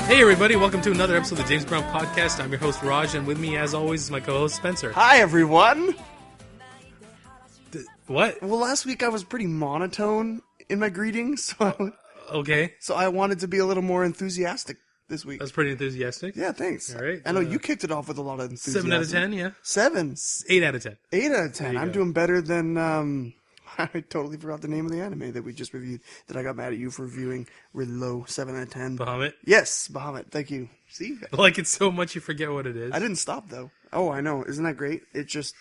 Hey everybody, welcome to another episode of the James Brown Podcast. I'm your host Raj, and with me as always is my co-host Spencer. Hi everyone! What? Well, last week I was pretty monotone in my greetings, Okay. so I wanted to be a little more enthusiastic this week. That's pretty enthusiastic. Yeah, thanks. All right. I know you kicked it off with a lot of enthusiasm. 7 out of 10, yeah. 7? 8 out of 10. 8 out of 10. I'm go. doing better than, I totally forgot the name of the anime that we just reviewed, that I got mad at you for reviewing really low, 7 out of 10. Bahamut? Yes, Bahamut. Thank you. See? I like it so much you forget what it is. I didn't stop, though. Oh, I know. Isn't that great? It's just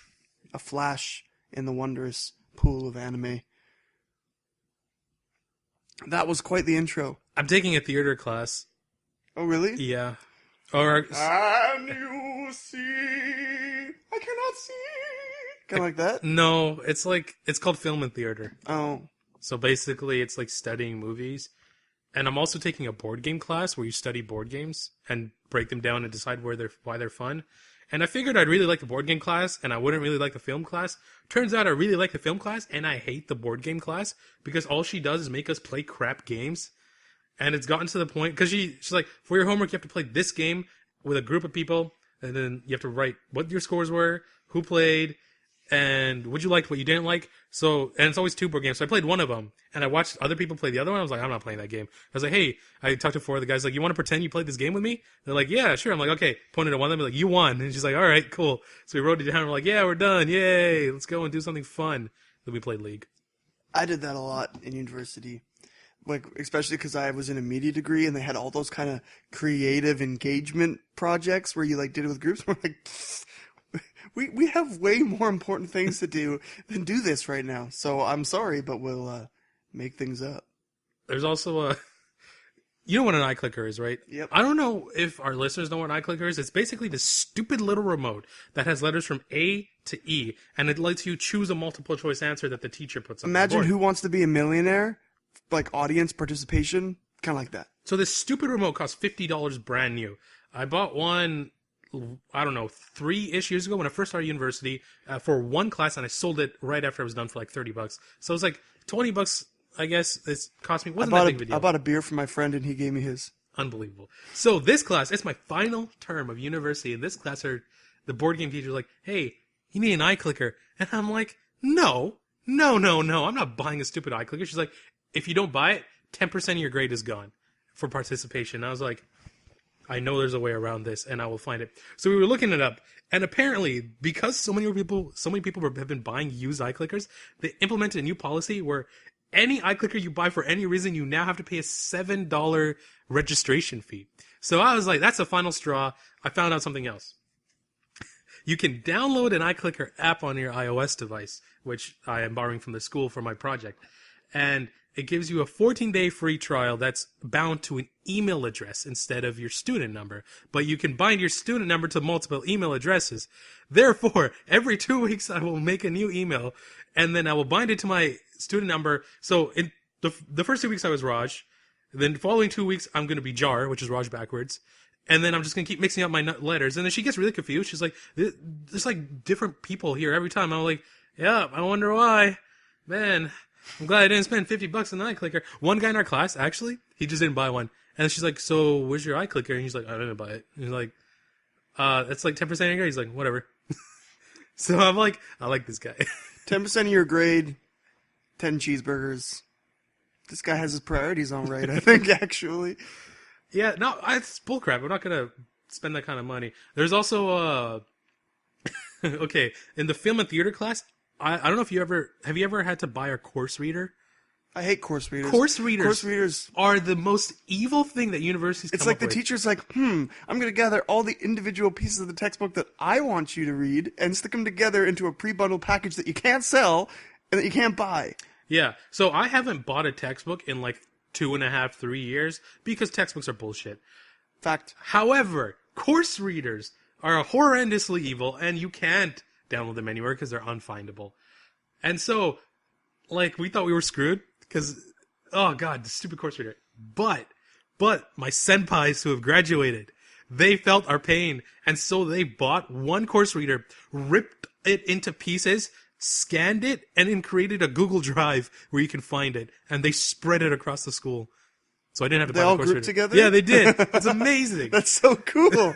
a flash in the wondrous pool of anime. That was quite the intro. I'm taking a theater class. Oh, really? Yeah. Or Can you see? I cannot see. Kind of like that? no, it's called film and theater. Oh. So basically it's like studying movies. And I'm also taking a board game class where you study board games and break them down and decide why they're fun. And I figured I'd really like the board game class and I wouldn't really like the film class. Turns out I really like the film class and I hate the board game class because all she does is make us play crap games. And it's gotten to the point, because she's like, for your homework you have to play this game with a group of people, and then you have to write what your scores were, who played, and what you liked, what you didn't like. So, and it's always 2 board games. So I played one of them, and I watched other people play the other one. I was like, I'm not playing that game. I was like, hey, I talked to 4 of the guys, like, you want to pretend you played this game with me? They're like, yeah, sure. I'm like, okay. Pointed at one of them, like, you won. And she's like, all right, cool. So we wrote it down. We're like, yeah, we're done. Yay. Let's go and do something fun. Then we played League. I did that a lot in university. Like, especially because I was in a media degree and they had all those kind of creative engagement projects where you, like, did it with groups. We're like, we have way more important things to do than do this right now. So I'm sorry, but we'll make things up. There's also you know what an iClicker is, right? Yep. I don't know if our listeners know what an iClicker is. It's basically this stupid little remote that has letters from A to E, and it lets you choose a multiple choice answer that the teacher puts on the Imagine board. Who Wants to Be a Millionaire, like audience participation, kind of like that. So this stupid remote costs $50 brand new. I bought one, I don't know, 3-ish years ago when I first started university for one class, and I sold it right after I was done for like $30. So it was like $20, I guess. It's cost me. Wasn't that big of a deal. I bought a beer for my friend, and he gave me his. Unbelievable. So this class, it's my final term of university, and this class the board game teacher's like, hey, you need an iClicker. And I'm like, no, I'm not buying a stupid iClicker. She's like, if you don't buy it, 10% of your grade is gone for participation. I was like, I know there's a way around this, and I will find it. So we were looking it up, and apparently, because so many people have been buying used iClickers, they implemented a new policy where any iClicker you buy for any reason, you now have to pay a $7 registration fee. So I was like, that's the final straw. I found out something else. You can download an iClicker app on your iOS device, which I am borrowing from the school for my project, and it gives you a 14-day free trial that's bound to an email address instead of your student number. But you can bind your student number to multiple email addresses. Therefore, every 2 weeks I will make a new email, and then I will bind it to my student number. So in the first 2 weeks I was Raj. Then the following 2 weeks I'm going to be Jar, which is Raj backwards. And then I'm just going to keep mixing up my letters. And then she gets really confused. She's like, there's like different people here every time. I'm like, yeah, I wonder why. Man, I'm glad I didn't spend $50 on an iClicker. One guy in our class, actually, he just didn't buy one. And she's like, so where's your iClicker? And he's like, I didn't buy it. And he's like, that's like 10% of your grade. He's like, whatever. So I'm like, I like this guy. 10% of your grade, 10 cheeseburgers. This guy has his priorities on right, I think, actually. Yeah, no, it's bullcrap. I'm not going to spend that kind of money. There's also, okay, in the film and theater class, I don't know if you ever had to buy a course reader? I hate course readers. Course readers are the most evil thing that universities come up with. It's like the teacher's like, I'm going to gather all the individual pieces of the textbook that I want you to read and stick them together into a pre-bundled package that you can't sell and that you can't buy. Yeah, so I haven't bought a textbook in like 2.5, 3 years because textbooks are bullshit. Fact. However, course readers are horrendously evil, and you can't download them anywhere because they're unfindable. And so, like, we thought we were screwed because, oh god, the stupid course reader. But my senpais who have graduated, they felt our pain, and so they bought one course reader, ripped it into pieces, scanned it, and then created a Google Drive where you can find it, and they spread it across the school. So I didn't have to They buy the all course grouped reader. together? Yeah, they did. It's amazing. That's so cool.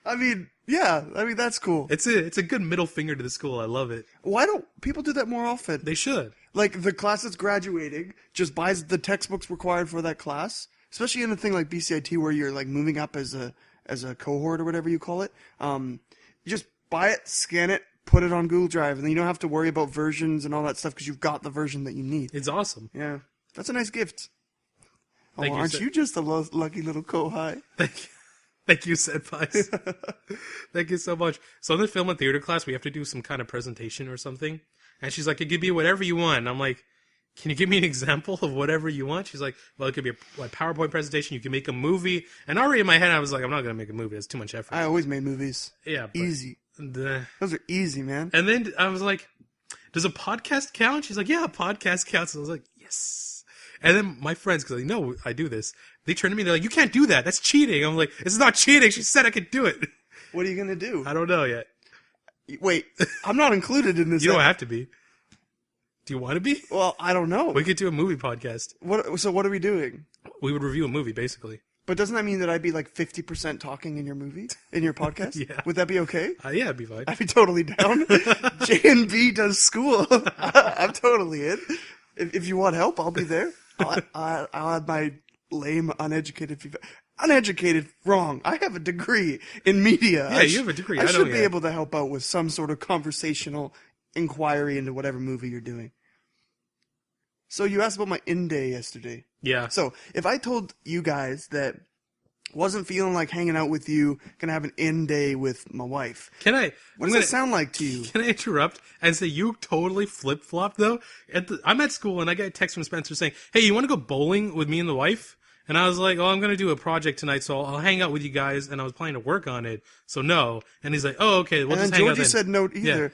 I mean, yeah. I mean, that's cool. It's a good middle finger to the school. I love it. Why don't people do that more often? They should. Like, the class that's graduating just buys the textbooks required for that class, especially in a thing like BCIT where you're, like, moving up as a cohort or whatever you call it. You just buy it, scan it, put it on Google Drive, and then you don't have to worry about versions and all that stuff because you've got the version that you need. It's awesome. Yeah. That's a nice gift. Thank you, aren't you just a lucky little kohai? Thank you, senpais. Thank you so much. So in the film and theater class, we have to do some kind of presentation or something. And she's like, it could be whatever you want. And I'm like, can you give me an example of whatever you want? She's like, well, it could be a PowerPoint presentation. You can make a movie. And already in my head, I was like, I'm not going to make a movie. That's too much effort. I always made movies. Yeah. Easy. Those are easy, man. And then I was like, does a podcast count? She's like, yeah, a podcast counts. And I was like, yes. And then my friends, because they know I do this, they turn to me, they're like, you can't do that. That's cheating. I'm like, it's not cheating. She said I could do it. What are you going to do? I don't know yet. Wait, I'm not included in this. You don't have to be. Do you want to be? Well, I don't know. We could do a movie podcast. So what are we doing? We would review a movie, basically. But doesn't that mean that I'd be like 50% talking in your movie? In your podcast? Yeah. Would that be okay? Yeah, it'd be fine. I'd be totally down. J&B does school. I'm totally in. If you want help, I'll be there. I'll add my lame, uneducated feedback. Uneducated, wrong. I have a degree in media. Yeah, you have a degree. I should be able to help out with some sort of conversational inquiry into whatever movie you're doing. So you asked about my in-day yesterday. Yeah. So if I told you guys that wasn't feeling like hanging out with you, gonna have an in-day with my wife. What does that sound like to you? Can I interrupt and say you totally flip-flopped, though? I'm at school, and I get a text from Spencer saying, hey, you want to go bowling with me and the wife? And I was like, oh, I'm going to do a project tonight, so I'll hang out with you guys, and I was planning to work on it, so no. And he's like, oh, okay, we'll just hang out then. And Georgie said no either. Yeah.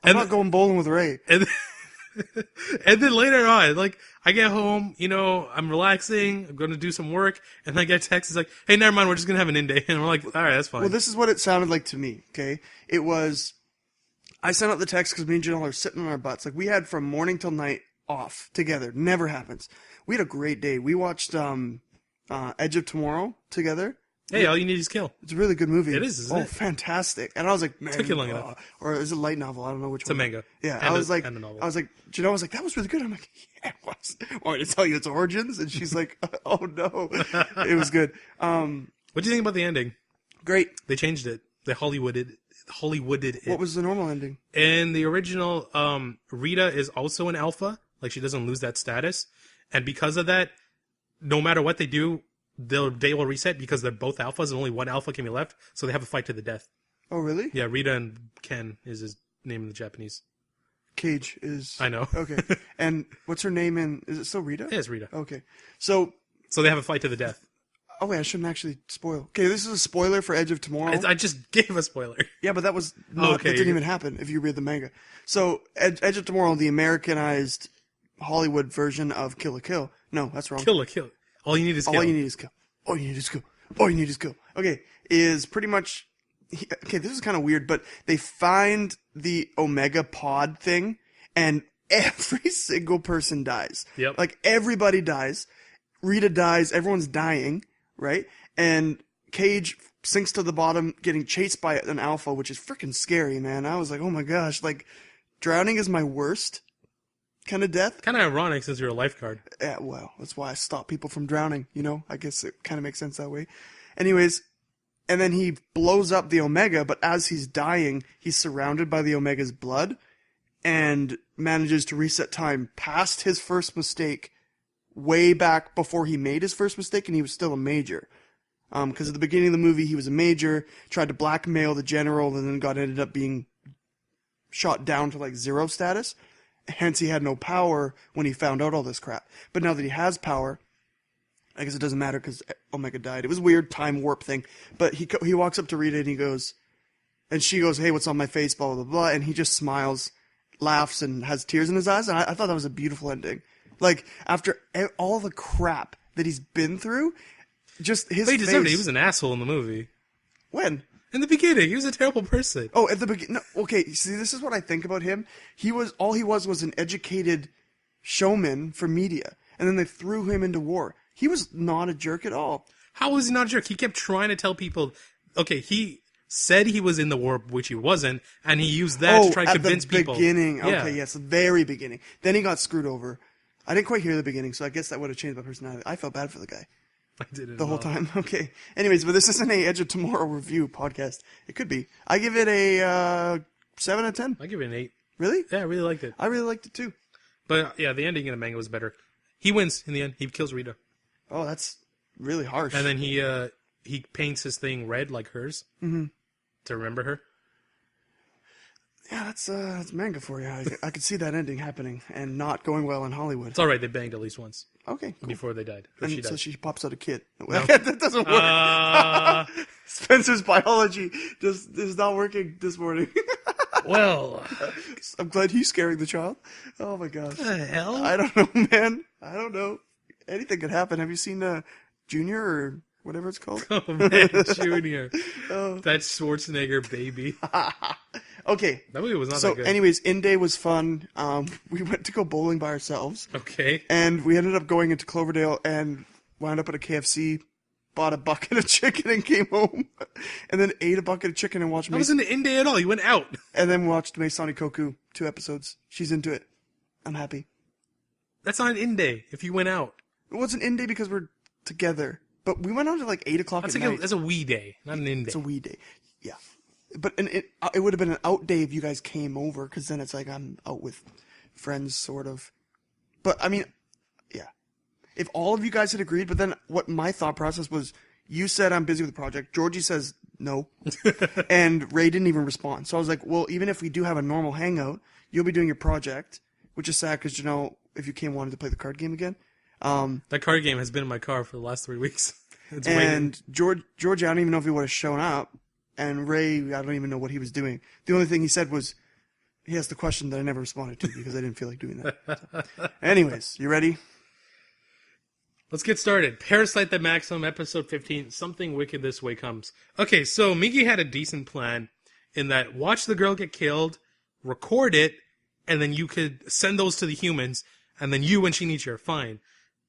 I'm not going bowling with Ray. And then later on, like, I get home, I'm relaxing, I'm going to do some work, and I get a text, it's like, hey, never mind, we're just going to have an in-day. And we're like, all right, that's fine. Well, this is what it sounded like to me, okay? It was, I sent out the text because me and Janelle are sitting on our butts. Like, we had from morning till night off together. Never happens. We had a great day. We watched Edge of Tomorrow together. Hey, All You Need Is Kill. It's a really good movie. It is, isn't it? Oh, fantastic. And I was like, man. Took you long enough. Or is it a light novel? I don't know which one. It's a manga. Yeah, And I was like, Janelle was like, that was really good. I'm like, yeah, it was. Want me to tell you its origins? And she's like, oh no. It was good. What do you think about the ending? Great. They changed it. They Hollywooded it. What was the normal ending? In the original, Rita is also an alpha. Like, she doesn't lose that status. And because of that, no matter what they do, they will reset because they're both alphas and only one alpha can be left. So they have a fight to the death. Oh, really? Yeah, Rita and Ken is his name in the Japanese. Cage is... I know. Okay. And what's her name in... Is it still Rita? Yeah, it's Rita. Okay. So they have a fight to the death. Oh, wait, I shouldn't actually spoil. Okay, this is a spoiler for Edge of Tomorrow. I just gave a spoiler. Yeah, but that was not, that didn't even happen if you read the manga. So, Edge of Tomorrow, the Americanized Hollywood version of Kill la Kill. No, that's wrong. Kill la Kill. All you need is kill. All you need is kill. All you need is kill. All you need is kill. Okay, is pretty much... Okay, this is kind of weird, but they find the Omega pod thing, and every single person dies. Yep. Like, everybody dies. Rita dies. Everyone's dying, right? And Cage sinks to the bottom, getting chased by an alpha, which is freaking scary, man. I was like, oh my gosh, like, drowning is my worst kind of death. Kind of ironic since you're a lifeguard. Yeah, well, that's why I stop people from drowning, I guess it kind of makes sense that way. Anyways, and then he blows up the Omega, but as he's dying, he's surrounded by the Omega's blood and manages to reset time past his first mistake way back before he made his first mistake, and he was still a major. Because at the beginning of the movie, he was a major, tried to blackmail the general, and then ended up being shot down to like 0 status. Hence, he had no power when he found out all this crap. But now that he has power, I guess it doesn't matter because Omega died. It was a weird time warp thing. But he walks up to Rita and he goes, and she goes, hey, what's on my face, blah, blah, blah. And he just smiles, laughs, and has tears in his eyes. And I thought that was a beautiful ending. Like, after all the crap that he's been through, just his face. He deserved it. He was an asshole in the movie. When? In the beginning, he was a terrible person. Oh, at the beginning. No, okay, see, this is what I think about him. All he was an educated showman for media, and then they threw him into war. He was not a jerk at all. How was he not a jerk? He kept trying to tell people, okay, he said he was in the war, which he wasn't, and he used that to try to convince people. At the beginning. Yeah. Okay, yes, the very beginning. Then he got screwed over. I didn't quite hear the beginning, so I guess that would have changed my personality. I felt bad for the guy. I did it the whole time. Okay. Anyways, but this isn't a Edge of Tomorrow review podcast. It could be. I give it a 7 out of 10. I give it an 8. Really? Yeah, I really liked it. I really liked it too. But yeah, the ending in the manga was better. He wins in the end. He kills Rita. Oh, that's really harsh. And then he paints his thing red like hers to remember her. Yeah, that's manga for you. I could see that ending happening and not going well in Hollywood. It's all right. They banged at least once. Okay, cool. Before they died. Or And she died. so she pops out a kid. No. That doesn't work. Spencer's biology just is not working this morning. Well, I'm glad he's scaring the child. Oh my gosh. what the hell? I don't know, man. I don't know. Anything could happen. Have you seen Junior or whatever it's called? Oh man, Junior. That Schwarzenegger baby. Okay. That movie was not So, that good. anyways, In-Day was fun. We went to go bowling by ourselves. Okay. And we ended up going into Cloverdale and wound up at a KFC, bought a bucket of chicken and came home. And then ate a bucket of chicken and watched That wasn't in day at all. You went out. And then watched Meisani Koku, 2 episodes. She's into it. I'm happy. That's not an in day if you went out. It wasn't In-Day because we're together. But we went out at like 8 o'clock That's at like night. that's a wee day, not an in day. It's a wee day. Yeah. But it would have been an out day if you guys came over, because then it's like I'm out with friends, sort of. But, I mean, yeah. If all of you guys had agreed, but then what my thought process was, you said I'm busy with the project, Georgie says no, and Ray didn't even respond. So I was like, well, even if we do have a normal hangout, you'll be doing your project, which is sad because, if you came wanted to play the card game again. That card game has been in my car for the last 3 weeks. It's and waiting. Georgie, I don't even know if he would have shown up. And Ray, I don't even know what he was doing. The only thing he said was, he asked the question that I never responded to because I didn't feel like doing that. So. Anyways, you ready? Let's get started. Parasyte the Maxim, episode 15. Something wicked this way comes. Okay, so Migi had a decent plan in that watch the girl get killed, record it, and then you could send those to the humans, and then you and Shinichi are fine.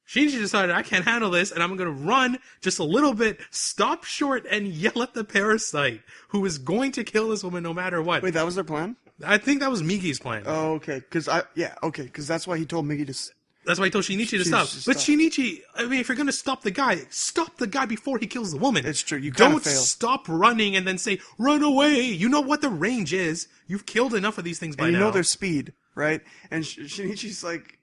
Shinichi decided, I can't handle this, and I'm going to run just a little bit, stop short, and yell at the parasite, who is going to kill this woman no matter what. Wait, that was their plan? I think that was Migi's plan. Oh, okay. Because that's why he told Migi to... That's why he told Shinichi to stop. But Shinichi, I mean, if you're going to stop the guy before he kills the woman. It's true. You kind of Don't fail. stop running and then say, run away. You know what the range is. You've killed enough of these things by now. And you know their speed, right? And Shinichi's like,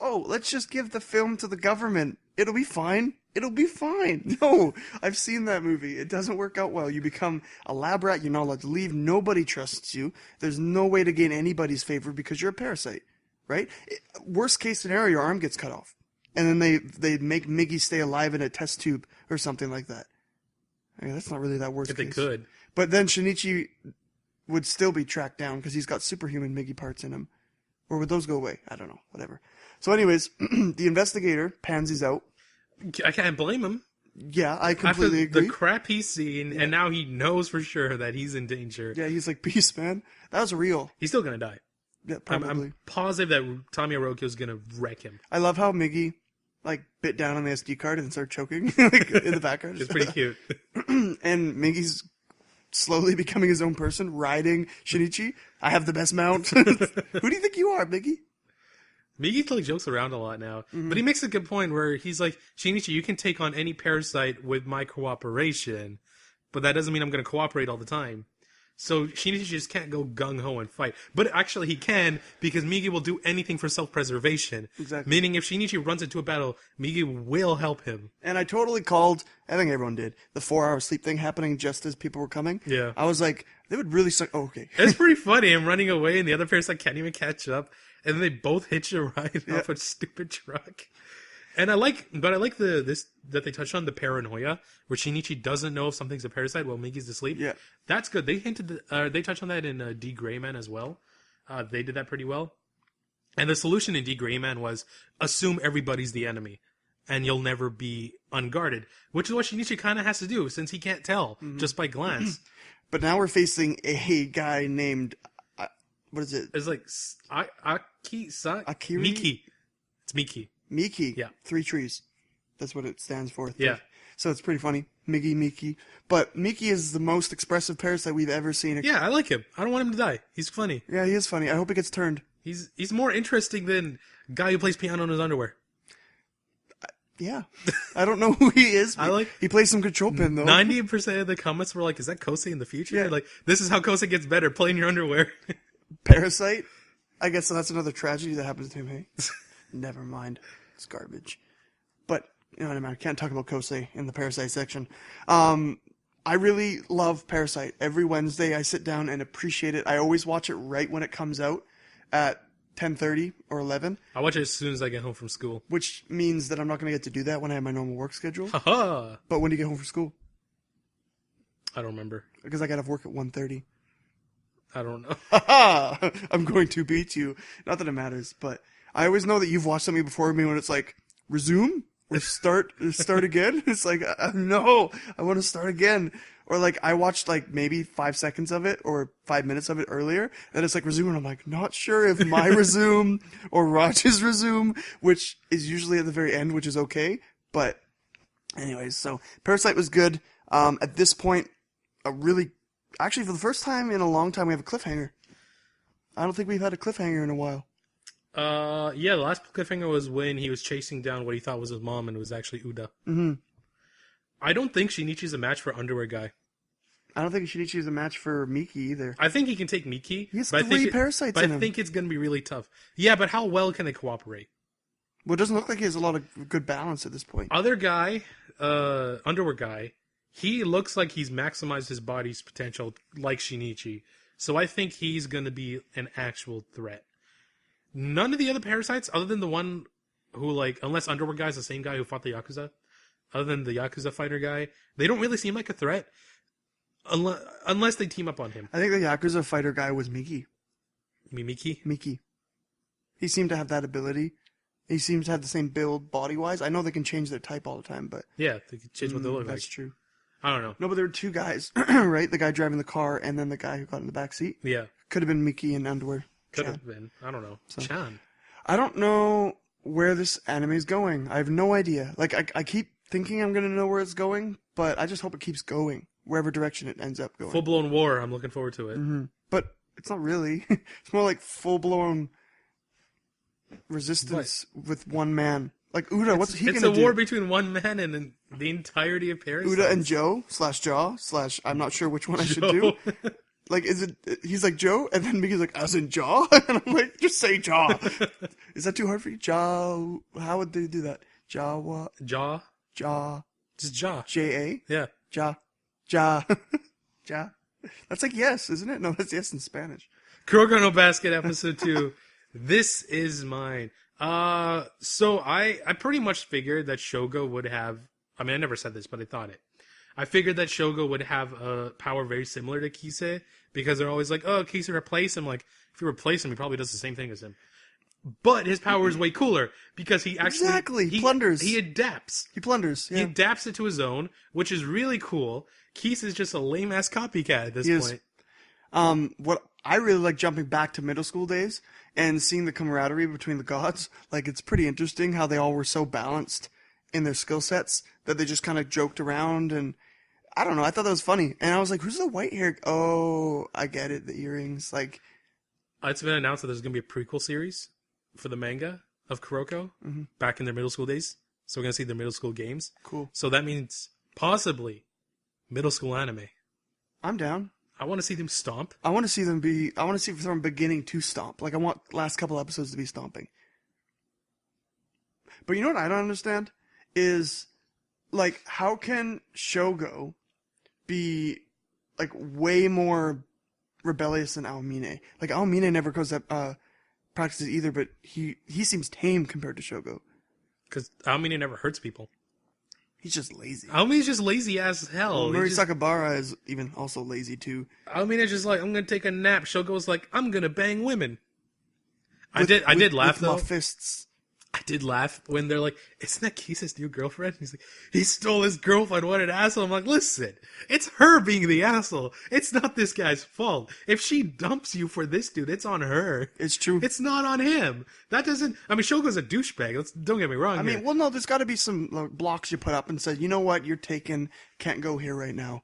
oh, let's just give the film to the government. It'll be fine. It'll be fine. No, I've seen that movie. It doesn't work out well. You become a lab rat. You're not allowed to leave. Nobody trusts you. There's no way to gain anybody's favor because you're a parasite, right? Worst case scenario, your arm gets cut off. And then they make Migi stay alive in a test tube or something like that. I mean, that's not really that worst If case. they could. But then Shinichi would still be tracked down because he's got superhuman Migi parts in him. Or would those go away? I don't know. Whatever. So anyways, the investigator pansies out. I can't blame him. Yeah, I completely After agree. the crap he's seen, and now he knows for sure that he's in danger. Yeah, he's like, peace, man. That was real. He's still going to die. Yeah, probably. I'm positive that Tamiya Rokyo's going to wreck him. I love how Migi, bit down on the SD card and started choking in the background. It's pretty cute. And Migi's slowly becoming his own person, riding Shinichi. I have the best mount. Who do you think you are, Migi? Migi jokes around a lot now, but he makes a good point where he's like, Shinichi, you can take on any parasite with my cooperation, but that doesn't mean I'm going to cooperate all the time. So Shinichi just can't go gung-ho and fight. But actually he can, because Migi will do anything for self-preservation. Exactly. Meaning if Shinichi runs into a battle, Migi will help him. And I totally called, I think everyone did, the 4-hour sleep thing happening just as people were coming. Yeah. I was like, they would really suck. Oh, okay. It's pretty funny. I'm running away and the other parasite can't even catch up. And then they both hitch a ride off a stupid truck. And I like that they touched on the paranoia, where Shinichi doesn't know if something's a parasite while Migi's asleep. Yeah. That's good. They they touched on that in D. Greyman as well. They did that pretty well. And the solution in D. Greyman was assume everybody's the enemy. and you'll never be unguarded, which is what Shinichi kind of has to do since he can't tell just by glance. But now we're facing a guy named, what is it? It's like Akiri? Miki. It's Miki. Miki. Yeah. 3 trees. That's what it stands for. Yeah. So it's pretty funny. Miki. But Miki is the most expressive parasite we've ever seen. Yeah, I like him. I don't want him to die. He's funny. Yeah, he is funny. I hope he gets turned. He's more interesting than a guy who plays piano in his underwear. Yeah. I don't know who he is. He plays some good Chopin, though. 90% of the comments were like, is that Kosei in the future? Yeah. Like, this is how Kosei gets better, play in your underwear. Parasyte? I guess that's another tragedy that happens to him, hey? Never mind. It's garbage. But, you know what I mean? I can't talk about Kosei in the Parasyte section. I really love Parasyte. Every Wednesday I sit down and appreciate it. I always watch it right when it comes out at 10:30 or 11. I watch it as soon as I get home from school. Which means that I'm not going to get to do that when I have my normal work schedule. Haha! But when do you get home from school? I don't remember. Because I got off work at 1:30. I don't know. Haha! I'm going to beat you. Not that it matters, but I always know that you've watched something before me when it's like, resume? Or start again? It's like, no, I want to start again. Or like, I watched like maybe 5 seconds of it or 5 minutes of it earlier, and it's like resume, and I'm like, not sure if my resume or Raj's resume, which is usually at the very end, which is okay. But anyways, so Parasyte was good. At this point, actually for the first time in a long time, we have a cliffhanger. I don't think we've had a cliffhanger in a while. Yeah, the last cliffhanger was when he was chasing down what he thought was his mom, and it was actually Uda. Mm-hmm. I don't think Shinichi's a match for Underwear Guy. I don't think Shinichi is a match for Miki either. I think he can take Miki. He has 3 parasites in him. But I think it's going to be really tough. Yeah, but how well can they cooperate? Well, it doesn't look like he has a lot of good balance at this point. Other guy, Underwear Guy, he looks like he's maximized his body's potential like Shinichi. So I think he's going to be an actual threat. None of the other parasites, other than the one who, like, unless Underwear Guy's the same guy who fought the Yakuza, other than the Yakuza fighter guy, they don't really seem like a threat. Unless they team up on him. I think the Yakuza fighter guy was Miki. Miki? Miki. He seemed to have that ability. He seems to have the same build body-wise. I know they can change their type all the time, but... Yeah, they can change what they look like. That's true. I don't know. No, but there were 2 guys, right? The guy driving the car and then the guy who got in the back seat. Yeah. Could have been Miki in underwear. Could have been. I don't know. So, Chan. I don't know where this anime is going. I have no idea. Like, I keep thinking I'm going to know where it's going, but I just hope it keeps going, wherever direction it ends up going. Full-blown war. I'm looking forward to it. Mm-hmm. But it's not really. It's more like full-blown resistance with one man. Like, Uda, what's he going to do? It's a war between one man and the entirety of Paris. Uda and Joe, /Jaw, I'm not sure which one I should do. Like, is it, he's like, Joe? And then Mickey's like, as in Jaw? And I'm like, just say Jaw. Is that too hard for you? Jaw, how would they do that? Jaw. Just Jaw. J-A? Yeah. Jaw. That's like yes, isn't it? No, that's yes in Spanish. Kuroko no Basket episode 2. This is mine. So I pretty much figured that Shogo would have, I mean, I never said this, but I thought it. I figured that Shogo would have a power very similar to Kisei, because they're always like, oh, Kisei replace him. Like, if you replace him, he probably does the same thing as him. But his power is way cooler, because he actually... Exactly, he plunders. He adapts. He plunders, yeah. He adapts it to his own, which is really cool. Kisei is just a lame-ass copycat at this point. What I really like jumping back to middle school days and seeing the camaraderie between the gods. Like, it's pretty interesting how they all were so balanced in their skill sets that they just kind of joked around, and I don't know, I thought that was funny. And I was like, who's the white hair? Oh, I get it, the earrings. Like, it's been announced that there's going to be a prequel series for the manga of Kuroko back in their middle school days. So we're going to see their middle school games. Cool. So that means possibly middle school anime. I'm down. I want to see them stomp. I want to see from beginning to stomp. Like, I want last couple episodes to be stomping. But you know what I don't understand? Is, like, how can Shogo be, like, way more rebellious than Aomine? Like, Aomine never goes up, practices either, but he seems tame compared to Shogo. Because Aomine never hurts people. He's just lazy. Aomine's just lazy as hell. Mori Sakabara is even also lazy too. Aomine's just like, I'm gonna take a nap. Shogo's like, I'm gonna bang women. I did laugh though. My fists. I did laugh when they're like, isn't that Kisei's new girlfriend? He's like, he stole his girlfriend, what an asshole. I'm like, listen, it's her being the asshole. It's not this guy's fault. If she dumps you for this dude, it's on her. It's true. It's not on him. That doesn't, I mean, Shogo's a douchebag. Don't get me wrong. I mean, well, no, there's got to be some blocks you put up and say, you know what, you're taken, can't go here right now.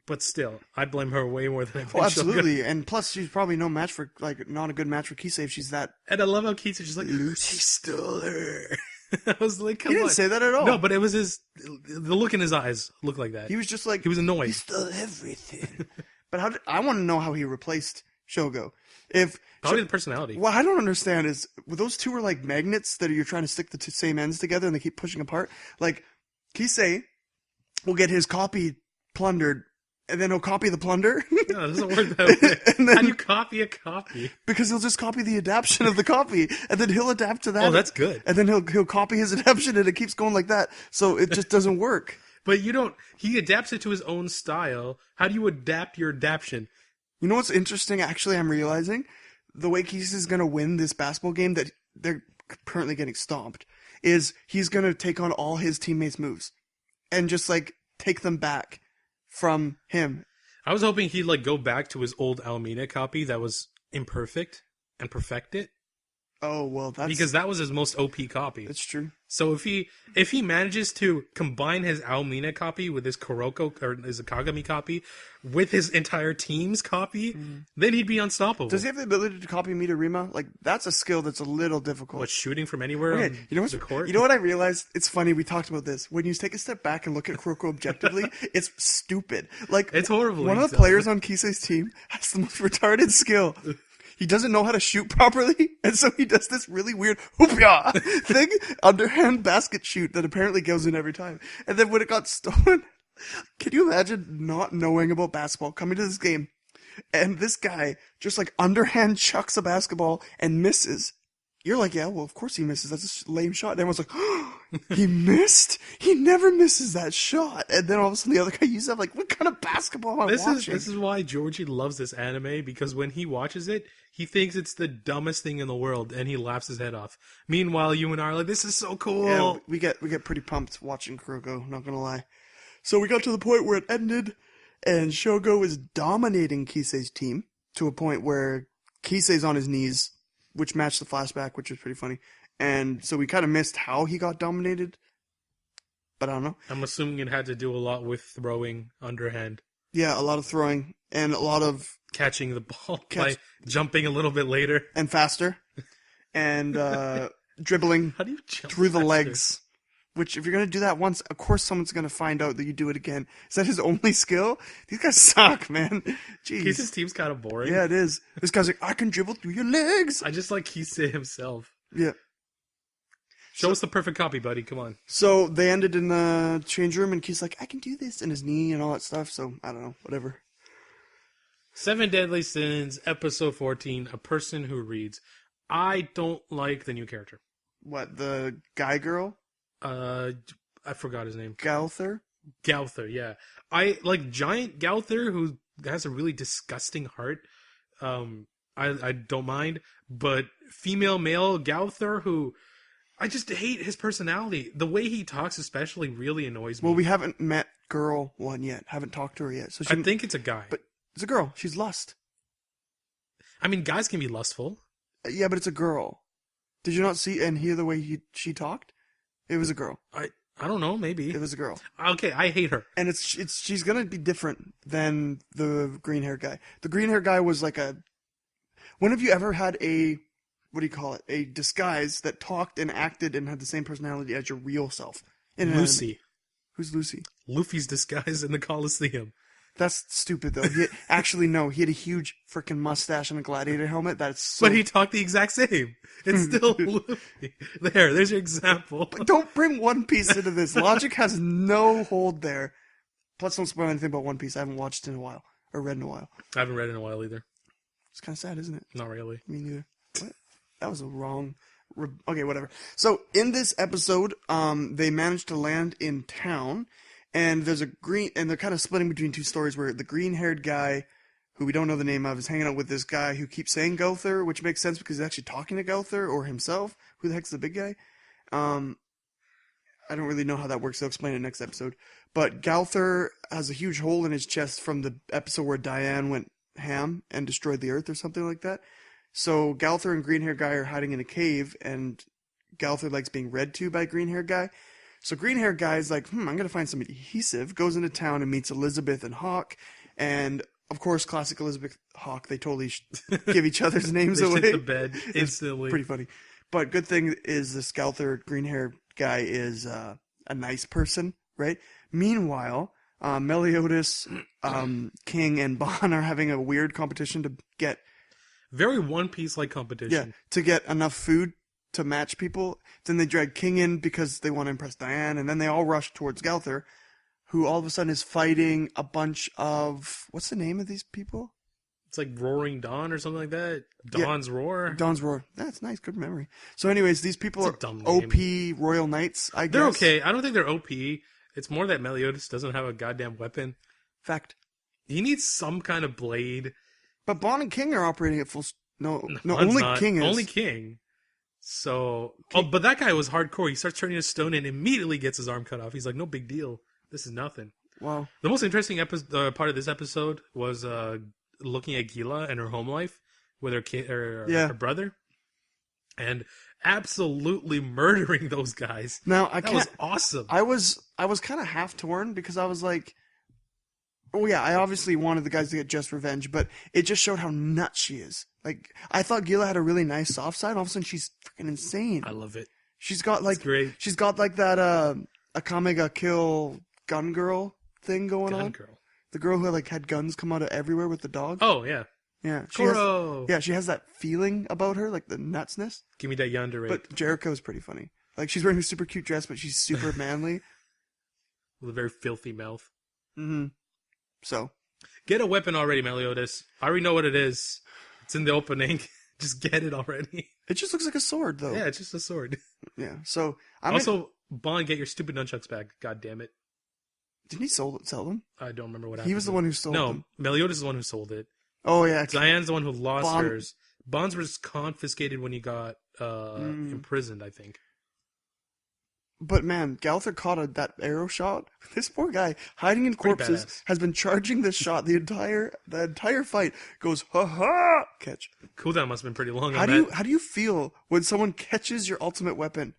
But still, I blame her way more than I blame Oh, absolutely. Shogo. And plus, she's probably no match for, like, not a good match for Kisei if she's that. And I love how Kisei's just like, loose. he stole her. I was like, come He on. didn't say that at all. No, but it was the look in his eyes looked like that. He was just like, He was annoyed. he stole everything. But I want to know how he replaced Shogo. Probably the personality. What I don't understand is, those two are like magnets that you're trying to stick the two same ends together and they keep pushing apart. Like, Kisei will get his copy plundered, and then he'll copy the plunder. No, it doesn't work that way. And then- How do you copy a copy? Because he'll just copy the adaptation of the copy, and then he'll adapt to that. Oh, that's good. And then he'll copy his adaptation, and it keeps going like that. So it just doesn't work. But he adapts it to his own style. How do you adapt your adaptation? You know what's interesting? Actually, I'm realizing the way Kisei's going to win this basketball game that they're currently getting stomped is he's going to take on all his teammates' moves and just like take them back from him. I was hoping he'd like go back to his old Almina copy that was imperfect and perfect it. Oh, well, Because that was his most OP copy. That's true. So if he manages to combine his Almina copy with his Kuroko or his Kagami copy with his entire team's copy, then he'd be unstoppable. Does he have the ability to copy Midorima? Like, that's a skill that's a little difficult. What, shooting from anywhere Okay, on you know the court? You know what I realized? It's funny, we talked about this. When you take a step back and look at Kuroko objectively, it's stupid. Like, It's horrible. one of the players on Kisei's team has the most retarded skill. He doesn't know how to shoot properly, and so he does this really weird hoopya thing, underhand basket shoot that apparently goes in every time. And then when it got stolen, can you imagine not knowing about basketball, coming to this game, and this guy just like underhand chucks a basketball and misses? You're like, yeah, well, of course he misses. That's a lame shot. And everyone's like, oh, he missed? He never misses that shot. And then all of a sudden the other guy uses that, like, what kind of basketball am I watching? This is why Georgie loves this anime, because when he watches it, he thinks it's the dumbest thing in the world, and he laughs his head off. Meanwhile, you and I are like, this is so cool. Yeah, we get pretty pumped watching Kuroko, not gonna lie. So we got to the point where it ended, and Shogo is dominating Kisei's team to a point where Kisei's on his knees, which matched the flashback, which was pretty funny. And so we kind of missed how he got dominated, but I don't know. I'm assuming it had to do a lot with throwing underhand. Yeah, a lot of throwing and a lot of Catching the ball by jumping a little bit later. and faster and dribbling How do you jump through the faster? legs. Which, if you're gonna do that once, of course someone's gonna find out that you do it again. Is that his only skill? These guys suck, man. Jeez. Kisei's team's kind of boring. Yeah, it is. This guy's like, I can dribble through your legs. I just like Kisei himself. Yeah. Show us the perfect copy, buddy. Come on. So they ended in the change room, and Keith's like, I can do this, and his knee and all that stuff. So I don't know, whatever. 7 Deadly Sins, episode 14, A Person Who Reads. I don't like the new character. What, the guy girl? I forgot his name. Gauther? Gauther, yeah. I like giant Gauther who has a really disgusting heart. I don't mind, but female male Gauther who I just hate his personality. The way he talks especially really annoys me. Well, we haven't met girl one yet. Haven't talked to her yet. So I think it's a guy. But it's a girl. She's lust. I mean, guys can be lustful. Yeah, but it's a girl. Did you not see and hear the way she talked? It was a girl. I don't know, maybe. It was a girl. Okay, I hate her. And she's gonna be different than the green hair guy. The green hair guy was like a. When have you ever had a, what do you call it? A disguise that talked and acted and had the same personality as your real self? Lucy. Who's Lucy? Luffy's disguise in the Colosseum. That's stupid though. Actually, no. He had a huge freaking mustache and a gladiator helmet. That's so... But he talked the exact same. It's still Luffy. There's your example. But don't bring One Piece into this. Logic has no hold there. Plus, don't spoil anything about One Piece. I haven't watched it in a while. Or read in a while. I haven't read in a while either. It's kind of sad, isn't it? Not really. Me neither. What? That was a wrong... Okay, whatever. So, in this episode, they managed to land in town, and there's a green... And they're kind of splitting between two stories where the green-haired guy who we don't know the name of, is hanging out with this guy who keeps saying Gowther, which makes sense because he's actually talking to Gowther or himself. Who the heck's the big guy? I don't really know how that works. They'll explain it next episode. But Gowther has a huge hole in his chest from the episode where Diane went ham and destroyed the Earth or something like that. So Gowther and Green Hair Guy are hiding in a cave, and Gowther likes being read to by Green Hair Guy. So Green Hair Guy is like, I'm going to find some adhesive, goes into town and meets Elizabeth and Hawk. And, of course, classic Elizabeth Hawk, they totally give each other's names they away. shit the bed instantly. It's pretty funny. But good thing is this Gowther Green Hair Guy is a nice person, right? Meanwhile, Meliodas, King, and Bon are having a weird competition to get... Very One Piece-like competition. Yeah, to get enough food to match people. Then they drag King in because they want to impress Diane, and then they all rush towards Gowther, who all of a sudden is fighting a bunch of... What's the name of these people? It's like Roaring Dawn or something like that. Dawn's Roar. Dawn's Roar. That's nice. Good memory. So anyways, these people are OP Royal Knights, I guess. They're okay. I don't think they're OP. It's more that Meliodas doesn't have a goddamn weapon. Fact. He needs some kind of blade. But Bon and King are operating at full... No, Bon's only not. King is. Only King. So... King. Oh, but that guy was hardcore. He starts turning to stone and immediately gets his arm cut off. He's like, no big deal. This is nothing. Wow. The most interesting part of this episode was... looking at Gila and her home life with her kid or her brother, and absolutely murdering those guys. Now that was awesome. I was kind of half torn because I was like, oh yeah, I obviously wanted the guys to get just revenge, but it just showed how nuts she is. Like I thought Gila had a really nice soft side. All of a sudden she's freaking insane. I love it. She's got like it's great. She's got like that Akame ga Kill gun girl thing going on. Girl. The girl who like had guns come out of everywhere with the dog. Oh yeah, yeah. She has that feeling about her, like the nutsness. Give me that yandere. But Jericho's pretty funny. Like she's wearing a super cute dress, but she's super manly with a very filthy mouth. Mm-hmm. So get a weapon already, Meliodas. I already know what it is. It's in the opening. Just get it already. It just looks like a sword, though. Yeah, it's just a sword. Yeah. So Bon, get your stupid nunchucks back. God damn it. Didn't he sell them? I don't remember what happened. He was the one who sold them. No, Meliodas is the one who sold it. Oh, yeah. Diane's the one who lost hers. Bon's was confiscated when he got imprisoned, I think. But man, Gowther caught that arrow shot. This poor guy, hiding in corpses, has been charging this shot the entire fight. Goes, ha-ha! Catch. Cooldown must have been pretty long How do you feel when someone catches your ultimate weapon?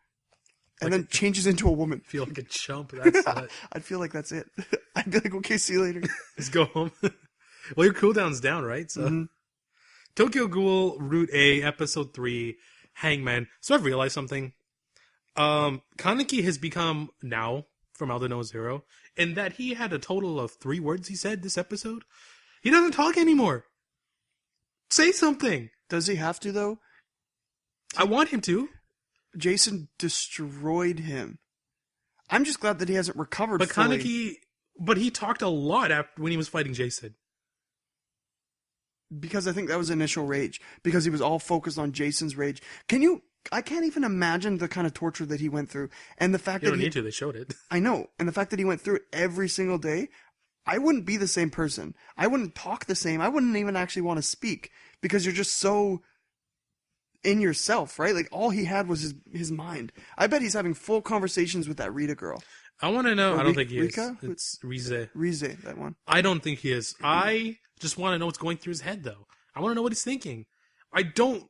And then changes into a woman. Feel like a chump. That's I'd feel like that's it. I'd be like, okay, see you later. Just go home. Well, your cooldown's down, right? So, Tokyo Ghoul Route A, Episode 3, Hangman. So I've realized something. Kaneki has become, now, from Aldnoah Zero, in that he had a total of 3 words he said this episode. He doesn't talk anymore. Say something. Does he have to, though? I want him to. Jason destroyed him. I'm just glad that he hasn't recovered fully. But he talked a lot when he was fighting Jason. Because I think that was initial rage. Because he was all focused on Jason's rage. I can't even imagine the kind of torture that he went through. And the fact you that don't need to, they showed it. I know. And the fact that he went through it every single day, I wouldn't be the same person. I wouldn't talk the same. I wouldn't even actually want to speak. Because you're just so... in yourself, right? Like all he had was his mind. I bet he's having full conversations with that Rita girl. I want to know. I don't think he Rika? is. It's Rize. Rize, that one. I don't think he is. I just want to know what's going through his head, though. I want to know what he's thinking. I think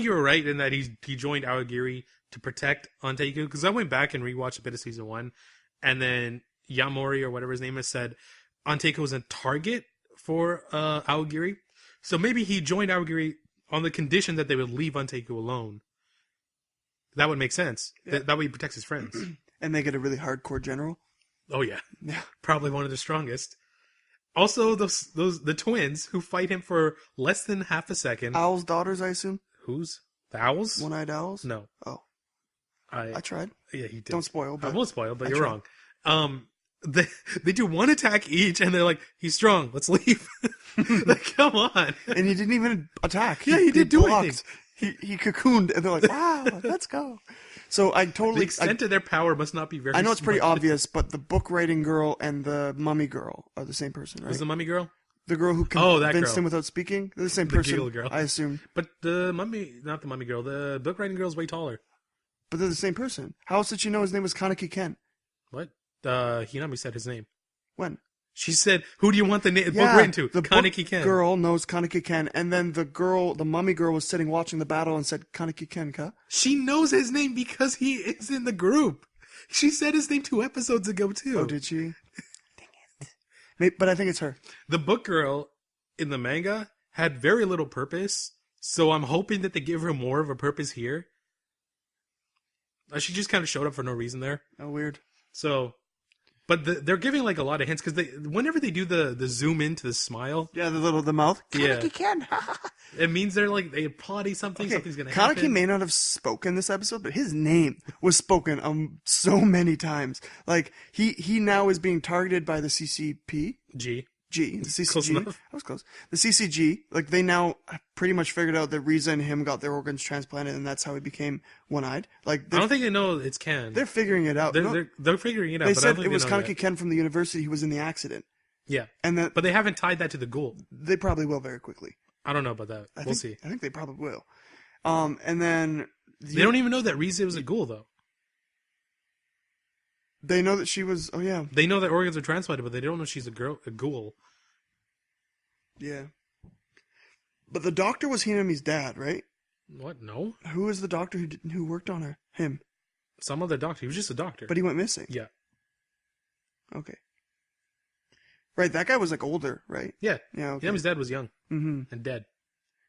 you were right in that he joined Aogiri to protect Anteiku, because I went back and rewatched a bit of season 1, and then Yamori, or whatever his name is, said Anteiku was a target for Aogiri. So maybe he joined Aogiri on the condition that they would leave Anteiku alone. That would make sense. Yeah. That way he protects his friends. And they get a really hardcore general. Oh yeah. Yeah. Probably one of the strongest. Also, the twins who fight him for less than half a second. Owl's daughters, I assume. Whose? The owls? One-eyed owls? No. Oh. I tried. Yeah, he did. Don't spoil. But I won't spoil, but you're wrong. They do one attack each, and they're like, "He's strong. Let's leave." Like, come on. And he didn't even attack. Yeah, he didn't do anything. He cocooned, and they're like, "Wow, let's go." So the extent of their power must not be very. I know it's pretty obvious, but the book writing girl and the mummy girl are the same person, right? Was the mummy girl? The girl who that convinced girl. him without speaking? They're the same The person, Ghoul girl. I assume. But not the mummy girl, the book writing girl's way taller. But they're the same person. How else did she know his name was Kaneki Ken? What? Hinami said his name. When? She said, "Who do you want the book Yeah, written to?" the Kaneki book Ken. girl knows Kaneki Ken, and then the mummy girl was sitting watching the battle and said, Kaneki Ken ka? She knows his name because he is in the group. She said his name 2 episodes ago too. Oh, did she? Dang it. Maybe, but I think it's her. The book girl in the manga had very little purpose, so I'm hoping that they give her more of a purpose here. She just kind of showed up for no reason there. Oh, weird. So, but they're giving like a lot of hints because whenever they do the zoom into the smile, Yeah, the mouth. Yeah. Kaneki Ken. it means they're like they plotting something. Okay, Something's gonna Kaneki happen. may not have spoken this episode, but his name was spoken so many times. Like he now is being targeted by the CCP. G. The CCG. Close enough. I was close. The CCG, like they now pretty much figured out the reason him got their organs transplanted, and that's how he became one-eyed. Like I don't think they know it's Ken. they're figuring it out. They're figuring it out. They but I said don't think it was they know Kaneki that. Ken from the university who was in the accident, Yeah, and that but they haven't tied that to the Ghoul. they probably will very quickly. I don't know about that. We'll see. I think they probably will. And then They don't even know that Rize was a Ghoul though. they know that she was. Oh yeah, They know that organs are transplanted, but they don't know she's a Ghoul. yeah. But the doctor was Hinami's dad, right? What? No, Who was the doctor who worked on her? Him. some other doctor. He was just a doctor. But he went missing. Yeah, Okay. Right, that guy was like older, right? yeah. Yeah. Okay. Hinami's dad was young Mm-hmm. and dead.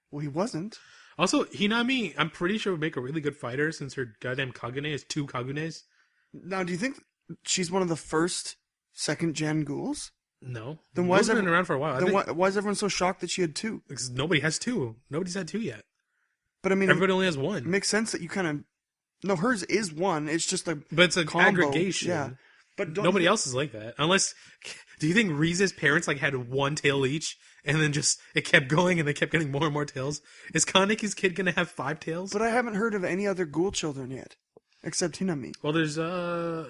Well, he wasn't. Also, Hinami, I'm pretty sure would make a really good fighter since her goddamn Kagune is 2 Kagunes. Now, do you think she's one of the first second-gen ghouls? No, Then why is been everyone- around for a while? Then why is everyone so shocked that she had 2? Because nobody has 2. Nobody's had 2 yet. But I mean, Everybody only has it 1. makes sense that you kind of... No, hers is 1. It's just a But it's an combo. aggregation. Yeah. But Nobody else is like that. Unless, do you think Rize's parents like had 1 tail each, and then just it kept going, and they kept getting more and more tails? Is Kaneki's kid gonna have 5 tails? But I haven't heard of any other ghoul children yet, except Hinami. Well, there's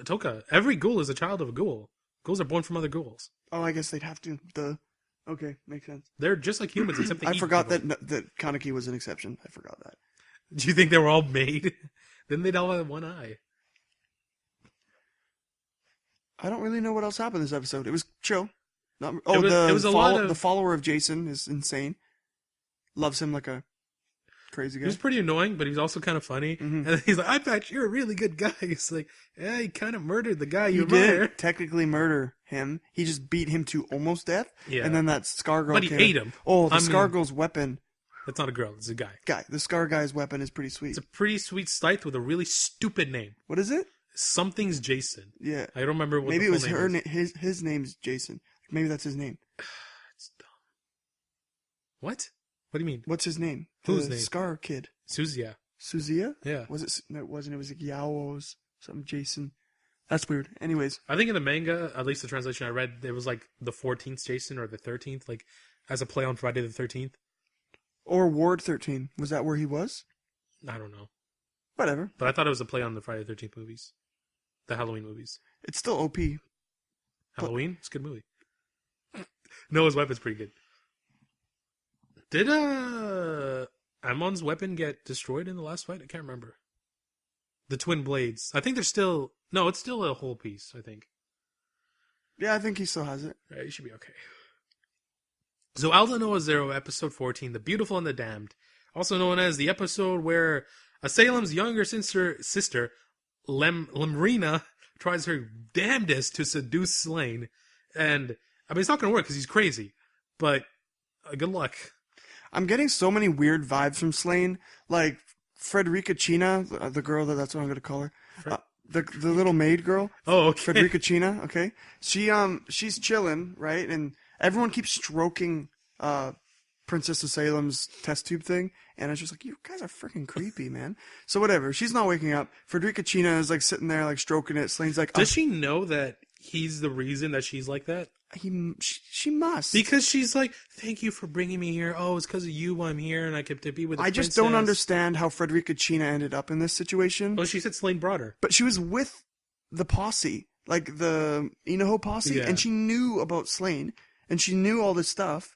Toka. Every ghoul is a child of a ghoul. Ghouls are born from other ghouls. Oh, I guess they'd have to. Okay, makes sense. They're just like humans, except they I eat forgot people. that Kaneki was an exception. I forgot that. Do you think they were all made? Then they'd all have 1 eye. I don't really know what else happened this episode. It was chill. It was a lot of- the follower of Jason is insane. Loves him like a crazy He guy. was pretty annoying, but he was also kind of funny. Mm-hmm. And then he's like, "I bet you're a really good guy." It's like, yeah, he kind of murdered the guy He you admire. did technically murder him. He just beat him to almost death. Yeah. And then that Scar girl. But he ate him. Oh, the I Scar mean- girl's weapon. That's not a girl. It's a guy. The Scar guy's weapon is pretty sweet. It's a pretty sweet scythe with a really stupid name. What is it? Something's Jason. Yeah. I don't remember what Maybe the it was full her. name is. His name's Jason. Maybe that's his name. It's dumb. What? What do you mean? What's his name? Whose the name? Scar kid. Suzia. Suzia? Yeah. Was it? No, it wasn't. It was like Yao's something. Jason. That's weird. Anyways, I think in the manga, at least the translation I read, it was like the 14th Jason or the 13th, like as a play on Friday the 13th. or Ward 13. Was that where he was? I don't know. Whatever. But I thought it was a play on the Friday the 13th movies. The Halloween movies. It's still OP. Halloween? It's a good movie. Noah's weapon's pretty good. Did Amon's weapon get destroyed in the last fight? I can't remember. The twin blades. I think they're still... No, it's still a whole piece, I think. Yeah, I think he still has it. Right, you should be okay. So Aldnoah Zero, episode 14, The Beautiful and the Damned. Also known as the episode where Salem's younger sister Lemrina, tries her damnedest to seduce Slane. And, I mean, it's not going to work because he's crazy. But, good luck. I'm getting so many weird vibes from Slane. Like, Frederica China, the girl, that's what I'm going to call her. The little maid girl. Oh, okay. Frederica China, okay? She's chilling, right? And everyone keeps stroking Princess of Salem's test tube thing, and it's just like, you guys are freaking creepy, man. So whatever, she's not waking up. Frederica China is like sitting there, like stroking it. Slane's like, Does she know that he's the reason that she's like that? She must. Because she's like, thank you for bringing me here. Oh, it's because of you I'm here, and I get to be with the I just don't understand how Frederica China ended up in this situation. Well, she said Slane brought her. But she was with the posse, like the Inoho posse, Yeah. and she knew about Slane, and she knew all this stuff.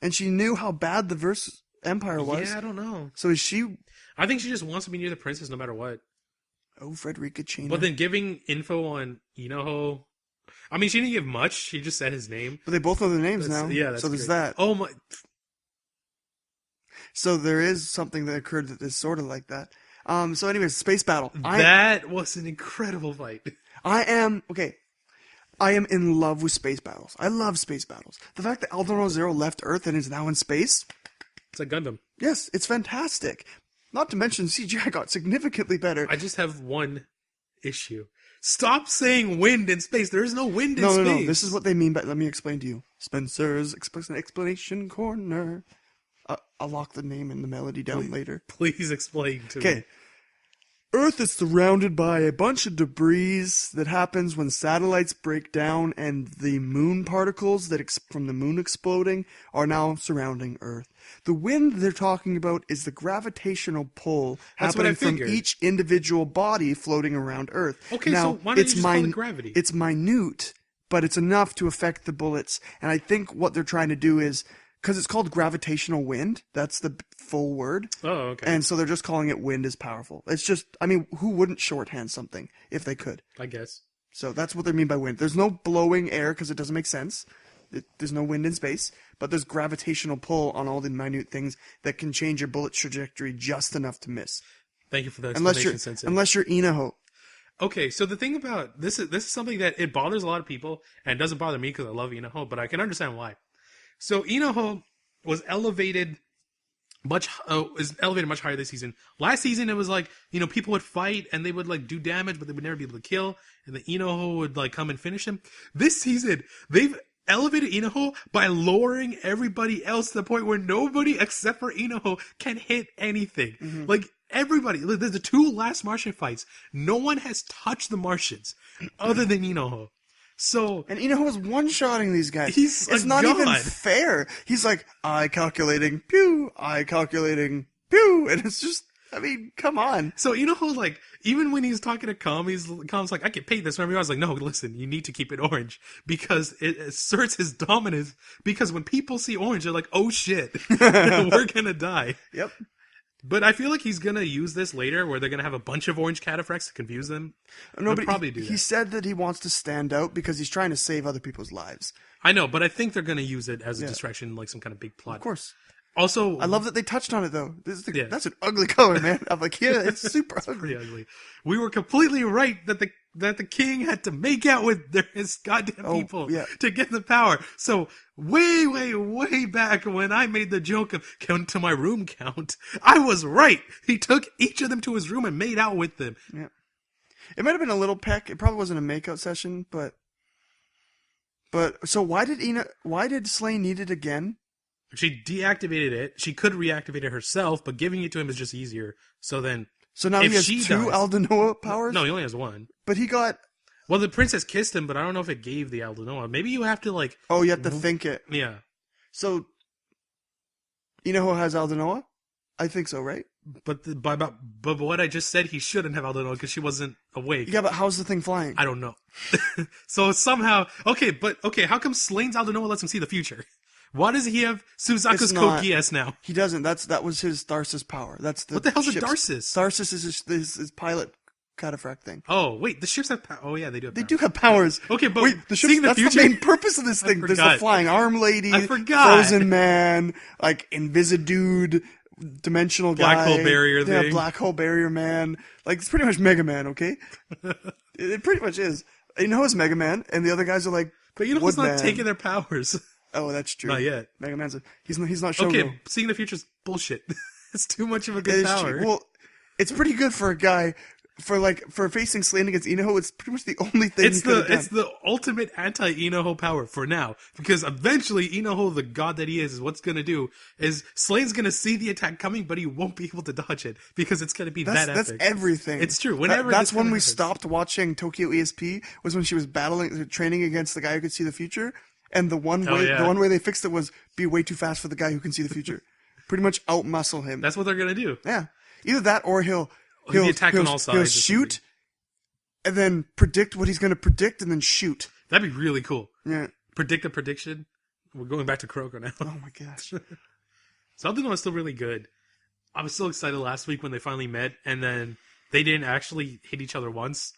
And she knew how bad the Verse Empire was. Yeah, I don't know. So is she... I think she just wants to be near the princess no matter what. Oh, Frederica Chena. But then giving info on Inoho... I mean, she didn't give much. She just said his name. But they both know their names now. Yeah, that's so there's great. that. Oh, my... So there is something that occurred that is sort of like that. So anyways, space battle. That was an incredible fight. I am in love with space battles. I love space battles. The fact that Aldnoah Zero left Earth and is now in space. It's like Gundam. Yes, it's fantastic. Not to mention CGI got significantly better. I just have one issue. Stop saying wind in space. There is no wind in space. No. This is what they mean by... Let me explain to you. Spencer's Explanation Corner. I'll lock the name and the melody down later. Please explain to me. Okay. Earth is surrounded by a bunch of debris that happens when satellites break down, and the moon particles that from the moon exploding are now surrounding Earth. The wind they're talking about is the gravitational pull happening from each individual body floating around Earth. Okay, now, so why don't you just call it gravity? It's minute, but it's enough to affect the bullets. And I think what they're trying to do is... Because it's called gravitational wind. That's the full word. Oh, okay. And so they're just calling it wind is powerful. It's just, I mean, who wouldn't shorthand something if they could? I guess. So that's what they mean by wind. There's no blowing air because it doesn't make sense. There's no wind in space. But there's gravitational pull on all the minute things that can change your bullet trajectory just enough to miss. Thank you for that explanation, Sensei. Unless you're Inoho. Okay, so the thing about this is something that it bothers a lot of people, and it doesn't bother me because I love Inoho, but I can understand why. So Inoho was elevated much higher this season. Last season, it was like, people would fight and they would like do damage, but they would never be able to kill, and the Inoho would like come and finish him. This season, they've elevated Inoho by lowering everybody else to the point where nobody except for Inoho can hit anything. Mm-hmm. Like everybody, there's the 2 last Martian fights. No one has touched the Martians other than Inoho. And Inoho was one-shotting these guys. It's not even fair. He's like, eye calculating, pew, eye calculating, pew. And it's just, I mean, come on. So Inoho, like, even when he's talking to Kam's like, I can pay this. And I was like, no, listen, you need to keep it orange because it asserts his dominance. Because when people see orange, they're like, oh shit, we're gonna die. Yep. But I feel like he's going to use this later where they're going to have a bunch of orange cataphracts to confuse them. No, but probably he said that he wants to stand out because he's trying to save other people's lives. I know, but I think they're going to use it as a distraction, like some kind of big plot. Of course. Also, I love that they touched on it, though. That's an ugly color, man. I'm like, yeah, it's super ugly. Pretty ugly. We were completely right that the king had to make out with his goddamn people to get the power. So way, way, way back when I made the joke of count to my room count, I was right. He took each of them to his room and made out with them. Yeah. It might have been a little peck. It probably wasn't a makeout session, but so why did Slane need it again? She deactivated it. She could reactivate it herself, but giving it to him is just easier. So now he has 2 Aldnoah powers? No, he only has 1. But he got... Well, the princess kissed him, but I don't know if it gave the Aldnoah. Maybe you have to like... Oh, you have to think it. Yeah. So, Inoho has Aldnoah? I think so, right? But what I just said, he shouldn't have Aldnoah because she wasn't awake. Yeah, but how's the thing flying? I don't know. So somehow... Okay, how come Slane's Aldnoah lets him see the future? Why does he have Suzaku's Kogias now? He doesn't. That was his Tharsis power. What the hell's a Tharsis? Tharsis is his pilot cataphract thing. Oh, wait, the ships have powers. Oh, yeah, they do have powers. They do have powers. Okay, but wait, the ships, that's the main purpose of this thing. There's the flying arm lady, frozen man, like Invisidude, dimensional guy. Black hole barrier thing. Yeah, black hole barrier man. Like, it's pretty much Mega Man, okay? It pretty much is. You know it's Mega Man, and the other guys are like, but you know who's not taking their powers? Oh, that's true. Not yet. Mega Man's he's not Shogo. Okay, seeing the future's bullshit. It's too much of a good power. True. Well, it's pretty good for a guy for facing Slane against Inoho. It's pretty much the only thing. It's the ultimate anti-Inoho power for now, because eventually Inoho, the god that he is what's gonna do is Slane's gonna see the attack coming, but he won't be able to dodge it because it's gonna be that epic. That's everything. It's true. That's when we stopped watching Tokyo ESP, was when she was training against the guy who could see the future. And the one way they fixed it was be way too fast for the guy who can see the future. Pretty much outmuscle him. That's what they're gonna do. Yeah, either that or he'll attack on all sides. He'll shoot, and then predict what he's gonna predict, and then shoot. That'd be really cool. Yeah, predict a prediction. We're going back to Kuroko now. Oh my gosh. So Aldnoah is still really good. I was so excited last week when they finally met, and then they didn't actually hit each other once.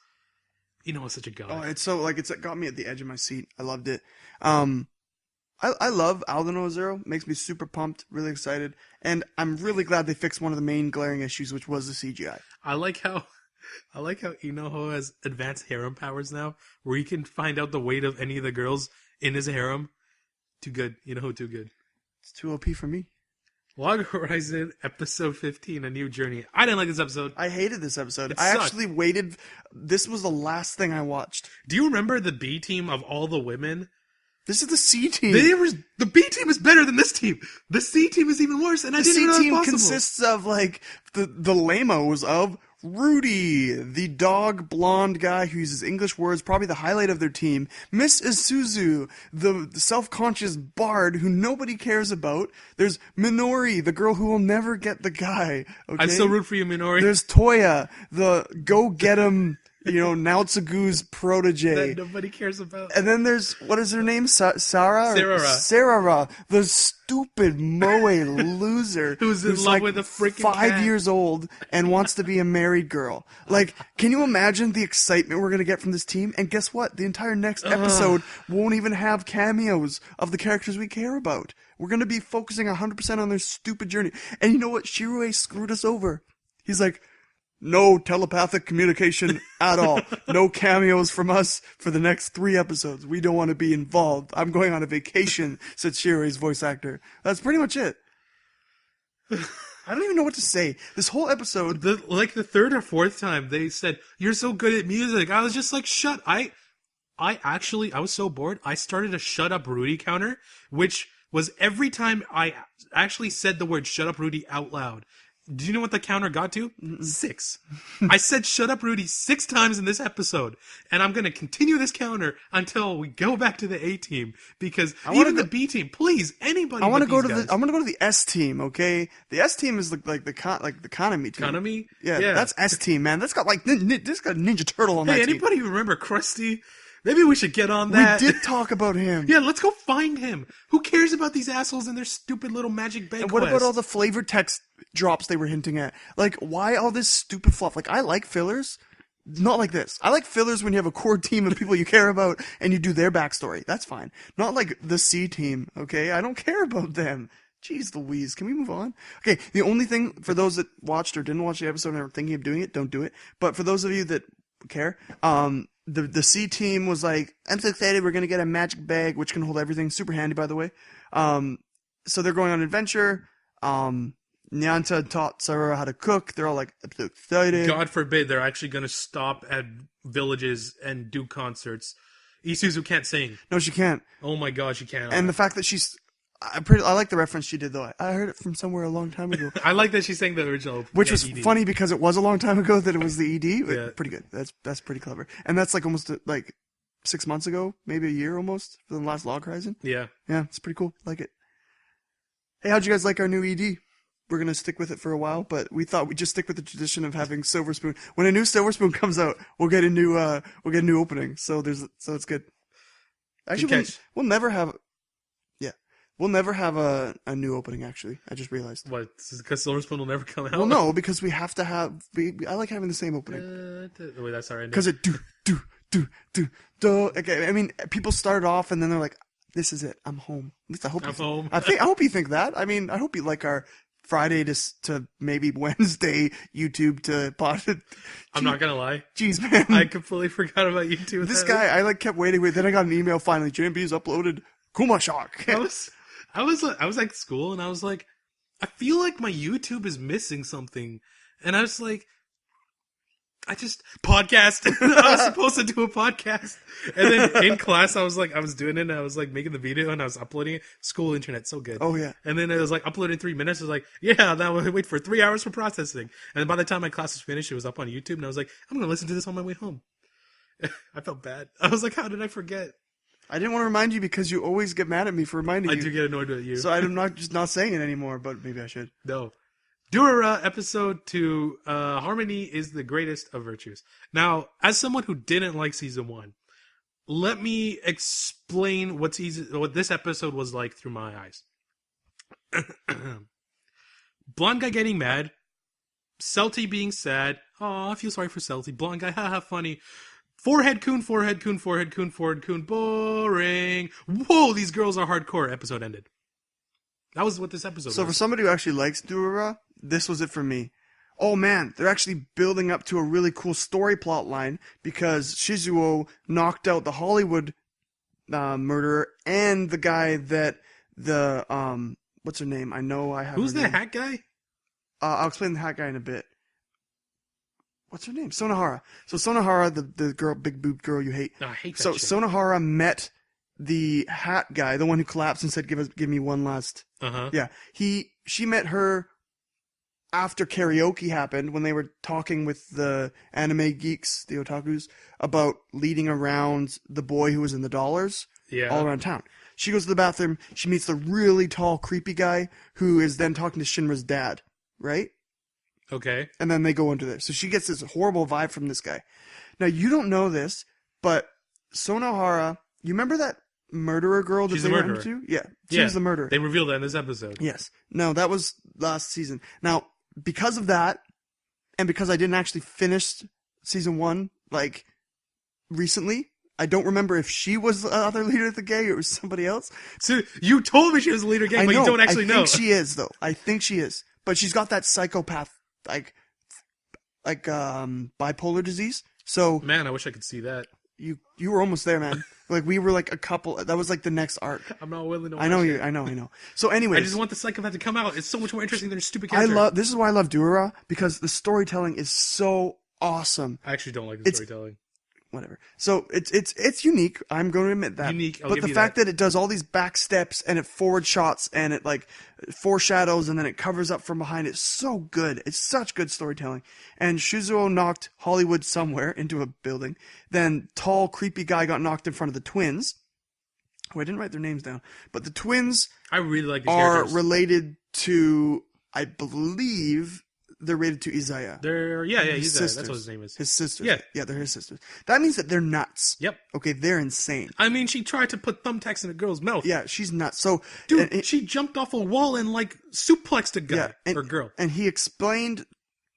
It's such a god. Oh, it's so, like, it's got me at the edge of my seat. I loved it. I love Aldnoah Zero. Makes me super pumped, really excited. And I'm really glad they fixed one of the main glaring issues, which was the CGI. I like how Inoho has advanced harem powers now, where he can find out the weight of any of the girls in his harem. Too good. Inoho, too good. It's too OP for me. Log Horizon, episode 15, A New Journey. I didn't like this episode. I hated this episode. It I sucked. actually waited. This was the last thing I watched. Do you remember the B team of all the women? This is the C team. The B team is better than this team. The C team is even worse, and I didn't know that was The C team possible. consists of, like, the lamos of Rudy, the dog blonde guy who uses English words, probably the highlight of their team. Miss Isuzu, the self-conscious bard who nobody cares about. There's Minori, the girl who will never get the guy. Okay? I'm so root for you, Minori. There's Toya, the go-get-em, Naotsugu's protege. That nobody cares about. And then there's, what is her name? Sarah? Sarara. The stupid moe loser. Who's in love like with a freaking 5 cat. years old and wants to be a married girl. Like, can you imagine the excitement we're going to get from this team? And guess what? The entire next episode won't even have cameos of the characters we care about. We're going to be focusing 100% on their stupid journey. And you know what? Shirue screwed us over. He's like, no telepathic communication at all. No cameos from us for the next 3 episodes. We don't want to be involved. I'm going on a vacation, said Shirue's voice actor. That's pretty much it. I don't even know what to say. This whole episode... The third or fourth time they said, you're so good at music. I was just like, I was so bored. I started a shut up Rudy counter, which was every time I actually said the word shut up Rudy out loud. Do you know what the counter got to? 6. I said shut up Rudy 6 times in this episode, and I'm going to continue this counter until we go back to the A team, because even the B team, please, anybody. I want to go to the S team, okay? The S team is the Konami team. Konami? Yeah, that's S team, man. That's got Ninja Turtle on that team. Hey, anybody remember Krusty? Maybe we should get on that. We did talk about him. Yeah, let's go find him. Who cares about these assholes and their stupid little magic bag And what about all the flavored text drops they were hinting at? Like, why all this stupid fluff? Like, I like fillers. Not like this. I like fillers when you have a core team of people you care about and you do their backstory. That's fine. Not like the C team, okay? I don't care about them. Jeez Louise, can we move on? Okay, the only thing, for those that watched or didn't watch the episode and are thinking of doing it, don't do it. But for those of you that care, the C team was like, I'm so excited, we're going to get a magic bag, which can hold everything. Super handy, by the way. So they're going on an adventure. Nyanta taught Sarah how to cook. They're all like, I'm so excited. God forbid they're actually going to stop at villages and do concerts. Isuzu can't sing. No, she can't. Oh my God, she can't. And the fact that I like the reference she did, though. I heard it from somewhere a long time ago. I like that she sang the original. Which was ED. funny because it was a long time ago that it was the ED. Yeah. Pretty good. That's pretty clever. And that's like almost 6 months ago, maybe a year almost, for the last Log Horizon. Yeah. Yeah, it's pretty cool. Like it. Hey, how'd you guys like our new ED? We're going to stick with it for a while, but we thought we'd just stick with the tradition of having Silver Spoon. When a new Silver Spoon comes out, we'll get a new opening. So it's good. Actually, we'll never have a new opening, actually. I just realized. What? Because Silver Spoon will never come out? Well, no, because we have to have... I like having the same opening. Wait, that's alright. Because it do. Okay, I mean, people start off and then they're like, this is it. I'm home. At least I hope I'm home. I hope you think that. I mean, I hope you like our Friday to maybe Wednesday YouTube to pod. I'm not going to lie. Jeez, man. I completely forgot about YouTube. This guy, I kept waiting. Then I got an email finally. JMB's uploaded Kuma Shock. I was at school and I was like, I feel like my YouTube is missing something. And I was like, podcast. I was supposed to do a podcast. And then in class, I was doing it and I was like making the video and I was uploading it. School internet, so good. Oh, yeah. And then it was like uploaded in 3 minutes. I was like, yeah, now I wait for 3 hours for processing. And by the time my class was finished, it was up on YouTube and I was like, I'm going to listen to this on my way home. I felt bad. I was like, how did I forget? I didn't want to remind you because you always get mad at me for reminding you. I do get annoyed with you. So I'm not saying it anymore, but maybe I should. No. Durarara episode 2, harmony is the greatest of virtues. Now, as someone who didn't like season 1, let me explain what this episode was like through my eyes. Blonde guy getting mad. Celty being sad. Aw, I feel sorry for Celty. Blonde guy, haha, funny. Forehead coon, forehead coon, forehead coon, forehead coon, boring. Whoa, these girls are hardcore. Episode ended. That was what this episode was. So for somebody who actually likes Durarara, this was it for me. Oh man, they're actually building up to a really cool story plot line because Shizuo knocked out the Hollywood murderer and the guy that what's her name? I know I have. Who's her the name. hat guy? I'll explain the hat guy in a bit. What's her name? Sonohara. So Sonohara, the girl, big boobed girl you hate. Oh, I hate that So shit. Sonohara met the hat guy, the one who collapsed and said, "Give me one last." Yeah, she met her after karaoke happened when they were talking with the anime geeks, the otakus, about leading around the boy who was in the dollars all around town. She goes to the bathroom. She meets the really tall, creepy guy who is then talking to Shinra's dad, right? Okay. And then they go into this. So she gets this horrible vibe from this guy. Now, you don't know this, but Sonohara, you remember that murderer girl that She's they the went murderer. into? Yeah, she was the murderer. They revealed that in this episode. Yes. No, that was last season. Now, because of that, and because I didn't actually finish season 1, like, recently, I don't remember if she was the other leader of the gang or it was somebody else. So you told me she was the leader of the gang, but you don't actually know. I think she is, though. I think she is. But she's got that psychopath, like bipolar disease. So Man, I wish I could see that. you were almost there, man. Like we were like a couple. That was like the next arc. I'm not willing to watch I know it. you. I know. So anyways, I just want the psychopath to come out. It's so much more interesting than a stupid character. This is why I love Durarara, because the storytelling is so awesome. I actually don't like the storytelling. Whatever. So it's unique. I'm going to admit that. Unique. I'll but give the you fact that it does all these back steps and it forward shots and it like foreshadows and then it covers up from behind, it's so good. It's such good storytelling. And Shizuo knocked Hollywood somewhere into a building. Then tall, creepy guy got knocked in front of the twins. Oh, I didn't write their names down. But the twins I really like these are characters. related to, I believe, they're related to Izaya. They're he's sisters. that's what his name is. His sisters. Yeah. Yeah, they're his sisters. That means that they're nuts. Yep. Okay, they're insane. I mean, she tried to put thumbtacks in a girl's mouth. Yeah, she's nuts. So, Dude, she jumped off a wall and like suplexed a guy or girl. And he explained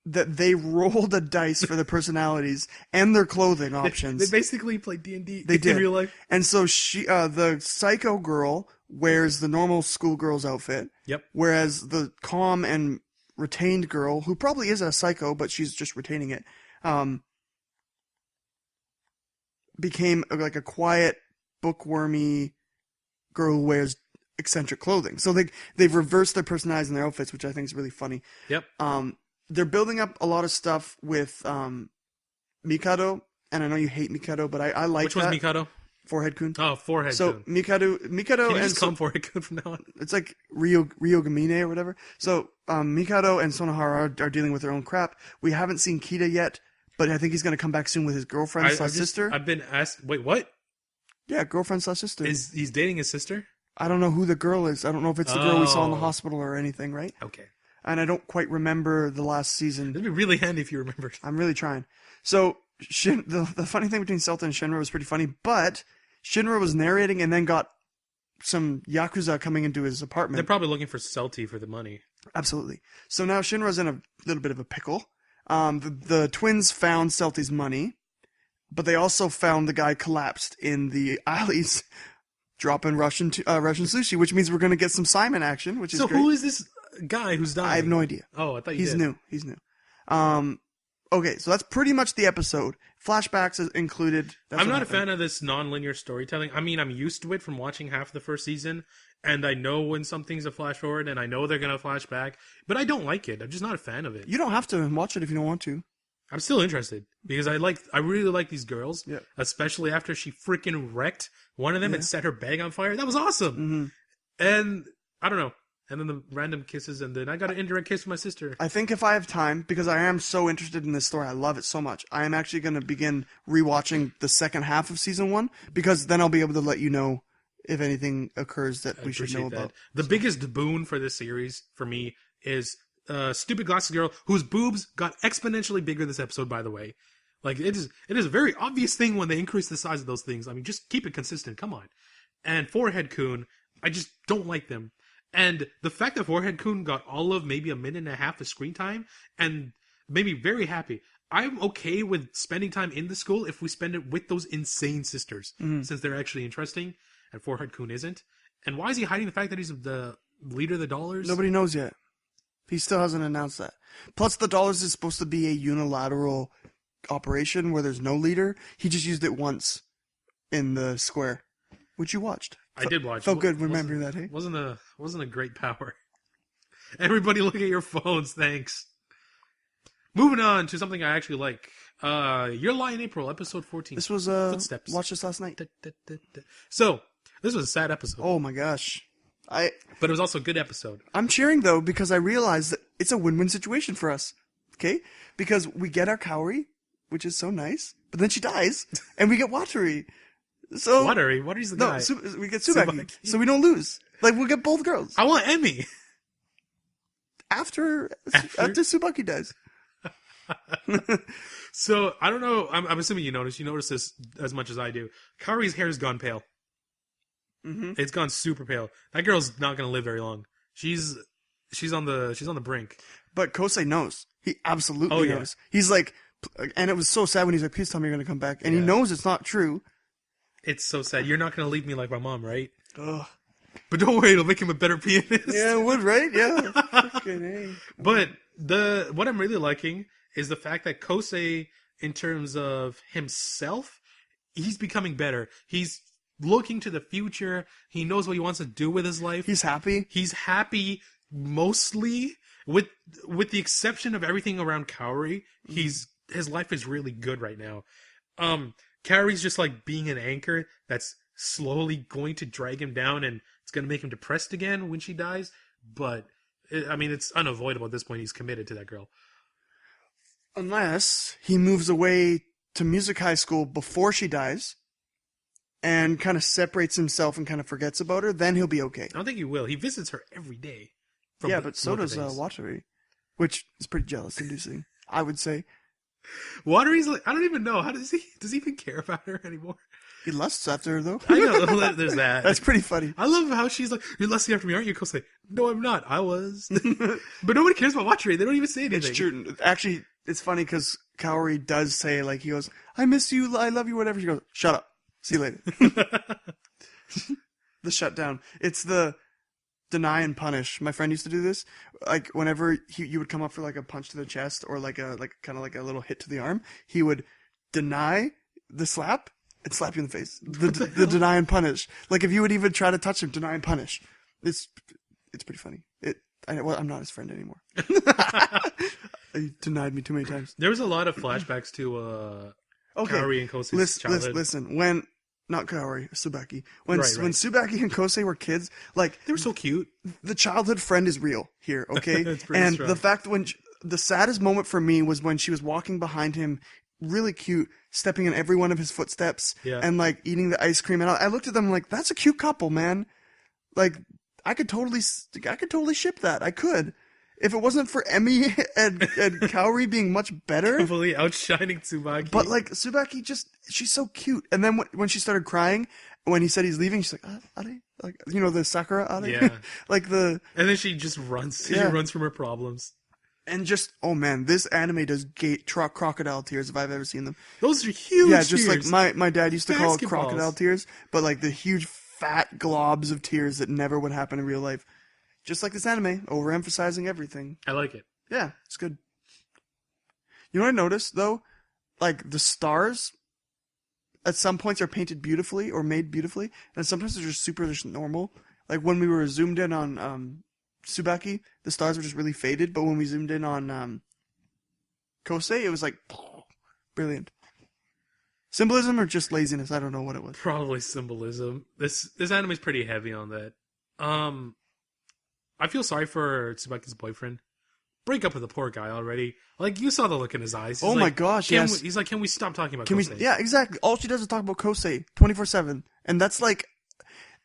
that they rolled a dice for their personalities and their clothing options. They basically played D&D They did. in real life. And so she, the psycho girl wears the normal schoolgirl's outfit. Yep. Whereas the calm and retained girl, who probably is a psycho, but she's just retaining it, became like a quiet, bookwormy girl who wears eccentric clothing. So they've reversed their personalities and their outfits, which I think is really funny. Yep. They're building up a lot of stuff with Mikado, and I know you hate Mikado, but I like Which one's Mikado? Forehead Kun. Oh, forehead. So Kun. Mikado, Can you and just call him Forehead Kun from now on? it's like Ryogamine or whatever. So Mikado and Sonohara are dealing with their own crap. We haven't seen Kita yet, but I think he's going to come back soon with his girlfriend slash sister. I've been asked. Wait, what? Yeah, girlfriend slash sister. He's dating his sister? I don't know who the girl is. I don't know if it's the girl we saw in the hospital or anything, right? Okay. And I don't quite remember the last season. It'd be really handy if you remembered. I'm really trying. So the funny thing between Celta and Shinra was pretty funny, but Shinra was narrating and then got some Yakuza coming into his apartment. They're probably looking for Celty for the money. Absolutely. So now Shinra's in a little bit of a pickle. The twins found Celty's money, but they also found the guy collapsed in the alleys dropping Russian sushi, which means we're going to get some Simon action, which is great. So who is this guy who's dying? I have no idea. Oh, I thought He's did. new. He's new. Okay, so that's pretty much the episode. Flashbacks is included. I'm not a fan of this non-linear storytelling. I mean, I'm used to it from watching half the first season, and I know when something's a flash forward, and I know they're going to flash back, but I don't like it. I'm just not a fan of it. You don't have to watch it if you don't want to. I'm still interested, because I really like these girls, Yeah. especially after she freaking wrecked one of them and set her bag on fire. That was awesome. Mm-hmm. And I don't know. And then the random kisses, and then I got an indirect kiss from my sister. I think if I have time, because I am so interested in this story, I love it so much, I am actually going to begin rewatching the second half of season 1, because then I'll be able to let you know if anything occurs that we should know about. The biggest boon for this series, for me, is stupid glasses girl, whose boobs got exponentially bigger this episode, by the way. Like, it is a very obvious thing when they increase the size of those things. I mean, just keep it consistent. Come on. And Forehead Kun, I just don't like them. And the fact that Forehead Kun got all of maybe a minute and a half of screen time and made me very happy. I'm okay with spending time in the school if we spend it with those insane sisters, since they're actually interesting, and Forehead Kun isn't. And why is he hiding the fact that he's the leader of the Dollars? Nobody knows yet. He still hasn't announced that. Plus, the Dollars is supposed to be a unilateral operation where there's no leader. He just used it once in the square, which you watched. I did watch. Felt good remembering that, hey? Wasn't a great power. Everybody look at your phones, thanks. Moving on to something I actually like. Your Lie in April, episode 14. This was, Footsteps. Watched this last night. So, this was a sad episode. Oh my gosh. But it was also a good episode. I'm cheering, though, because I realize that it's a win-win situation for us. Okay? Because we get our Kaori, which is so nice, but then she dies, and we get Watari. So Watari's the guy. No, we get Tsubaki, so we don't lose. Like, we'll get both girls. I want Emmy. After Tsubaki dies. So, I don't know, I'm assuming you noticed this as much as I do. Kaori's hair's gone pale. Mm-hmm. It's gone super pale. That girl's not going to live very long. She's on the brink. But Kosei knows. He absolutely knows. He's like, and it was so sad when he's like, please tell me you're going to come back. And he knows it's not true. It's so sad. You're not going to leave me like my mom, right? Ugh. But don't worry, it'll make him a better pianist. Yeah, it would, right? Yeah. Freaking A. But what I'm really liking is the fact that Kosei, in terms of himself, he's becoming better. He's looking to the future. He knows what he wants to do with his life. He's happy. He's happy mostly, with the exception of everything around Kaori. His life is really good right now. Kaori's just like being an anchor that's slowly going to drag him down, and it's going to make him depressed again when she dies. But it's unavoidable at this point. He's committed to that girl. Unless he moves away to music high school before she dies and kind of separates himself and kind of forgets about her, then he'll be okay. I don't think he will. He visits her every day. Yeah, but so does Watari, which is pretty jealous-inducing, I would say. Watari's like, I don't even know. How does he even care about her anymore? He lusts after her, though. I know, there's that. That's pretty funny. I love how she's like, you're lusting after me, aren't you? Kosei, no, I'm not. I was. But nobody cares about Watari. They don't even say anything. It's true. Actually, it's funny because Kaori does say, like, he goes, I miss you, I love you, whatever. She goes, shut up. See you later. The shutdown. It's the deny and punish. My friend used to do this. Like, whenever you would come up for, like, a punch to the chest or, like, a little hit to the arm, he would deny the slap and slap you in the face. The deny and punish. Like, if you would even try to touch him, deny and punish. It's pretty funny. I'm not his friend anymore. He denied me too many times. There was a lot of flashbacks to Kaori and Kosei's childhood. Listen, when not Kaori, Tsubaki. When Tsubaki and Kosei were kids, like they were so cute. The childhood friend is real here, okay? And strong. The fact when the saddest moment for me was when she was walking behind him, really cute, stepping in every one of his footsteps, and like eating the ice cream. And I looked at them like, that's a cute couple, man. Like I could totally ship that. I could. If it wasn't for Emmy and Kaori being much better. Completely outshining Tsubaki. But, like, Tsubaki she's so cute. And then when she started crying, when he said he's leaving, she's like, Are? Like, you know, the Sakura Are? Yeah. And then she just runs. She runs from her problems. And just, oh man, this anime does crocodile tears if I've ever seen them. Those are huge Yeah, just tears. like my dad used to call it Basketballs. crocodile tears, but like the huge fat globs of tears that never would happen in real life. Just like this anime, overemphasizing everything. I like it. Yeah, it's good. You know what I noticed, though? Like, the stars, at some points, are painted beautifully or made beautifully, and sometimes they're just normal. Like, when we were zoomed in on Tsubaki, the stars were just really faded, but when we zoomed in on Kosei, it was like, brilliant. Symbolism or just laziness? I don't know what it was. Probably symbolism. This anime's pretty heavy on that. I feel sorry for Tsubaki's boyfriend. Break up with the poor guy already. Like, you saw the look in his eyes. Oh my gosh, yes. He's like, can we stop talking about Kosei? Yeah, exactly. All she does is talk about Kosei 24/7. And that's like,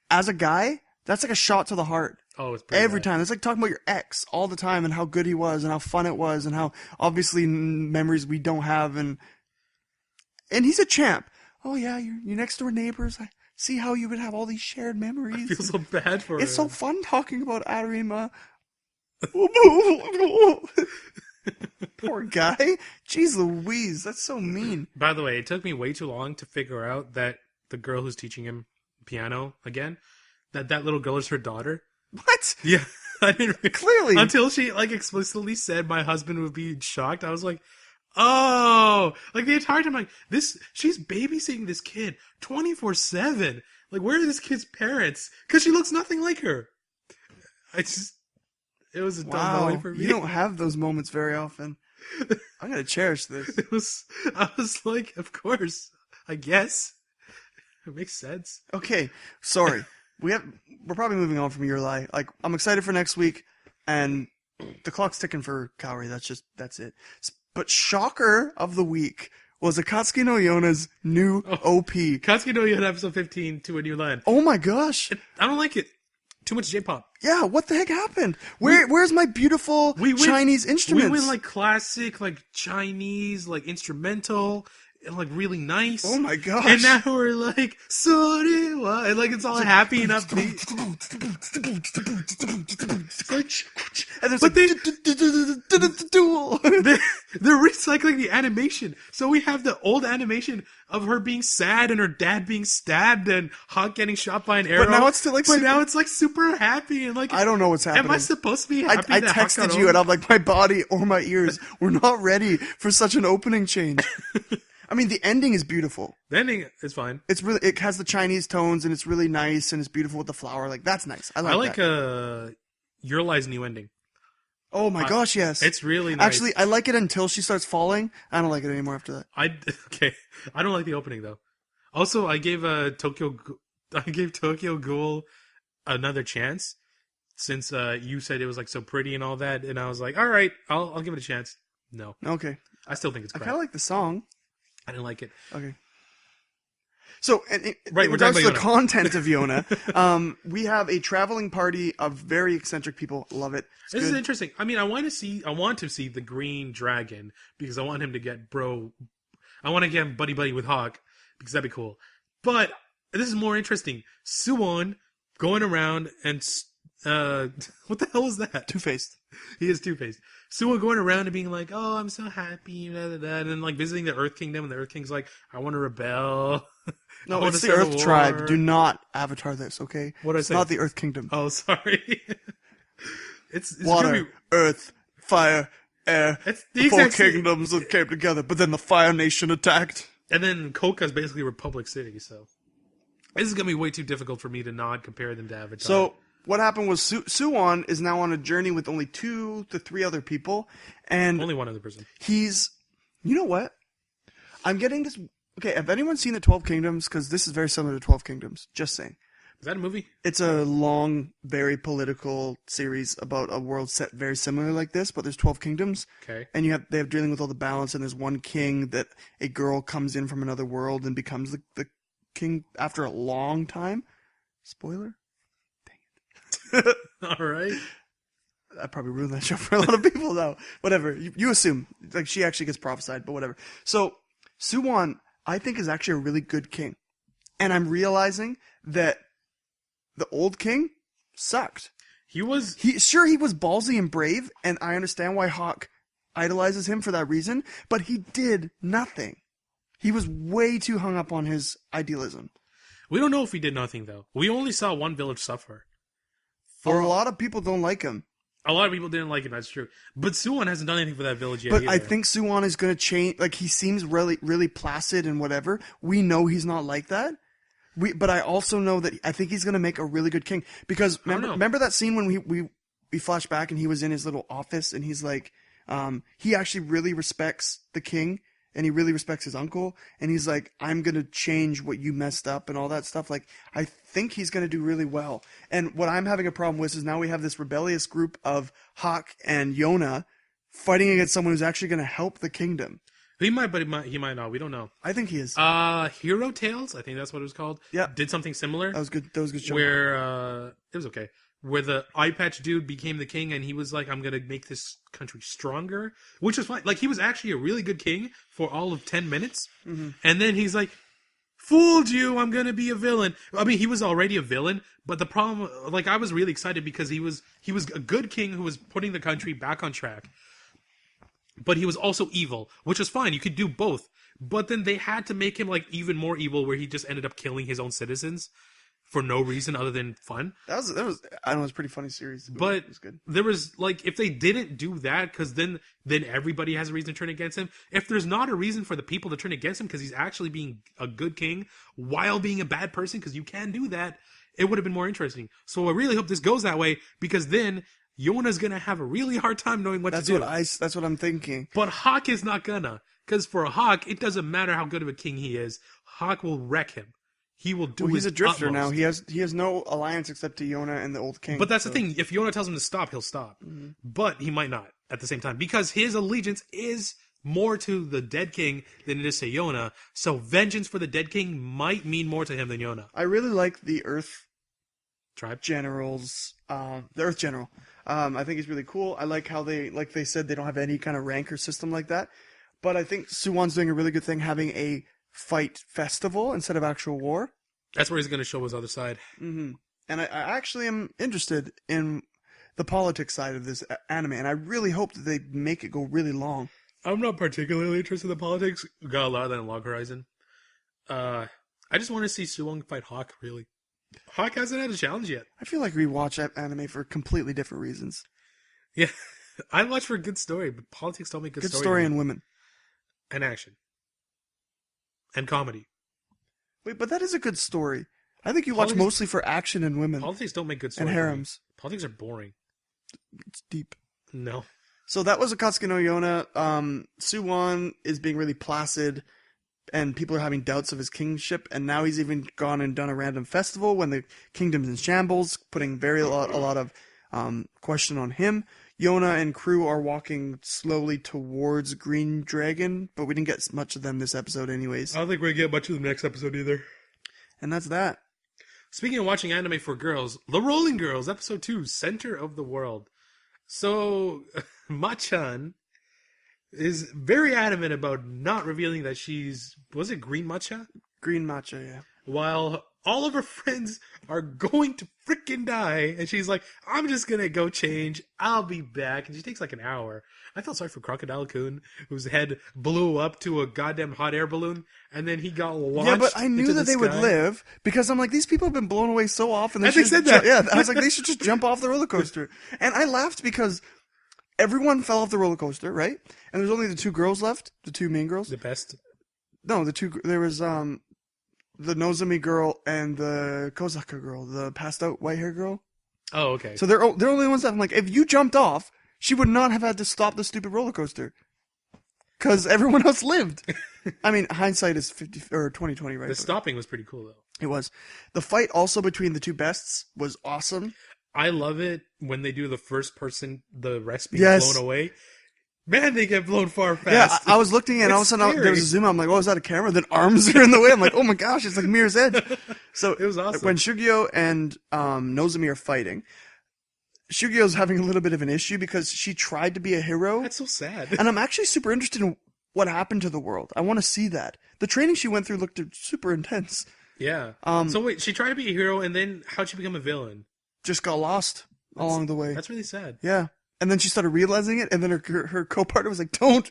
as a guy, that's like a shot to the heart. Oh, it's pretty Every bad. time. It's like talking about your ex all the time and how good he was and how fun it was and how obviously memories we don't have. And and he's a champ. Oh yeah, your next door neighbors. I see how you would have all these shared I memories. feel so bad for It's him. so fun talking about Arima. Poor guy. Jeez Louise, that's so mean. By the way, it took me way too long to figure out that the girl who's teaching him piano again, that little girl is her daughter. What? Yeah, I didn't Clearly. until she like explicitly said my husband would be shocked. I was like, oh, like the entire time, like she's babysitting this kid 24/7. Like, where are this kid's parents? Because she looks nothing like her. It was a dumb Wow, moment for me. you don't have those moments very often. I'm gonna cherish this. I was like, of course, I guess. It makes sense. Okay, sorry. We're probably moving on from your lie. Like, I'm excited for next week, and the clock's ticking for Kaori. That's it. But shocker of the week was Akatsuki no Yona's new OP. Katsuki no Yona episode 15 to a new land. Oh my gosh. I don't like it. Too much J-pop. Yeah, what the heck happened? Where's my beautiful Chinese instruments? We went like classic, like Chinese, like instrumental, and like really nice. Oh my gosh. And now we're like, sorry, what? And like it's all happy and upbeat. And there's But duel. They're recycling the animation. So we have the old animation of her being sad and her dad being stabbed and Hawk getting shot by an arrow. But now it's still like now it's like super happy and like I don't know what's happening. Am I supposed to be happy? I that Hawk got texted you over? and I'm like, my body or my ears were not ready for such an opening change. I mean, the ending is beautiful. The ending is fine. It has the Chinese tones and it's really nice and it's beautiful with the flower. Like, that's nice. I like that. Your Lie's new ending. Oh my gosh, yes. It's really nice. Actually, I like it until she starts falling. I don't like it anymore after that. I don't like the opening though. Also, I gave Tokyo Ghoul another chance since you said it was like so pretty and all that, and I was like, all right, I'll give it a chance. No, Okay. I still think it's I crap. kind of like the song. I didn't like it. Okay. So, in We're regards talking to about the Yona. content of Yona, we have a traveling party of very eccentric people. Love it. It's This good. is interesting. I mean, I want to see the green dragon because I want him to get I want to get him buddy with Hawk because that'd be cool. But this is more interesting. Suwon going around and what the hell is that? Two-faced. He is two-faced. Suwon going around and being like, "Oh, I'm so happy," blah, blah, blah, and then like visiting the Earth Kingdom, and the Earth King's like, "I want to rebel." No, I wanna it's the start a Earth war. Tribe. Do not avatar this, okay? What did I It's say? not the Earth Kingdom. Oh, sorry. it's Water, gonna be- Earth, Fire, Air. It's the The four exact same- kingdoms that came together, but then the Fire Nation attacked. And then Koka's basically Republic City, so this is gonna be way too difficult for me to not compare them to Avatar. So what happened was Suwon is now on a journey with only 2 to 3 other people, and only one other person. he's, you know what? I'm getting this. Okay, have anyone seen the 12 Kingdoms? Because this is very similar to 12 Kingdoms. Just saying. Is that a movie? It's a long, very political series about a world set very similar like this, but there's 12 kingdoms. Okay. And they have dealing with all the balance, and there's one king that a girl comes in from another world and becomes the king after a long time. Spoiler? All right. I probably ruined that show for a lot of people though. Whatever. You assume. Like, she actually gets prophesied, but whatever. So, Suwon, I think, is actually a really good king. And I'm realizing that the old king sucked. He was. He was ballsy and brave, and I understand why Hawk idolizes him for that reason, but he did nothing. He was way too hung up on his idealism. We don't know if he did nothing though. We only saw one village suffer. A lot of people don't like him. A lot of people didn't like him. That's true. But Suwon hasn't done anything for that village yet. But either. I think Suwon is going to change. Like, he seems really, really placid and whatever. We know he's not like that. But I also know that I think he's going to make a really good king. Because remember that scene when we flash back and he was in his little office and he's like, he actually really respects the king and he really respects his uncle. And he's like, I'm going to change what you messed up and all that stuff. Like, I think he's going to do really well. And what I'm having a problem with is now we have this rebellious group of Hawk and Yona fighting against someone who's actually going to help the kingdom. He might, but he might not. We don't know. I think he is. Hero Tales, I think that's what it was called. Yeah. Did something similar. That was good. That was a good show. Where it was okay. where the eye patch dude became the king, and he was like, "I'm gonna make this country stronger," which was fine. Like, he was actually a really good king for all of 10 minutes, and then he's like, "Fooled you! I'm gonna be a villain." I mean, he was already a villain, but the problem, like, I was really excited because he was a good king who was putting the country back on track, but he was also evil, which was fine. You could do both, but then they had to make him like even more evil, where he just ended up killing his own citizens for no reason other than fun. That was I don't know, it was a pretty funny series. But it was good. there was, like, if they didn't do that, because then everybody has a reason to turn against him. If there's not a reason for the people to turn against him because he's actually being a good king while being a bad person, because you can do that, it would have been more interesting. So I really hope this goes that way, because then Yona's going to have a really hard time knowing what to do. That's what I'm thinking. But Hawk is not gonna. Because for Hawk, it doesn't matter how good of a king he is. Hawk will wreck him. He will do his He's a drifter utmost. now. He has no alliance except to Yona and the old king. But that's the thing. If Yona tells him to stop, he'll stop. But he might not at the same time. Because his allegiance is more to the dead king than it is to Yona. So vengeance for the dead king might mean more to him than Yona. I really like the Earth Tribe? generals, the Earth general. I think he's really cool. I like how they said, they don't have any kind of rank or system like that. But I think Suwon's doing a really good thing having a fight festival instead of actual war. That's where he's going to show his other side. Mm-hmm. And I actually am interested in the politics side of this anime, and I really hope that they make it go really long. I'm not particularly interested in the politics. Got a lot of that in Log Horizon. I just want to see Suwon fight Hawk, really. Hawk hasn't had a challenge yet. I feel like we watch anime for completely different reasons. Yeah. I watch for a good story, but politics don't make good story. Good story and women. And action. And comedy. Wait, but that is a good story. I think you watch mostly for action and women. Politics don't make good stories. And harems. Politics are boring. It's deep. No. So that was Akatsuki no Yona. Suwon is being really placid, and people are having doubts of his kingship, and now he's even gone and done a random festival when the kingdom's in shambles, putting a lot of question on him. Yona and crew are walking slowly towards Green Dragon, but we didn't get much of them this episode anyways. I don't think we're going to get much of them next episode either. And that's that. Speaking of watching anime for girls, The Rolling Girls, episode 2, Center of the World. So, Machan is very adamant about not revealing that she's, was it green matcha? Green matcha, yeah. While all of her friends are going to freaking die, and she's like, I'm just gonna go change, I'll be back. And she takes like an hour. I felt sorry for Crocodile Kun, whose head blew up to a goddamn hot air balloon, and then he got launched. Yeah, but I knew into that the they would sky. live, because I'm like, these people have been blown away so often. They said that. Yeah, I was like, they should just jump off the roller coaster. And I laughed because everyone fell off the roller coaster, right? And there's only the two girls left, the two main girls. The best. No, there was the Nozomi girl and the Kozaka girl, the passed out white hair girl. Oh, okay. So they're only ones that I'm like, if you jumped off, she would not have had to stop the stupid roller coaster, because everyone else lived. I mean, hindsight is 2020, right? The stopping was pretty cool, though. It was. The fight also between the two bests was awesome. I love it when they do the first person, the rest being Yes. blown away. Man, they get blown far Yeah, fast. I was looking and all of a sudden there was a zoom out. I'm like, oh, is that a camera? Then arms are in the way. I'm like, oh my gosh, it's like Mirror's Edge. So It was awesome. When Shugyo and Nozomi are fighting, Shugyo's having a little bit of an issue because she tried to be a hero. That's so sad. And I'm actually super interested in what happened to the world. I want to see that. The training she went through looked super intense. Yeah. So wait, she tried to be a hero, and then how'd she become a villain? Just got lost along the way. That's really sad. Yeah. And then she started realizing it, and then her co-partner was like, don't.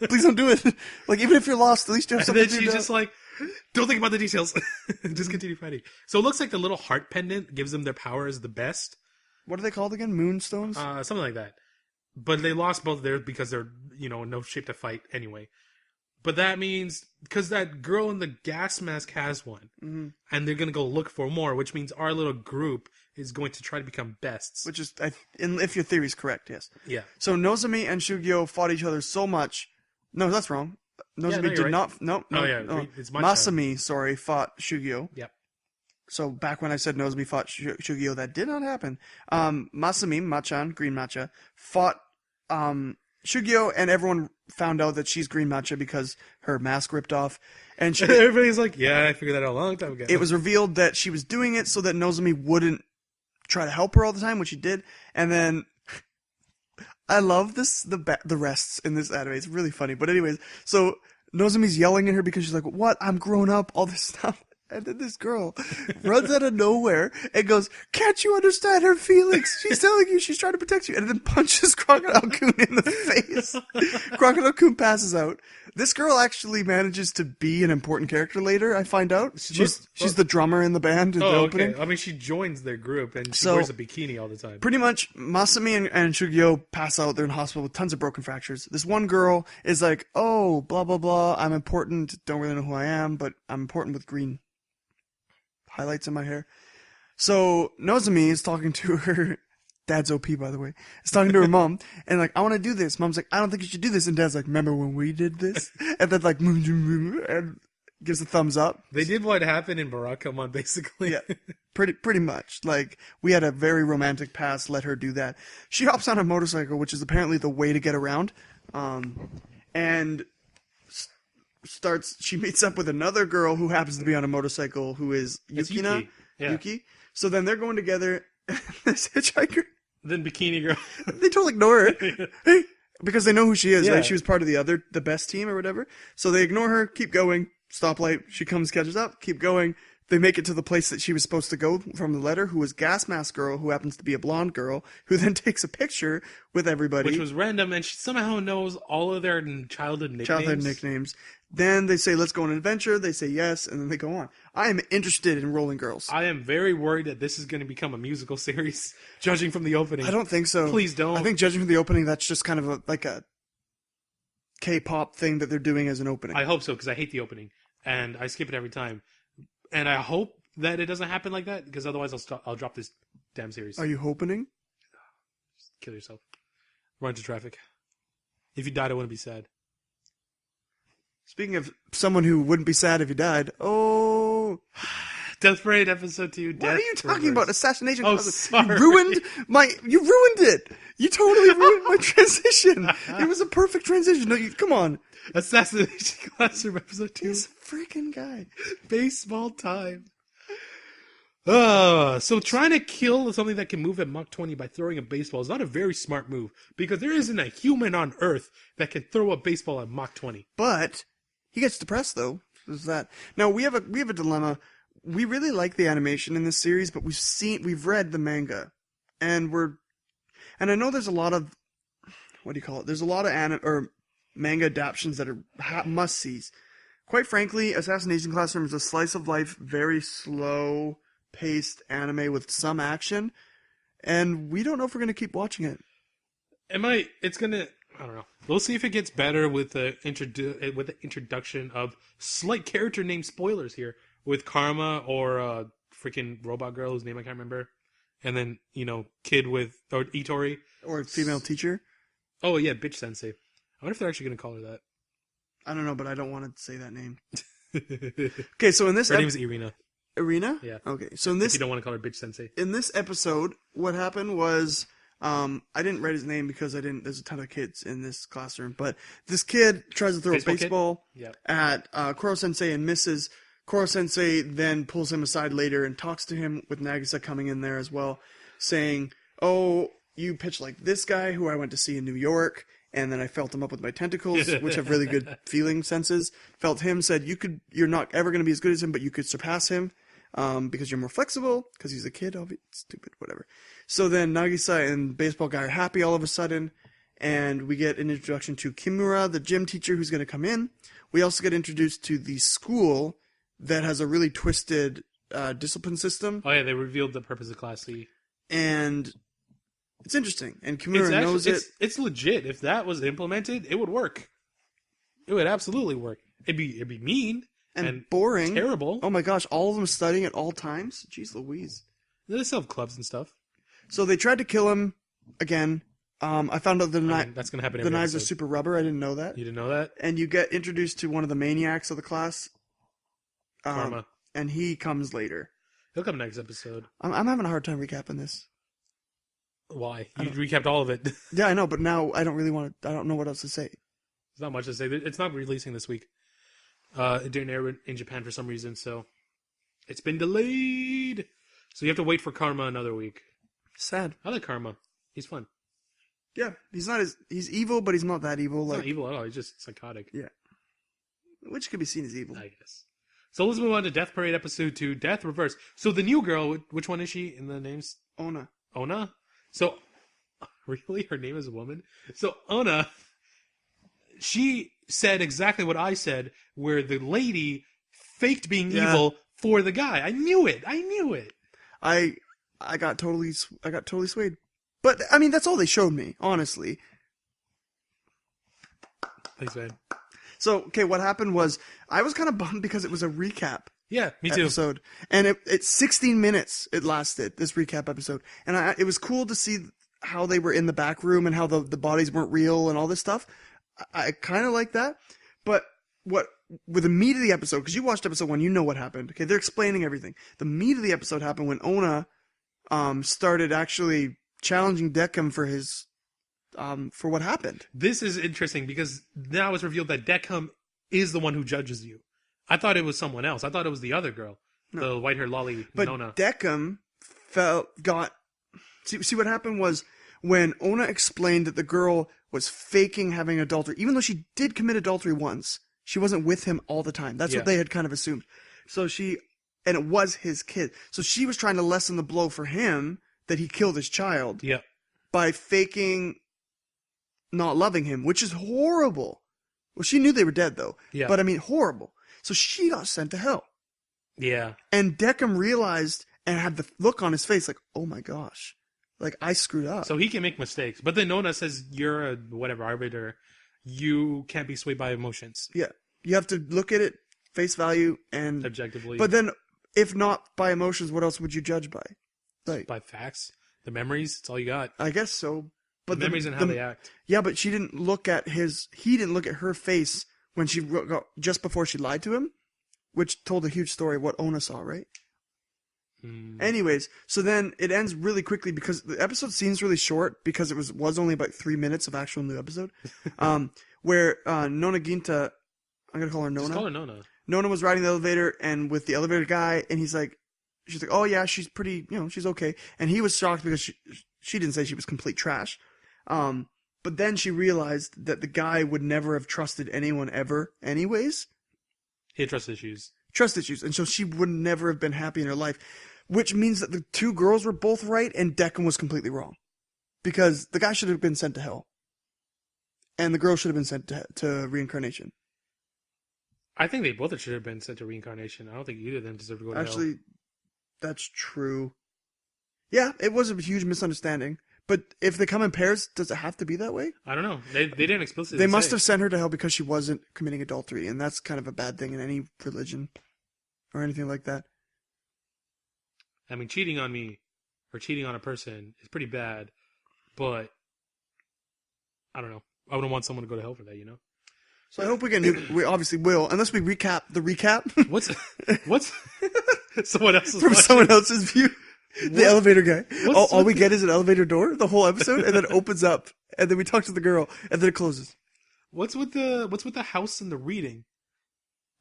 Please don't do it. Like, even if you're lost, at least you have And something then to do. she's just like, don't think about the details. Just continue fighting. So it looks like the little heart pendant gives them their power as the best. What are they called again? Moonstones? Something like that. But they lost both of theirs because they're, in no shape to fight anyway. But that means, because that girl in the gas mask has one, and they're going to go look for more, which means our little group is going to try to become bests. Which is, if your theory is correct, yes. Yeah. So Nozomi and Shugyo fought each other so much. No, that's wrong. Nozomi you're did right. not. No. It's Machan. Masami, fought Shugyo. Yep. So back when I said Nozomi fought Shugyo, that did not happen. Masami, Machan, Green Matcha, fought Shugyo, and everyone found out that she's Green Matcha because her mask ripped off. And everybody's like, yeah, I figured that out a long time ago. It was revealed that she was doing it so that Nozomi wouldn't try to help her all the time, which he did. And then I love the rests in this anime. It's really funny. But anyways, so Nozomi's yelling at her because she's like, what? I'm grown up, all this stuff. And then this girl runs out of nowhere and goes, can't you understand her feelings? She's telling you she's trying to protect you. And then punches Crocodile Kun in the face. Crocodile Kun passes out. This girl actually manages to be an important character later, I find out. She's the drummer in the band in the opening. Okay. I mean, she joins their group and she wears a bikini all the time. Pretty much, Masami and Shugyo pass out. They're in hospital with tons of broken fractures. This one girl is like, oh, blah, blah, blah. I'm important. Don't really know who I am, but I'm important with green highlights in my hair. So Nozomi is talking to her dad's OP, by the way. Is talking to her mom and like, I want to do this. Mom's like, I don't think you should do this. And dad's like, remember when we did this? And then like, and gives a thumbs up. They did what happened in Barakamon, basically. Yeah, pretty much. Like, we had a very romantic past. Let her do that. She hops on a motorcycle, which is apparently the way to get around. And she meets up with another girl who happens to be on a motorcycle, who is Yukina. Yuki. Yeah. Yuki. So then they're going together. This hitchhiker. Then Bikini Girl. They totally ignore her. Hey, because they know who she is, Yeah. right? She was part of the best team or whatever. So they ignore her, keep going, stoplight. She comes, catches up, keep going. They make it to the place that she was supposed to go from the letter, who was Gas Mask Girl, who happens to be a blonde girl, who then takes a picture with everybody. Which was random, and she somehow knows all of their childhood nicknames. Then they say, let's go on an adventure. They say yes, and then they go on. I am interested in Rolling Girls. I am very worried that this is going to become a musical series, judging from the opening. I don't think so. Please don't. I think judging from the opening, that's just kind of like a K-pop thing that they're doing as an opening. I hope so, because I hate the opening, and I skip it every time. And I hope that it doesn't happen like that, because otherwise I'll drop this damn series. Are you hoping? Just kill yourself. Run into traffic. If you died, I wouldn't be sad. Speaking of someone who wouldn't be sad if he died, Death Parade Episode 2, What are you talking about? Assassination Classroom. Sorry. You ruined it! You totally ruined my transition! It was a perfect transition. No, come on. Assassination Classroom Episode 2. This freaking guy. Baseball time. So trying to kill something that can move at Mach 20 by throwing a baseball is not a very smart move, because there isn't a human on Earth that can throw a baseball at Mach 20. But he gets depressed, though. Is that now we have a dilemma. We really like the animation in this series, but we've read the manga, and I know there's a lot of There's a lot of manga adaptations that are must-sees. Quite frankly, Assassination Classroom is a slice of life, very slow-paced anime with some action, and we don't know if we're going to keep watching it. I don't know. We'll see if it gets better with the introduction of slight character name spoilers here, with Karma or freaking robot girl whose name I can't remember, and then kid with or Itori or female teacher. Oh yeah, bitch sensei. I wonder if they're actually going to call her that. I don't know, but I don't want to say that name. Okay, so in this her name is Irina. Irina? Yeah. Okay, so in this, if you don't want to call her bitch sensei. In this episode, what happened was, I didn't write his name because there's a ton of kids in this classroom, but this kid tries to throw a baseball at Koro Sensei and misses. Koro Sensei then pulls him aside later and talks to him, with Nagisa coming in there as well, saying, oh, you pitch like this guy who I went to see in New York, and then I felt him up with my tentacles, which have really good feeling senses. Felt him, said, you're not ever going to be as good as him, but you could surpass him. Because you're more flexible, because he's a kid, stupid, whatever. So then Nagisa and Baseball Guy are happy all of a sudden, and we get an introduction to Kimura, the gym teacher who's going to come in. We also get introduced to the school that has a really twisted discipline system. Oh yeah, they revealed the purpose of Class C. And it's interesting, and Kimura knows it. It's legit. If that was implemented, it would work. It would absolutely work. It'd be mean. And boring. Terrible. Oh my gosh, all of them studying at all times? Jeez Louise. They still have clubs and stuff. So they tried to kill him again. I found out that's going to happen. The knives are super rubber. I didn't know that. You didn't know that? And you get introduced to one of the maniacs of the class. Karma. And he comes later. He'll come next episode. I'm having a hard time recapping this. Why? You recapped all of it. Yeah, I know, but now I don't really want to. I don't know what else to say. There's not much to say. It's not releasing this week. It didn't air in Japan for some reason, so it's been delayed. So you have to wait for Karma another week. Sad. I like Karma. He's fun. Yeah, he's evil, but he's not that evil. He's Like, not evil at all. He's just psychotic. yeah, which could be seen as evil. I guess. So let's move on to Death Parade episode 2, Death Reverse. So the new girl, which one is she in the names? Ona. Ona? So, really? Her name is a woman? So Ona, she said exactly what I said, where the lady faked being evil for the guy. I knew it. I got totally swayed. But I mean, that's all they showed me, honestly. Thanks, man. So, okay, what happened was I was kind of bummed because it was a recap. Yeah, me too. Episode, and it's 16 minutes. It lasted, this recap episode, and it was cool to see how they were in the back room and how the bodies weren't real and all this stuff. I kind of like that, but with the meat of the episode, because you watched episode 1, you know what happened. Okay, they're explaining everything. The meat of the episode happened when Ona started actually challenging Deckham for his for what happened. This is interesting because now it's revealed that Deckham is the one who judges you. I thought it was someone else. I thought it was the other girl, the white-haired lolly, but Nona. Deckham see what happened was when Ona explained that the girl was faking having adultery, even though she did commit adultery once, she wasn't with him all the time. That's what they had kind of assumed. So and it was his kid. So she was trying to lessen the blow for him that he killed his child. Yeah. By faking not loving him, which is horrible. Well, she knew they were dead, though. Yeah. But, I mean, horrible. So she got sent to hell. Yeah. And Deckham realized and had the look on his face like, oh my gosh. Like, I screwed up. So he can make mistakes. But then Nona says, you're a whatever arbiter. You can't be swayed by emotions. Yeah. You have to look at it, face value, and... objectively. But then, if not by emotions, what else would you judge by? Like, by facts. The memories. It's all you got. I guess so. But the memories and how they act. Yeah, but he didn't look at her face when she got, just before she lied to him, which told a huge story of what Ona saw, right? Anyways, so then it ends really quickly because the episode seems really short because it was only about 3 minutes of actual new episode. Where Nona Ginta, I'm gonna call her Nona. Just call her Nona. Nona was riding the elevator and with the elevator guy, and she's like, oh yeah, she's pretty, she's okay. And he was shocked because she didn't say she was complete trash. But then she realized that the guy would never have trusted anyone ever anyways. He had trust issues. And so she would never have been happy in her life, which means that the two girls were both right and Deckham was completely wrong. Because the guy should have been sent to hell. And the girl should have been sent to reincarnation. I think they both should have been sent to reincarnation. I don't think either of them deserve to go to hell. Actually, that's true. Yeah, it was a huge misunderstanding. But if they come in pairs, does it have to be that way? I don't know. They didn't explicitly They must have sent her to hell because she wasn't committing adultery, and that's kind of a bad thing in any religion or anything like that. I mean, cheating on me or cheating on a person is pretty bad, but I don't know. I wouldn't want someone to go to hell for that, So I hope we get we obviously will, unless we recap the recap. What's someone else's from watching? Someone else's view? The elevator guy. All we the... get is an elevator door the whole episode, and then it opens up, and then we talk to the girl, and then it closes. What's with the house and the reading?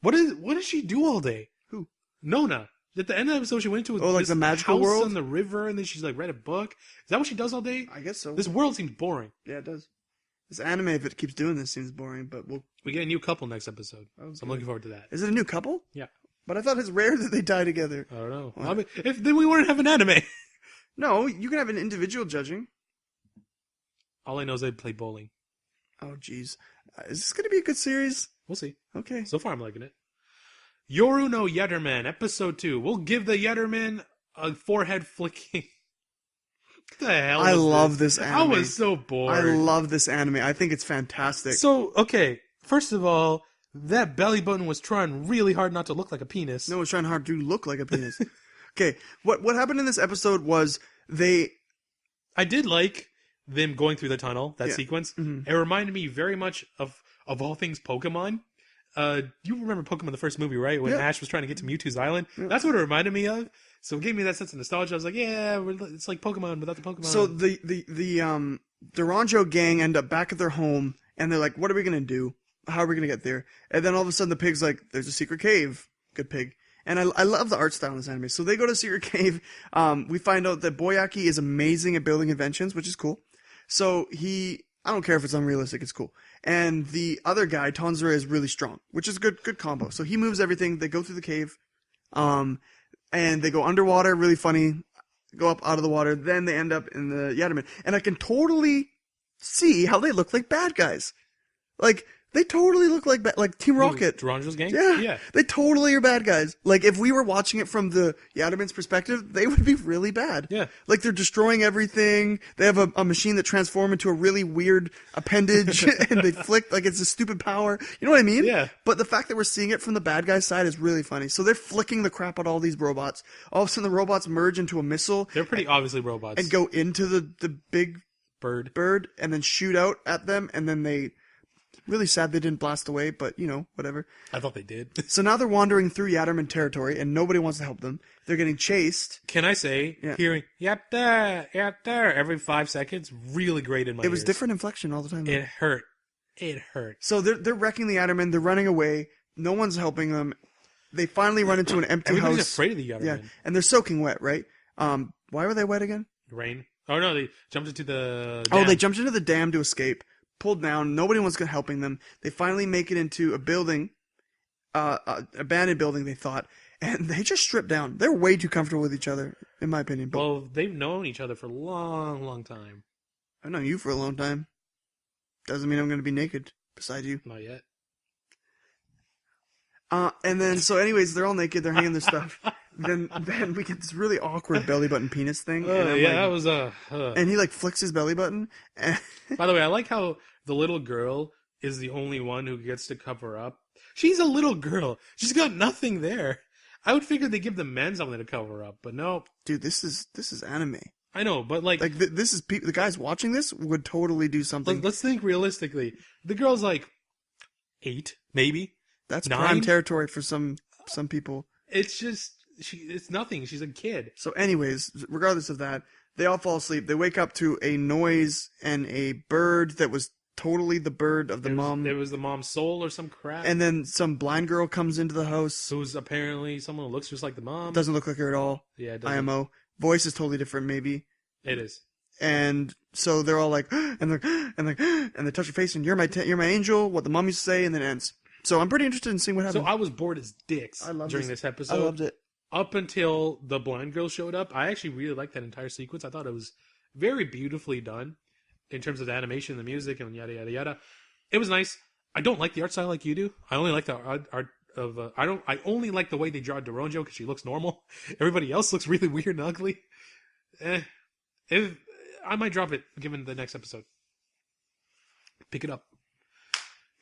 What does she do all day? Who? Nona. At the end of the episode, she went into like this the magical house world on the river, and then she's like read a book. Is that what she does all day? I guess so. This world seems boring. Yeah, it does. This anime, if it keeps doing this, seems boring, but we get a new couple next episode, okay. So I'm looking forward to that. Is it a new couple? Yeah. But I thought it's rare that they die together. I don't know. Well, I mean, if then we wouldn't have an anime. No, you can have an individual judging. All I know is they play bowling. Oh, jeez. Is this going to be a good series? We'll see. Okay. So far, I'm liking it. Yoru no Yatterman, episode 2. We'll give the Yatterman a forehead flicking. What the hell? I love this anime. I was so bored. I love this anime. I think it's fantastic. So, okay. First of all, that belly button was trying really hard not to look like a penis. No, it was trying hard to look like a penis. Okay, what happened in this eepisode was I did like them going through the tunnel, that sequence. Mm-hmm. It reminded me very much of all things Pokemon. You remember Pokemon the first movie, right? When Ash was trying to get to Mewtwo's Island? Yeah. That's what it reminded me of. So it gave me that sense of nostalgia. I was like, yeah, it's like Pokemon without the Pokemon. So the Duranjo gang end up back at their home, and they're like, what are we going to do? How are we going to get there? And then all of a sudden the pig's like, there's a secret cave. Good pig. And I love the art style in this anime. So they go to Secret Cave. We find out that Boyaki is amazing at building inventions, which is cool. So I don't care if it's unrealistic, it's cool. And the other guy, Tonzura, is really strong, which is a good combo. So he moves everything. They go through the cave. And they go underwater, really funny. Go up out of the water. Then they end up in the Yatterman. And I can totally see how they look like bad guys. Like, they totally look like Team Rocket. Geronjo's gang? Yeah. They totally are bad guys. Like, if we were watching it from the Yatterman's perspective, they would be really bad. Yeah. Like, they're destroying everything. They have a machine that transforms into a really weird appendage, and they flick, like, it's a stupid power. You know what I mean? Yeah. But the fact that we're seeing it from the bad guy's side is really funny. So they're flicking the crap out of all these robots. All of a sudden, the robots merge into a missile. They're pretty obviously robots. And go into the big bird, and then shoot out at them, and then they... Really sad they didn't blast away, but, whatever. I thought they did. So now they're wandering through Yatterman territory, and nobody wants to help them. They're getting chased. Can I say, hearing, Yatter, Yatter, every 5 seconds, really great in my ears. It was different inflection all the time. Though. It hurt. It hurt. So they're wrecking the Yatterman, they're running away, no one's helping them. They finally run into an empty Everybody's house. afraid of the Yatterman. Yeah, and they're soaking wet, right? Why were they wet again? Rain. Oh, no, they jumped into the dam. dam. They jumped into the dam to escape. Pulled down. Nobody was helping them. They finally make it into a building, abandoned building. They thought, and they just stripped down. They're way too comfortable with each other, in my opinion. But well, they've known each other for a long, long time. I've known you for a long time. Doesn't mean I'm going to be naked beside you. Not yet. And then anyways, they're all naked. They're hanging their stuff. Then we get this really awkward belly button penis thing. That was And he flicks his belly button. By the way, I like how the little girl is the only one who gets to cover up. She's a little girl. She's got nothing there. I would figure they give the men something to cover up, but no. Dude, this is anime. I know, but this is the guys watching this would totally do something. Let's think realistically. The girl's 8, maybe. That's 9? prime territory for some people. It's just it's nothing. She's a kid. So anyways, regardless of that, they all fall asleep. They wake up to a noise and a bird that was totally the bird of the mom. It was the mom's soul or some crap. And then some blind girl comes into the house. Who's apparently someone who looks just like the mom. Doesn't look like her at all. Yeah, it doesn't. IMO. Voice is totally different, maybe. It is. And so they're all and they touch her face and you're my angel. What the mom used to say, and then it ends. So I'm pretty interested in seeing what happens. So I was bored as dicks during this episode. I loved it. Up until the blind girl showed up, I actually really liked that entire sequence. I thought it was very beautifully done in terms of the animation, the music, and yada yada yada. It was nice. I don't like the art style like you do. I only like the art of. I only like the way they draw Duranjo because she looks normal. Everybody else looks really weird and ugly. I might drop it given the next episode. Pick it up.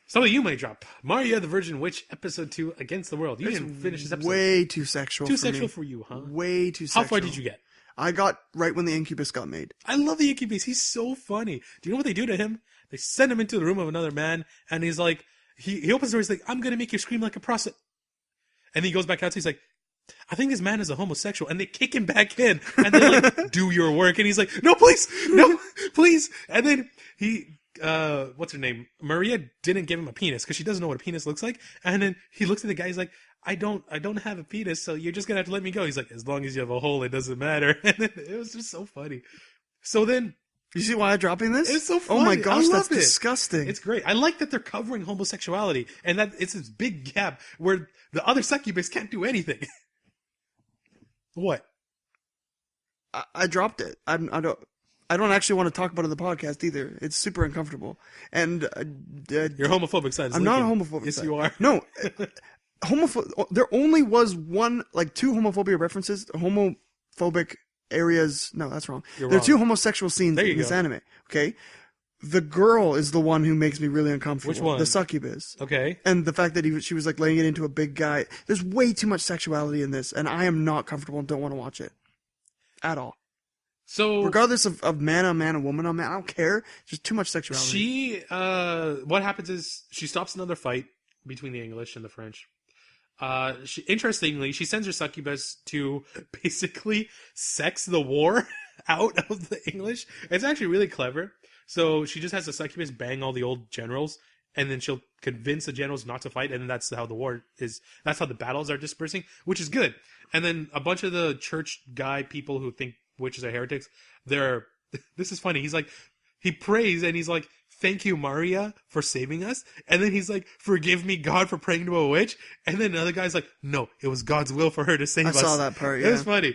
Some of you might drop Maria the Virgin Witch episode 2 Against the World. You didn't finish this episode. Way too sexual. Too for sexual me. for you, huh? Way too sexual. How far did you get? I got right when the Incubus got made. I love the Incubus. He's so funny. Do you know what they do to him? They send him into the room of another man, and he's like, he opens the door. He's like, "I'm gonna make you scream like a prostitute." And he goes back out. So he's like, "I think this man is a homosexual," and they kick him back in, and they're like, "Do your work," and he's like, "No, please, no, please," and then what's her name? Maria didn't give him a penis because she doesn't know what a penis looks like. And then he looks at the guy. He's like, I don't have a penis, so you're just gonna have to let me go. He's like, as long as you have a hole, it doesn't matter. And then it was just so funny. So then, you see why I'm dropping this? It's so funny. Oh my gosh, that's it. disgusting. It's great. I like that they're covering homosexuality, and that it's this big gap where the other succubus can't do anything. What? I dropped it. I don't actually want to talk about it on the podcast either. It's super uncomfortable. And your homophobic side is I'm leaking. not a homophobic Yes, side. you are. No. There only was two homophobia references. Homophobic areas. No, that's wrong. There are two homosexual scenes in this go. anime. Okay? The girl is the one who makes me really uncomfortable. Which one? The succubus. Okay. And the fact that she was laying it into a big guy. There's way too much sexuality in this, and I am not comfortable and don't want to watch it. At all. So regardless of man on man and woman on man, I don't care. Just too much sexuality. What happens is she stops another fight between the English and the French. Interestingly, she sends her succubus to basically sex the war out of the English. It's actually really clever. So she just has the succubus bang all the old generals, and then she'll convince the generals not to fight, and then that's how the war is. That's how the battles are dispersing, which is good. And then a bunch of the church guy people who think witches are heretics, they're this is funny. He's like, he prays and he's like, "Thank you, Maria, for saving us." And then he's like, "Forgive me, God, for praying to a witch." And then another guy's like, "No, it was God's will for her to save us." I saw that part. Yeah, It was funny.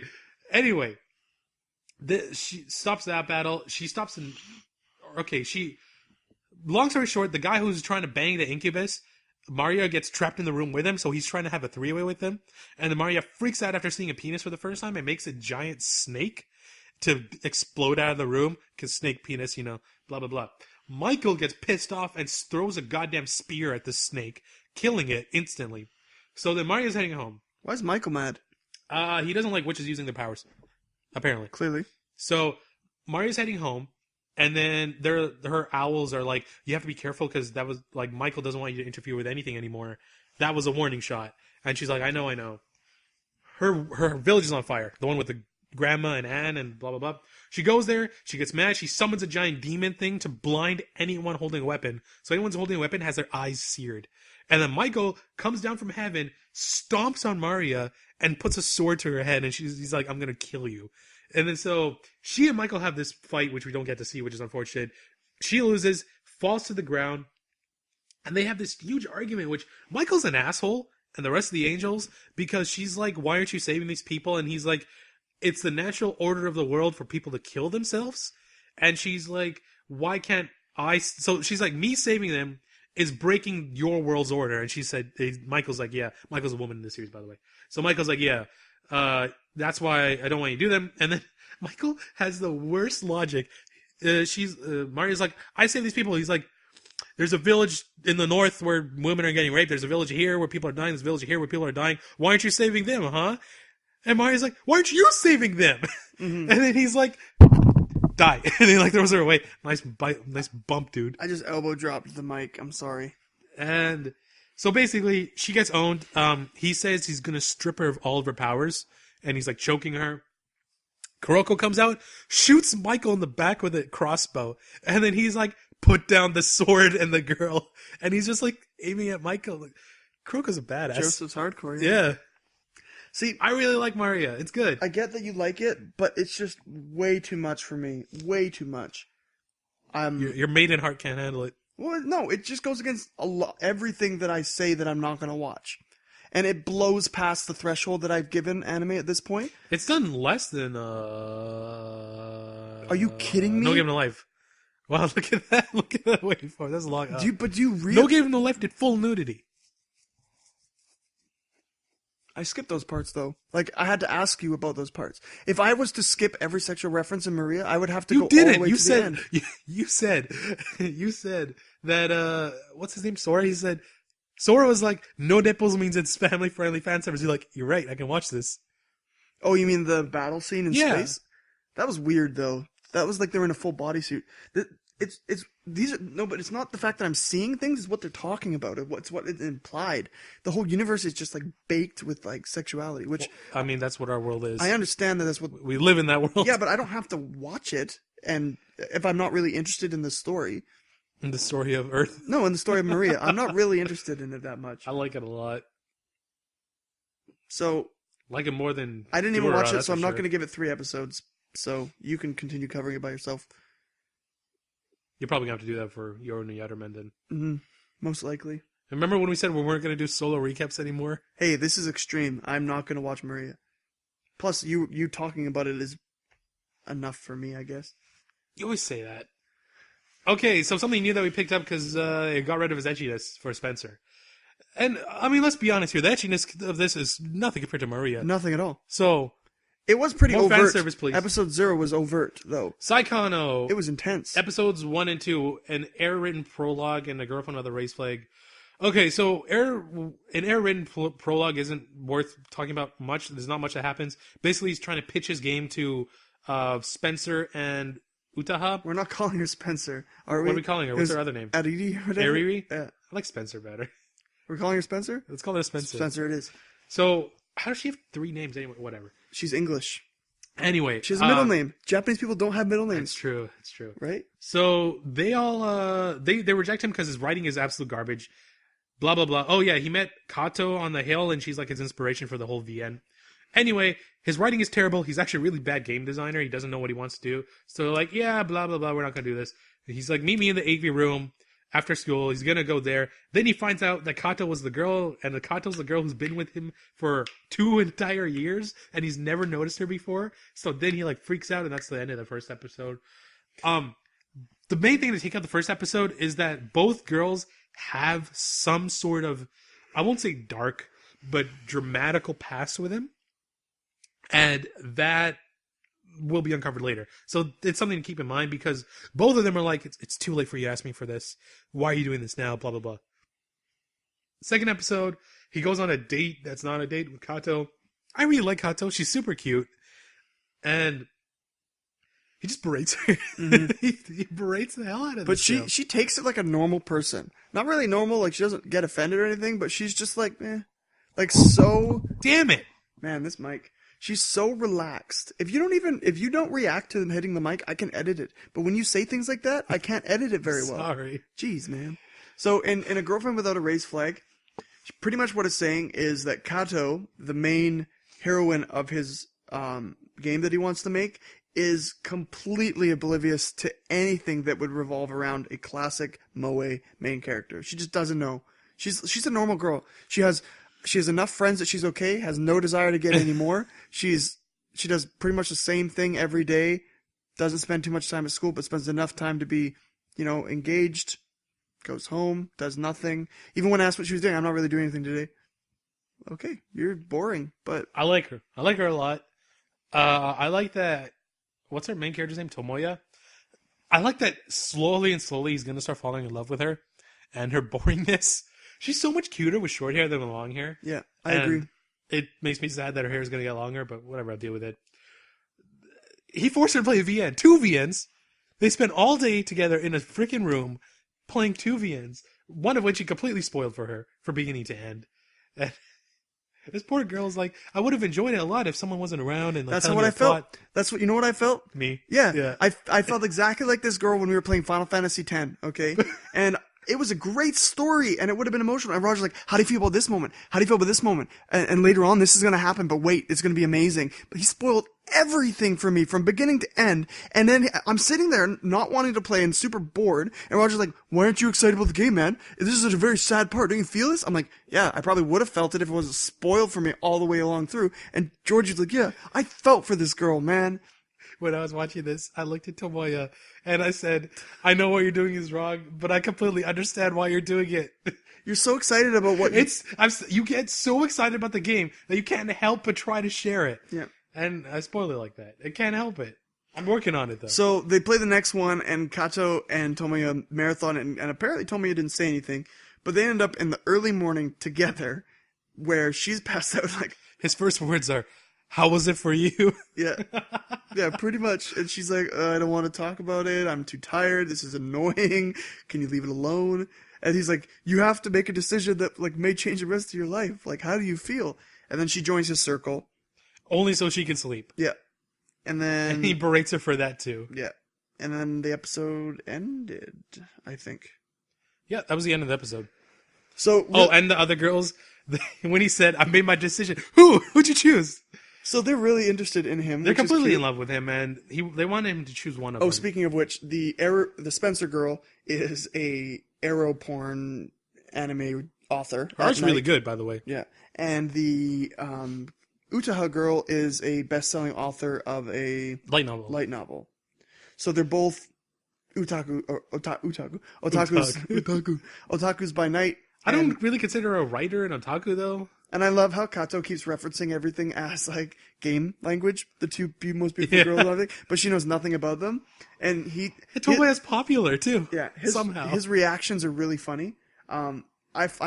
Anyway, she stops that battle. She stops in. Okay, long story short, the guy who's trying to bang the incubus, Maria gets trapped in the room with him, so he's trying to have a three-way with him. And then Maria freaks out after seeing a penis for the first time and makes a giant snake to explode out of the room, because snake penis, blah, blah, blah. Michael gets pissed off and throws a goddamn spear at the snake, killing it instantly. So then Maria's heading home. Why is Michael mad? He doesn't like witches using their powers, apparently. Clearly. So Maria's heading home. And then her owls are like, you have to be careful because that was like, Michael doesn't want you to interfere with anything anymore. That was a warning shot. And she's like, I know. Her village is on fire. The one with the grandma and Anne and blah, blah, blah. She goes there. She gets mad. She summons a giant demon thing to blind anyone holding a weapon. So anyone's holding a weapon has their eyes seared. And then Michael comes down from heaven, stomps on Maria, and puts a sword to her head. And he's like, I'm going to kill you. And then so she and Michael have this fight, which we don't get to see, which is unfortunate. She loses, falls to the ground, and they have this huge argument, which Michael's an asshole, and the rest of the angels, because she's like, why aren't you saving these people? And he's like, it's the natural order of the world for people to kill themselves. And she's like, why can't I? So she's like, me saving them is breaking your world's order. And she said, Michael's like, yeah. Michael's a woman in this series, by the way. So Michael's like, yeah. That's why I don't want you to do them. And then Michael has the worst logic. Maria's like, I save these people. He's like, there's a village in the north where women are getting raped. There's a village here where people are dying. There's a village here where people are dying. Why aren't you saving them, huh? And Maria's like, why aren't you saving them? Mm-hmm. And then he's like, die. And then like throws her away. Nice bump, dude. I just elbow dropped the mic. I'm sorry. And so basically, she gets owned. He says he's going to strip her of all of her powers. And he's like choking her. Kuroko comes out, shoots Michael in the back with a crossbow. And then he's like, put down the sword and the girl. And he's just like aiming at Michael. Like, Kuroko's a badass. Joseph's hardcore. Yeah. See, I really like Maria. It's good. I get that you like it, but it's just way too much for me. Way too much. Your maiden heart can't handle it. Well, no, it just goes against everything that I say that I'm not going to watch. And it blows past the threshold that I've given anime at this point. It's done less than, Are you kidding me? No Game No Life. Wow, look at that. Look at that waveform. That's a long. Do you really? No Game No Life did full nudity. I skipped those parts, though. Like, I had to ask you about those parts. If I was to skip every sexual reference in Maria, I would have to go all the way to the end. You said that, what's his name, Sora? He said, Sora was like, no nipples means it's family-friendly fan service. You're like, you're right, I can watch this. Oh, you mean the battle scene in space? That was weird, though. That was like they were in a full bodysuit. But it's not the fact that I'm seeing things, it's what they're talking about. It's what it implied. The whole universe is just like baked with like sexuality, which... Well, I mean, that's what our world is. I understand that's what... We live in that world. Yeah, but I don't have to watch it, and if I'm not really interested in the story... In the story of Earth? No, in the story of Maria. I'm not really interested in it that much. I like it a lot. So... Like it more than... I didn't even watch it, so I'm not going to give it 3 episodes. So you can continue covering it by yourself. You're probably going to have to do that for Yoru and Yatterman then. Mm-hmm. Most likely. Remember when we said we weren't going to do solo recaps anymore? Hey, this is extreme. I'm not going to watch Maria. Plus, you talking about it is enough for me, I guess. You always say that. Okay, so something new that we picked up because it got rid of his edginess for Spencer. And, I mean, let's be honest here. The edginess of this is nothing compared to Maria. Nothing at all. So... It was pretty more overt. fan service, please. Episode 0 was overt, though. Saekano. It was intense. Episodes 1 and 2, an air-written prologue and a girlfriend with a race flag. Okay, so an air-written prologue isn't worth talking about much. There's not much that happens. Basically, he's trying to pitch his game to Spencer and Utaha. We're not calling her Spencer, are we? What are we calling her? What's her other name? Ariri or whatever? Ariri? Yeah. I like Spencer better. We're calling her Spencer? Let's call her Spencer. Spencer it is. So, how does she have 3 names anyway? Whatever. She's English. Anyway. She has a middle name. Japanese people don't have middle names. It's true. It's true. Right? So they all, they reject him because his writing is absolute garbage. Blah, blah, blah. Oh, yeah, he met Kato on the hill, and she's like his inspiration for the whole VN. Anyway, his writing is terrible. He's actually a really bad game designer. He doesn't know what he wants to do. So they're like, yeah, blah, blah, blah, we're not going to do this. And he's like, meet me in the AV room after school. He's going to go there. Then he finds out that Kato was the girl, and the Kato's the girl who's been with him for 2 entire years, and he's never noticed her before. So then he like freaks out, and that's the end of the first episode. The main thing to take out the first episode is that both girls have some sort of, I won't say dark, but dramatical past with him. And that will be uncovered later. So it's something to keep in mind because both of them are like, it's too late for you to ask me for this. Why are you doing this now? Blah, blah, blah. Second episode, he goes on a date that's not a date with Kato. I really like Kato. She's super cute. And he just berates her. Mm-hmm. he berates the hell out of her. But she takes it like a normal person. Not really normal, like she doesn't get offended or anything, but she's just like, like so... Damn it! Man, this mic... She's so relaxed. If you don't react to them hitting the mic, I can edit it. But when you say things like that, I can't edit it very well. Sorry. Jeez, man. So in A Girlfriend Without a Raised Flag, pretty much what it's saying is that Kato, the main heroine of his game that he wants to make, is completely oblivious to anything that would revolve around a classic moe main character. She just doesn't know. She's a normal girl. She has enough friends that she's okay, has no desire to get any more. She does pretty much the same thing every day, doesn't spend too much time at school, but spends enough time to be, engaged, goes home, does nothing. Even when asked what she was doing, I'm not really doing anything today. Okay, you're boring, but... I like her. I like her a lot. I like that... What's her main character's name? Tomoya? I like that slowly and slowly he's going to start falling in love with her. And her boringness... She's so much cuter with short hair than with long hair. Yeah, I agree. It makes me sad that her hair is going to get longer, but whatever, I'll deal with it. He forced her to play a VN. 2 VNs. They spent all day together in a freaking room playing 2 VNs, one of which he completely spoiled for her from beginning to end. And this poor girl's like, I would have enjoyed it a lot if someone wasn't around and like, that's what I felt. You know what I felt? Me? Yeah. I felt exactly like this girl when we were playing Final Fantasy X, okay? And it was a great story, and it would have been emotional. And Roger's like, how do you feel about this moment? How do you feel about this moment? And later on, this is going to happen, but wait, it's going to be amazing. But he spoiled everything for me from beginning to end. And then I'm sitting there not wanting to play and super bored. And Roger's like, why aren't you excited about the game, man? This is such a very sad part. Don't you feel this? I'm like, yeah, I probably would have felt it if it wasn't spoiled for me all the way along through. And Georgie's like, yeah, I felt for this girl, man. When I was watching this, I looked at Tomoya and I said, I know what you're doing is wrong, but I completely understand why you're doing it. You're so excited about what you get so excited about the game that you can't help but try to share it. Yeah. And I spoil it like that. I can't help it. I'm working on it though. So they play the next one and Kato and Tomoya marathon and apparently Tomoya didn't say anything, but they end up in the early morning together where she's passed out like... His first words are, how was it for you? Yeah. Yeah, pretty much. And she's like, I don't want to talk about it. I'm too tired. This is annoying. Can you leave it alone? And he's like, you have to make a decision that like may change the rest of your life. Like, how do you feel? And then she joins his circle. Only so she can sleep. Yeah. And then... And he berates her for that too. Yeah. And then the episode ended, I think. Yeah, that was the end of the episode. So... and the other girls, when he said, I made my decision. Who'd you choose? So they're really interested in him. They're completely in love with him, and they want him to choose one of them. Oh, speaking of which, the Spencer girl is a ero porn anime author. Art's really good, by the way. Yeah. And the Utaha girl is a best-selling author of a light novel. So they're both otakus by night. I don't really consider her a writer an otaku, though. And I love how Kato keeps referencing everything as, like, game language, the two most beautiful girls, I think, but she knows nothing about them. And Tomoya's popular, too. Yeah. Somehow. His reactions are really funny. I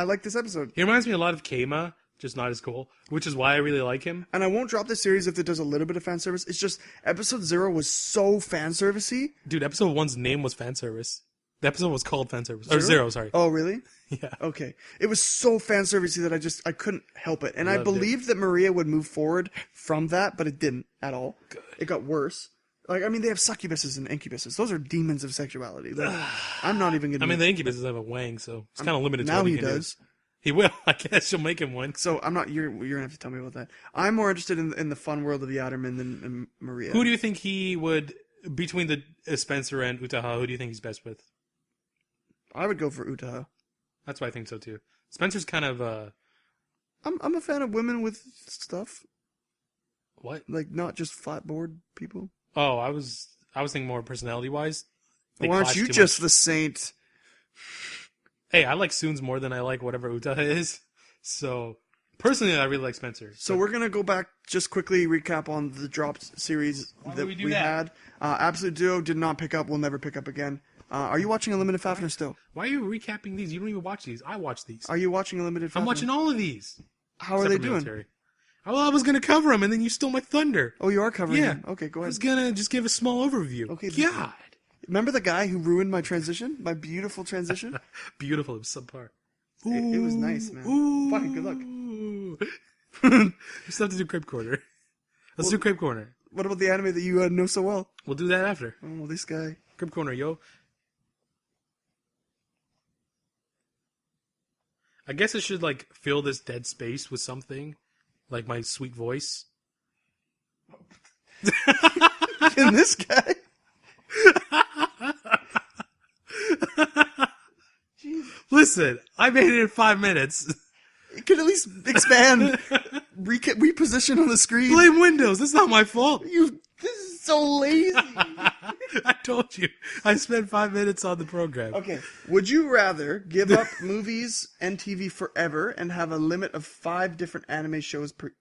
like this episode. He reminds me a lot of Keima, just not as cool, which is why I really like him. And I won't drop this series if it does a little bit of fan service. It's just, episode 0 was so fan servicey. Dude, episode 1's name was fan service. The episode was called Fan Service. Or Zero, sorry. Oh, really? Yeah. Okay. It was so fan servicey that I couldn't help it. And I believed that Maria would move forward from that, but it didn't at all. Good. It got worse. Like, I mean, they have succubuses and incubuses. Those are demons of sexuality. I'm not even going to... I mean, the incubuses have a wang, so it's kind of limited to now what he he can does. do. He will. I guess she'll make him one. So I'm not... You're going to have to tell me about that. I'm more interested in the fun world of Yatterman than Maria. Who do you think he would... Between the Spencer and Utaha, who do you think he's best with? I would go for Utaha. That's what I think so, too. Spencer's kind of... I'm a fan of women with stuff. What? Like, not just flat board people. Oh, I was thinking more personality-wise. They Why aren't clash you too just much. the saint? Hey, I like Soons more than I like whatever Utaha is. So, personally, I really like Spencer. So we're going to go back, just quickly recap on the dropped series that we do we that? had. Absolute Duo did not pick up, will never pick up again. Are you watching Unlimited Fafnir still? Why are you recapping these? You don't even watch these. I watch these. Are you watching Unlimited Fafnir? I'm watching all of these. How are Except they for doing? military. Well, I was going to cover them, and then you stole my thunder. Oh, you are covering Yeah. them? Okay, go I ahead. was going to just give a small overview. Okay, God. Remember the guy who ruined my transition? My beautiful transition? Beautiful. It was subpar. It was nice, man. Ooh. Fucking good luck. We still have to do Crepe Corner. Let's do Crepe Corner. What about the anime that you know so well? We'll do that after. Oh, this guy. Crepe Corner, yo. I guess I should, like, fill this dead space with something. Like my sweet voice. And this guy? Jeez. Listen, I made it in 5 minutes. You could at least expand, reposition on the screen. Blame Windows. That's not my fault. This is so lazy. I told you. I spent 5 minutes on the program. Okay. Would you rather give up movies and TV forever and have a limit of 5 different anime shows per...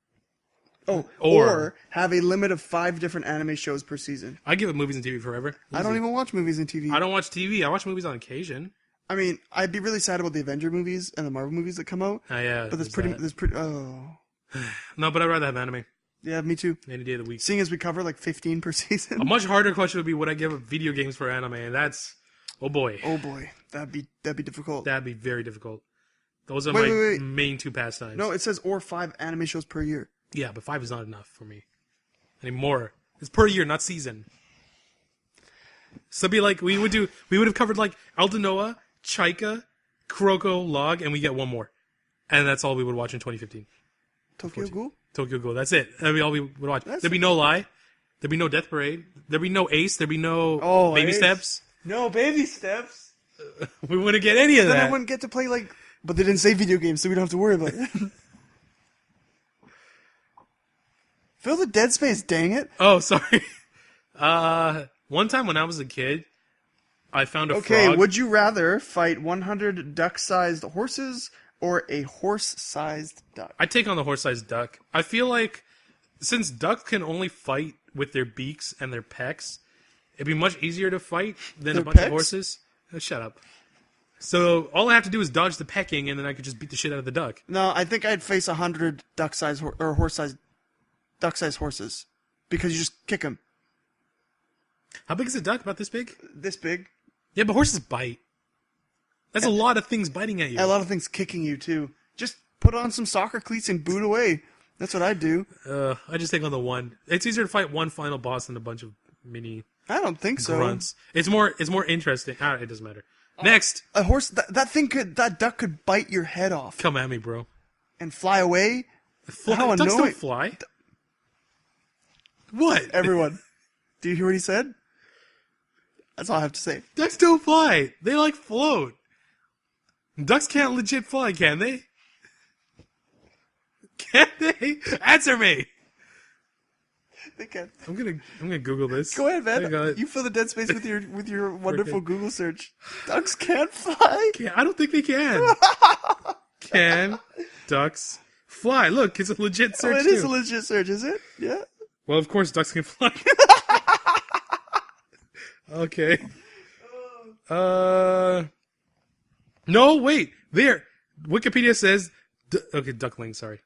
Oh, or have a limit of 5 different anime shows per season? I give it movies and TV forever. Easy. I don't even watch movies and TV. I don't watch TV. I watch movies on occasion. I mean, I'd be really sad about the Avenger movies and the Marvel movies that come out. Oh, yeah. But oh. No, but I'd rather have anime. Yeah, me too. Any day of the week. Seeing as we cover like 15 per season. A much harder question would be, would I give up video games for anime? And that's, oh boy. Oh boy. That'd be difficult. That'd be very difficult. Those are Wait. main 2 pastimes. No, it says or 5 anime shows per year. Yeah, but 5 is not enough for me. I need more. It's per year, not season. So it'd be like, we would have covered like Aldnoah, Chaika, Kuroko, Log, and we get one more. And that's all we would watch in 2015. Tokyo Ghoul? Tokyo Ghoul, that's it. That'd be all we would watch. That's There'd be no Lie. There'd be no Death Parade. There'd be no Ace. There'd be no Baby Ace. Steps. No, baby steps. We wouldn't get any of Then that. I wouldn't get to play like... But they didn't say video games, so we don't have to worry about it. Fill the dead space, dang it. Oh, sorry. One time when I was a kid, I found a Okay, frog. would you rather fight 100 duck-sized horses or a horse-sized duck? I'd take on the horse-sized duck. I feel like since ducks can only fight with their beaks and their pecks, it'd be much easier to fight than Their a bunch pecks? of horses. Oh, shut up. So all I have to do is dodge the pecking, and then I could just beat the shit out of the duck. No, I think I'd face 100 duck-sized or horse-sized duck-sized horses because you just kick them. How big is a duck? About this big? This big. Yeah, but horses bite. That's a lot of things biting at you. A lot of things kicking you too. Just put on some soccer cleats and boot away. That's what I'd do. I just take on the one. It's easier to fight one final boss than a bunch of mini I don't think so. grunts. It's more interesting. It doesn't matter. Next, A horse. That duck could bite your head off come at me, bro. and fly away. How Ducks don't annoying! fly. What? Everyone, do you hear what he said? That's all I have to say. Ducks don't fly. They like float. Ducks can't legit fly, can they? Can they? Answer me. They can. I'm gonna Google this. Go ahead, I got man. it. You fill the dead space with your wonderful Google search. Ducks can't fly. I don't think they can. Can ducks fly? Look, it's a legit search It is too. a legit search, is it? Yeah. Well, of course, ducks can fly. Okay. No, wait. There. Wikipedia says. Okay, duckling. Sorry.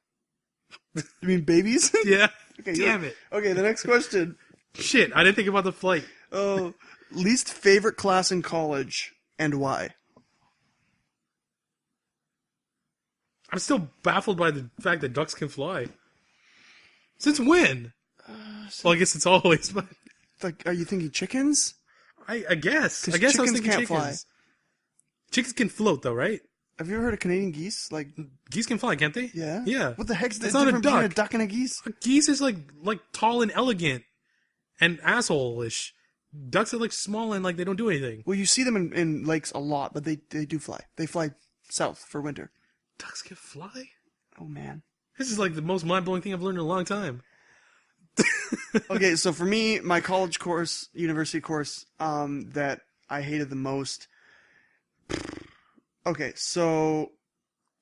You mean babies? Yeah. Okay, Damn it. Okay, the next question. Shit, I didn't think about the flight. Oh, least favorite class in college. and why? I'm still baffled by the fact that ducks can fly. Since when? Well, I guess it's always, but Like, are you thinking chickens? I guess. 'Cause I guess I was chickens thinking can't chickens. fly. Chickens can float, though, right? Have you ever heard of Canadian geese? Like, Geese can fly, can't they? yeah. Yeah. What the heck's the It's not a difference between a duck. duck and a geese? A geese is like tall and elegant and asshole-ish. Ducks are like small and like they don't do anything. Well, you see them in lakes a lot, but they do fly. They fly south for winter. Ducks can fly? Oh man. This is like the most mind-blowing thing I've learned in a long time. Okay, so for me, my college course, university course, that I hated the most. Okay, so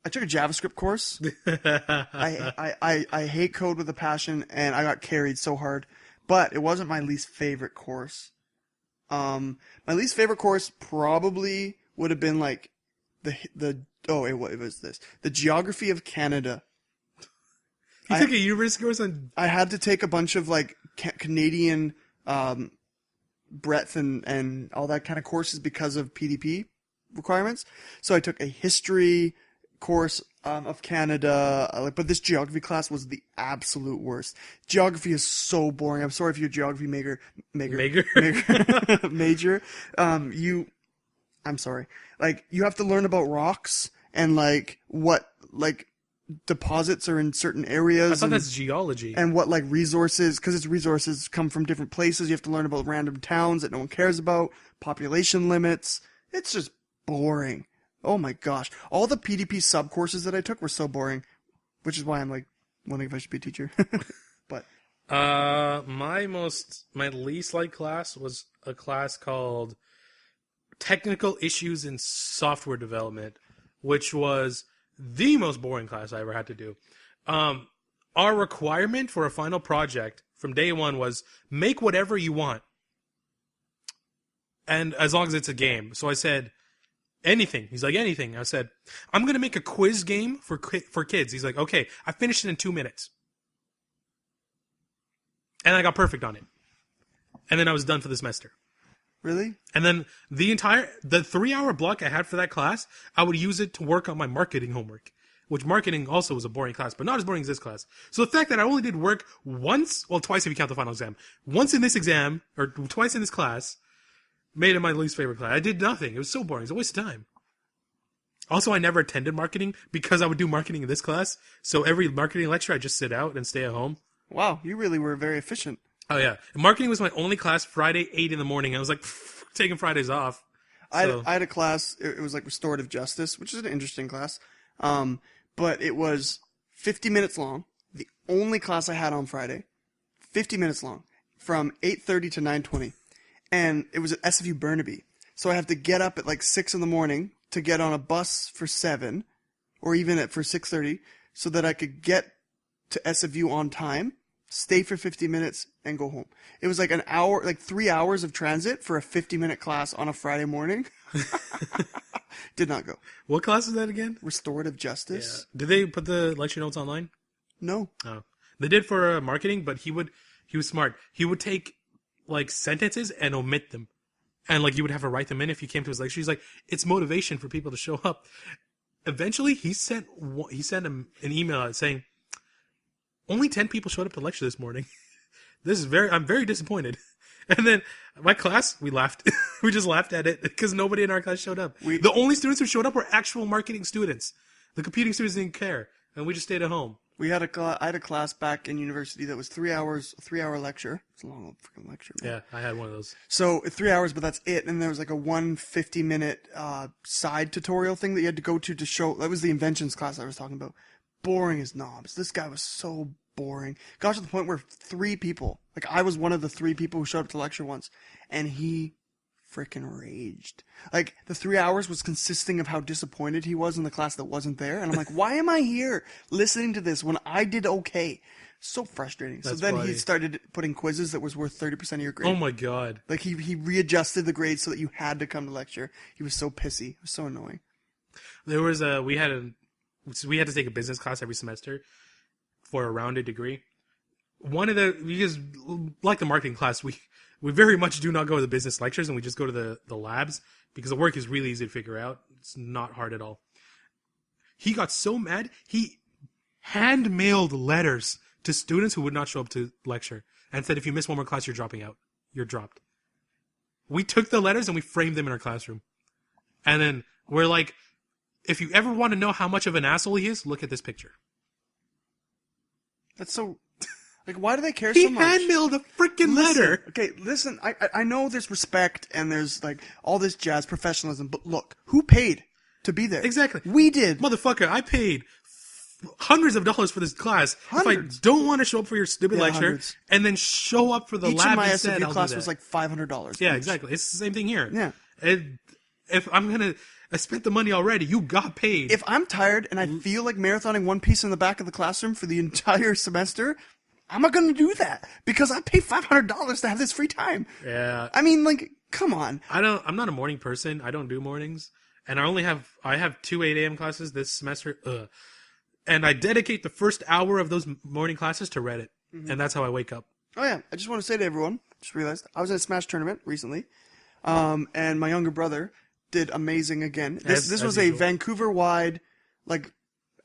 I took a JavaScript course. I hate code with a passion, and I got carried so hard. But it wasn't my least favorite course. My least favorite course probably would have been like it was this, the geography of Canada. You took a university course on... I had to take a bunch of like Canadian breadth and all that kind of courses because of PDP requirements. So I took a history course of Canada, but this geography class was the absolute worst. Geography is so boring. I'm sorry if you're a geography major. I'm sorry. Like, you have to learn about rocks and like what like deposits are in certain areas. I thought that's geology. And what like resources, because its resources come from different places. You have to learn about random towns that no one cares about, population limits. It's just boring. Oh my gosh. All the PDP sub courses that I took were so boring, which is why I'm like wondering if I should be a teacher. But my least liked class was a class called Technical Issues in Software Development, which was the most boring class I ever had to do. Our requirement for a final project from day one was make whatever you want. And as long as it's a game. So I said, anything. He's like, anything. I said, I'm going to make a quiz game for kids. He's like, okay. I finished it in 2 minutes. And I got perfect on it. And then I was done for the semester. really? And then the 3-hour block I had for that class, I would use it to work on my marketing homework, which marketing also was a boring class, but not as boring as this class. So the fact that I only did work twice if you count the final exam, once in this exam, or twice in this class, made it my least favorite class. I did nothing. It was so boring. It was a waste of time. Also, I never attended marketing because I would do marketing in this class. So every marketing lecture, I just sit out and stay at home. Wow, you really were very efficient. Oh, yeah. And marketing was my only class Friday, 8 in the morning. I was like, taking Fridays off. So. I had a class, it was like restorative justice, which is an interesting class. But it was 50 minutes long. The only class I had on Friday. 50 minutes long. From 8:30 to 9:20. And it was at SFU Burnaby. So I have to get up at like 6 in the morning to get on a bus for 7, or even for 6:30, so that I could get to SFU on time, stay for 50 minutes, and go home. It was like 3 hours of transit for a 50-minute class on a Friday morning. Did not go. What class is that again? Restorative justice. Yeah. Did they put the lecture notes online? No. Oh. They did for marketing, but he was smart. He would take like sentences and omit them. And like you would have to write them in if you came to his lecture. He's like, it's motivation for people to show up. Eventually, he sent him an email out saying, only 10 people showed up to lecture this morning. I'm very disappointed. And then my class, we laughed. We just laughed at it because nobody in our class showed up. The only students who showed up were actual marketing students. The computing students didn't care. And we just stayed at home. I had a class back in university that was 3 hours, a 3-hour lecture. It's a long freaking lecture, man. Yeah, I had one of those. So 3 hours, but that's it. And there was like a 150-minute side tutorial thing that you had to go to show. That was the inventions class I was talking about. Boring as knobs. This guy was so boring. Got to the point where 3 people, like I was one of the 3 people who showed up to lecture once, and he freaking raged. Like, the 3 hours was consisting of how disappointed he was in the class that wasn't there. And I'm like, why am I here listening to this when I did okay? So frustrating. That's so then funny. he started putting quizzes that was worth 30% of your grade. Oh my god. Like, he readjusted the grade so that you had to come to lecture. He was so pissy. It was so annoying. There was we had to take a business class every semester for a rounded degree. because like the marketing class, we very much do not go to the business lectures, and we just go to the labs because the work is really easy to figure out. It's not hard at all. He got so mad, he hand-mailed letters to students who would not show up to lecture and said, if you miss one more class, you're dropping out. You're dropped. We took the letters and we framed them in our classroom. And then we're like, if you ever want to know how much of an asshole he is, look at this picture. That's so... Like, why do they care so much? He hand-mailed a freaking letter. Okay, listen, I know there's respect and there's, like, all this jazz professionalism, but look, who paid to be there? Exactly. We did. Motherfucker, I paid hundreds of dollars for this class. Hundreds. If I don't want to show up for your stupid lecture, hundreds. and then show up for the Each lab of my instead, SFU I'll class do that. was like $500. Yeah, each. exactly. It's the same thing here. Yeah. If I'm gonna... I spent the money already. You got paid. If I'm tired and I feel like marathoning One Piece in the back of the classroom for the entire semester, I'm not going to do that because I paid $500 to have this free time. Yeah. I mean, like, come on. I'm not a morning person. I don't do mornings. And I have 2 8 a.m. classes this semester. And I dedicate the first hour of those morning classes to Reddit. Mm-hmm. And that's how I wake up. Oh, yeah. I just want to say to everyone, just realized, I was in a Smash tournament recently. And my younger brother did amazing again. This was a Vancouver-wide, like,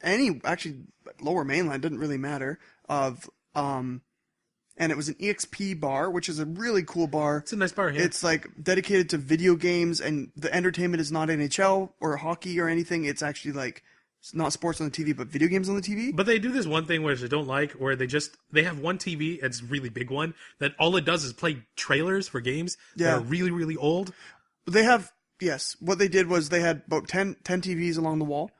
actually, lower mainland, didn't really matter, and it was an EXP bar, which is a really cool bar. It's a nice bar, yeah. It's like dedicated to video games, and the entertainment is not NHL or hockey or anything. It's actually like, it's not sports on the TV, but video games on the TV. But they do this one thing which I don't like, where they have one TV, it's a really big one, that all it does is play trailers for games that are really, really old. They have, yes, what they did was they had about 10 TVs along the wall.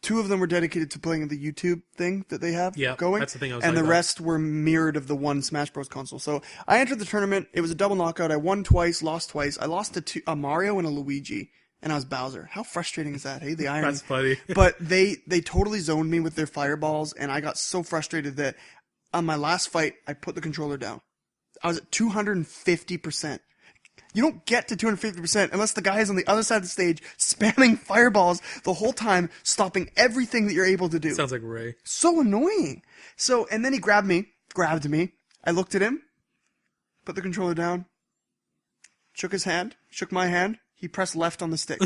2 of them were dedicated to playing the YouTube thing that they have going. That's the thing I was and talking the about. rest were mirrored of the one Smash Bros. Console. So I entered the tournament. It was a double knockout. I won twice, lost twice. I lost to a Mario and a Luigi, and I was Bowser. How frustrating is that, hey? The irony. That's funny. But they totally zoned me with their fireballs, and I got so frustrated that on my last fight, I put the controller down. I was at 250%. You don't get to 250% unless the guy is on the other side of the stage spamming fireballs the whole time, stopping everything that you're able to do. Sounds like Ray. So annoying. So, and then he grabbed me. I looked at him, put the controller down, shook his hand, shook my hand. He pressed left on the stick.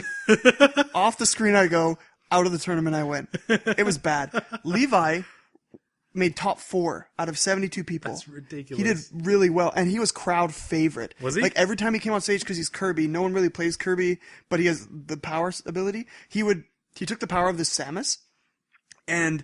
Off the screen I go, out of the tournament I went. It was bad. Levi made top 4 out of 72 people. That's ridiculous. He did really well, and he was crowd favorite. Was he? Like, every time he came on stage, because he's Kirby, no one really plays Kirby, but he has the power ability. He took the power of the Samus, and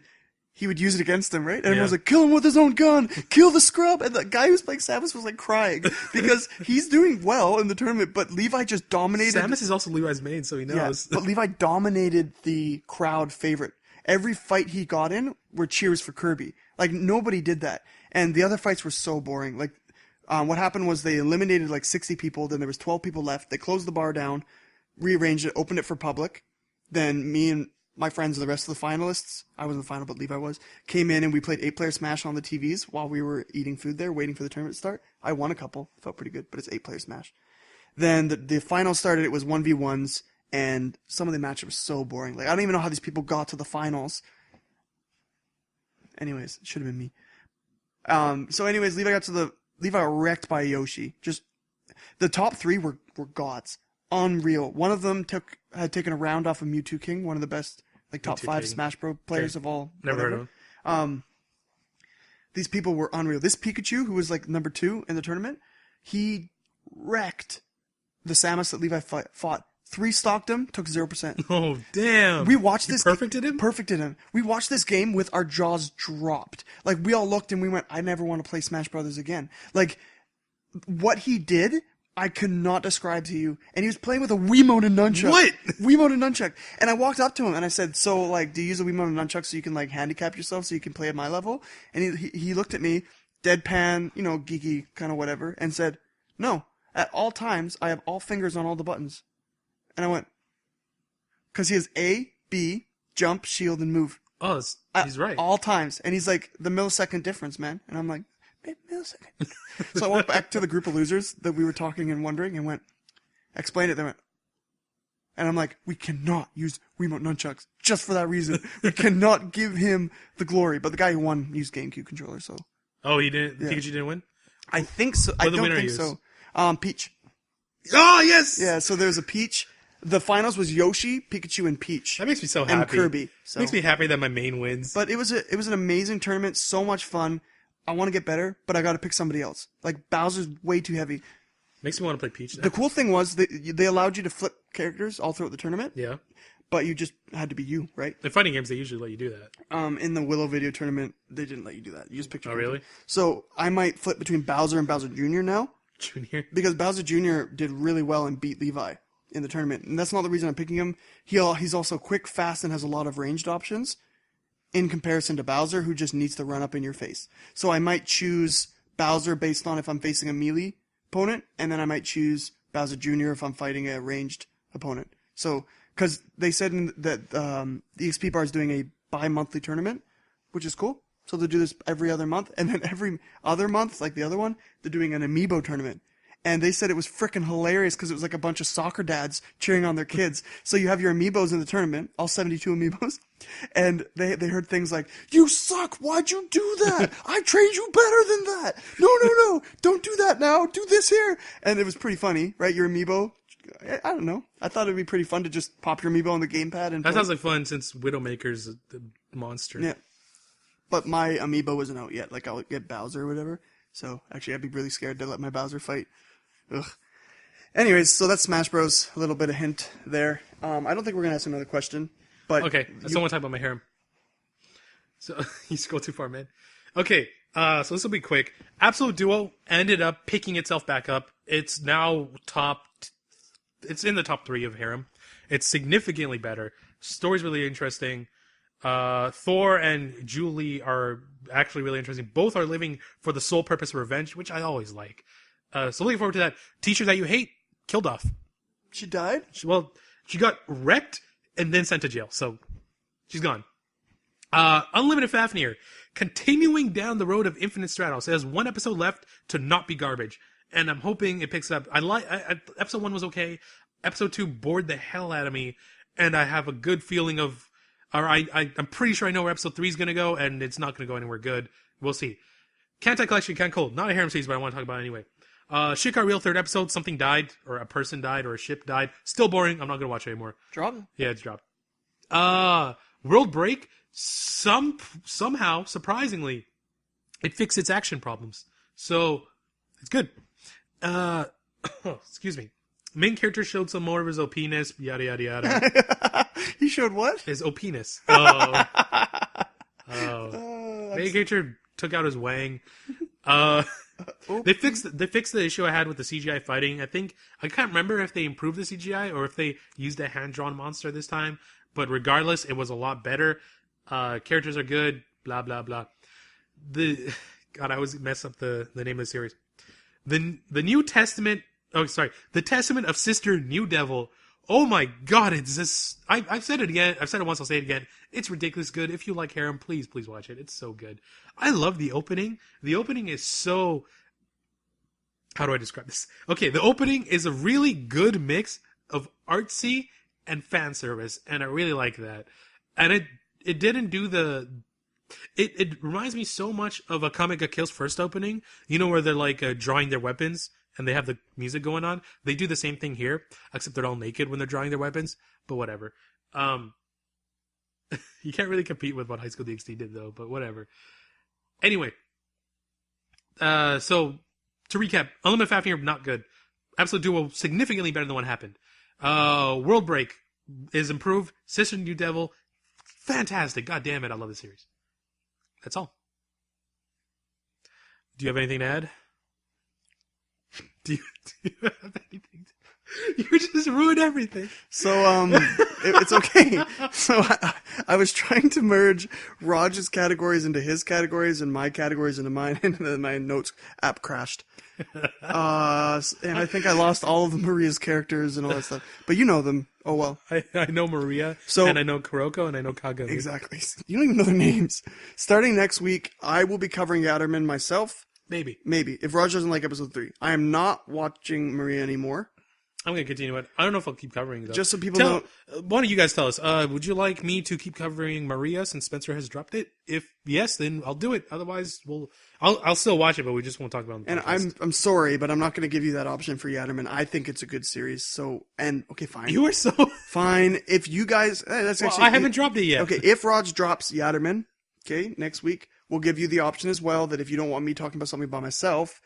he would use it against them, right? And everyone was like, kill him with his own gun! Kill the scrub! And the guy who's playing Samus was like crying, because he's doing well in the tournament, but Levi just dominated. Samus is also Levi's main, so he knows. Yeah, but Levi dominated the crowd favorite. Every fight he got in were cheers for Kirby. Like, nobody did that. And the other fights were so boring. Like, what happened was they eliminated like 60 people, then there was 12 people left. They closed the bar down, rearranged it, opened it for public. Then me and my friends, the rest of the finalists, I wasn't the final, but Levi was, came in and we played 8-player Smash on the TVs while we were eating food there, waiting for the tournament to start. I won a couple. Felt pretty good, but it's 8-player Smash. Then the final started, it was 1v1s. And some of the matches were so boring. Like, I don't even know how these people got to the finals. Anyways, it should have been me. So anyways, Levi wrecked by Yoshi. Just, the top 3 were gods. Unreal. One of them had taken a round off of Mewtwo King, one of the best, like, top 5 King. Smash Bros. Players of all. Never heard of him. These people were unreal. This Pikachu, who was, like, number 2 in the tournament, he wrecked the Samus that Levi fought. 3-stocked him, took 0%. Oh, damn. We watched this. Perfected him? Perfected him. We watched this game with our jaws dropped. Like, we all looked and we went, I never want to play Smash Brothers again. Like, what he did, I could not describe to you. And he was playing with a Wiimote and nunchuck. What? Wiimote and nunchuck. And I walked up to him and I said, so, like, do you use a Wiimote and nunchuck so you can, like, handicap yourself so you can play at my level? And he looked at me, deadpan, you know, geeky, kind of whatever, and said, no, at all times, I have all fingers on all the buttons. And I went, because he has A, B, jump, shield, and move. Oh, he's right. All times. And he's like, the millisecond difference, man. And I'm like, millisecond. So I went back to the group of losers that we were talking and wondering and went, explained it. They went, and I'm like, we cannot use Wiimote nunchucks just for that reason. We cannot give him the glory. But the guy who won used GameCube controller, so. Oh, he didn't. Yeah. Pikachu didn't win. I think so. I What the don't winner think is? so. Peach. Oh yes. Yeah, so there's a Peach. The finals was Yoshi, Pikachu, and Peach. That makes me so happy. And Kirby. So. Makes me happy that my main wins. But it was an amazing tournament, so much fun. I want to get better, but I got to pick somebody else. Like Bowser's way too heavy. Makes me want to play Peach now. The cool thing was they allowed you to flip characters all throughout the tournament, Yeah. but you just had to be you, right? In fighting games, they usually let you do that. In the Willow video tournament, they didn't let you do that. You just picked your Oh, character. really? So I might flip between Bowser and Bowser Jr. now, Junior. because Bowser Jr. did really well and beat Levi in the tournament. And that's not the reason I'm picking him. He's also quick, fast, and has a lot of ranged options in comparison to Bowser, who just needs to run up in your face. So I might choose Bowser based on if I'm facing a melee opponent, and then I might choose Bowser Jr. if I'm fighting a ranged opponent. So, because they said that the XP bar is doing a bi-monthly tournament, which is cool. So they'll do this every other month, and then every other month, like the other one, they're doing an amiibo tournament. And they said it was freaking hilarious because it was like a bunch of soccer dads cheering on their kids. So you have your amiibos in the tournament, all 72 amiibos, and they heard things like, "You suck! Why'd you do that? I trained you better than that! No, don't do that now! Do this here!" And it was pretty funny, right? Your amiibo. I don't know. I thought it'd be pretty fun to just pop your amiibo on the gamepad and That play. sounds like fun since Widowmaker's the monster. Yeah. But my amiibo isn't out yet. Like, I'll get Bowser or whatever. So, actually, I'd be really scared to let my Bowser fight. Ugh. Anyways, so that's Smash Bros. A little bit of hint there. I don't think we're going to ask another question. But Okay, someone type on my harem. So, you scroll too far, man. Okay, so this will be quick. Absolute Duo ended up picking itself back up. It's now it's in the top 3 of harem. It's significantly better. Story's really interesting. Thor and Julie are actually really interesting. Both are living for the sole purpose of revenge, which I always like. So looking forward to that. Teacher that you hate, killed off. She died? She got wrecked and then sent to jail. So she's gone. Unlimited Fafnir, continuing down the road of Infinite Stratos. It has 1 episode left to not be garbage, and I'm hoping it picks up. Episode 1 was okay. Episode 2 bored the hell out of me, and I have a good feeling of. I'm pretty sure I know where episode 3 is going to go, and it's not going to go anywhere good. We'll see. Kantai Collection, Kan Cold. Not a harem series, but I want to talk about it anyway. Shit Got Real 3rd episode. Something died, or a person died, or a ship died. Still boring. I'm not going to watch it anymore. Drop? Yeah, it's dropped. World Break. Somehow, surprisingly, it fixed its action problems. So, it's good. Excuse me. Main character showed some more of his OP-ness, yada, yada, yada. He showed what? His OP-ness. Oh. Main character took out his wang. They fixed the issue I had with the CGI fighting. I can't remember if they improved the CGI or if they used a hand-drawn monster this time. But regardless, it was a lot better. Characters are good, blah, blah, blah. God, I always mess up the name of the series. The New Testament, The Testament of Sister New Devil. Oh my God, it's this, I've said it again, I've said it once, I'll say it again. It's ridiculous good. If you like harem, please watch it. It's so good. I love the opening. The opening is so, how do I describe this? Okay, the opening is a really good mix of artsy and fan service, and I really like that. And it didn't do it reminds me so much of a Kame ga Kill's first opening, where they're like drawing their weapons and they have the music going on. They do the same thing here, except they're all naked when they're drawing their weapons, but whatever. You can't really compete with what High School DxD did though, but whatever. Anyway, so to recap, Unlimited Fafnir, not good. Absolute Duo, significantly better than what happened. World Break is improved. Sister New Devil, fantastic. God damn it, I love the series. That's all. Do you have anything to add? Do you have anything? You just ruined everything. So, it's okay. So, I was trying to merge Raj's categories into his categories and my categories into mine, and then my notes app crashed. And I think I lost all of Maria's characters and all that stuff. But you know them. Oh, well. I know Maria, and I know Kuroko, and I know Kaga. Exactly. You don't even know their names. Starting next week, I will be covering Yatterman myself. Maybe. If Raj doesn't like episode 3. I am not watching Maria anymore. I'm going to continue it. I don't know if I'll keep covering it, though. Just so people know. Why don't you guys tell us? Would you like me to keep covering Maria since Spencer has dropped it? If yes, then I'll do it. Otherwise, I'll still watch it, but we just won't talk about it. And I'm sorry, but I'm not going to give you that option for Yatterman. I think it's a good series. So, and okay, fine. You are so fine. If you guys, that's well, actually. I haven't dropped it yet. Okay, if Raj drops Yatterman, okay, next week we'll give you the option as well that if you don't want me talking about something by myself,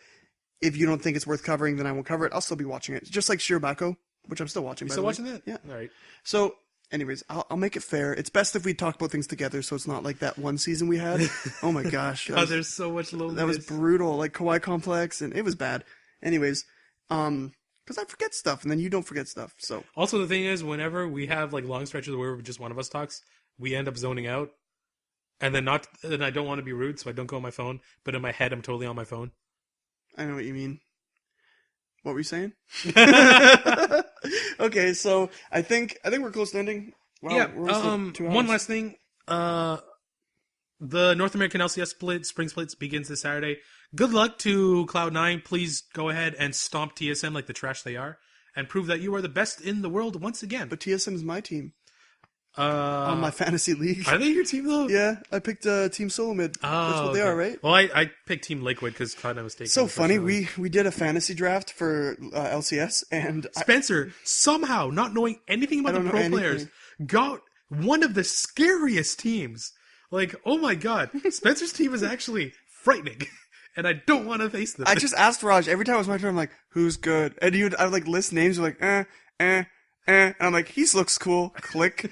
if you don't think it's worth covering, then I won't cover it. I'll still be watching it, just like Shirobako, which I'm still watching. You still watching that? Yeah. All right. So, anyways, I'll make it fair. It's best if we talk about things together, so it's not like that one season we had. Oh my gosh, God, there's so much loneliness. That was brutal, like Kawaii Complex, and it was bad. Anyways, because I forget stuff, and then you don't forget stuff. So also the thing is, whenever we have like long stretches where just one of us talks, we end up zoning out, and then I don't want to be rude, so I don't go on my phone. But in my head, I'm totally on my phone. I know what you mean. What were you saying? Okay, so I think we're close to ending. Wow, yeah. we're almost 2 hours. One last thing. The North American LCS spring splits begins this Saturday. Good luck to Cloud9. Please go ahead and stomp TSM like the trash they are, and prove that you are the best in the world once again. But TSM is my team. On my fantasy league. Are they your team though? Yeah, I picked Team Solo Mid. That's what they are, right? Well, I picked Team Liquid because Cloud9 was taking. So funny, we did a fantasy draft for LCS, and Spencer somehow not knowing anything about the pro players got one of the scariest teams. Like, oh my god, Spencer's team is actually frightening, and I don't want to face them. I just asked Raj every time it was my turn. I'm like, who's good? And I would like list names. You're like, and I'm like, he looks cool. Click.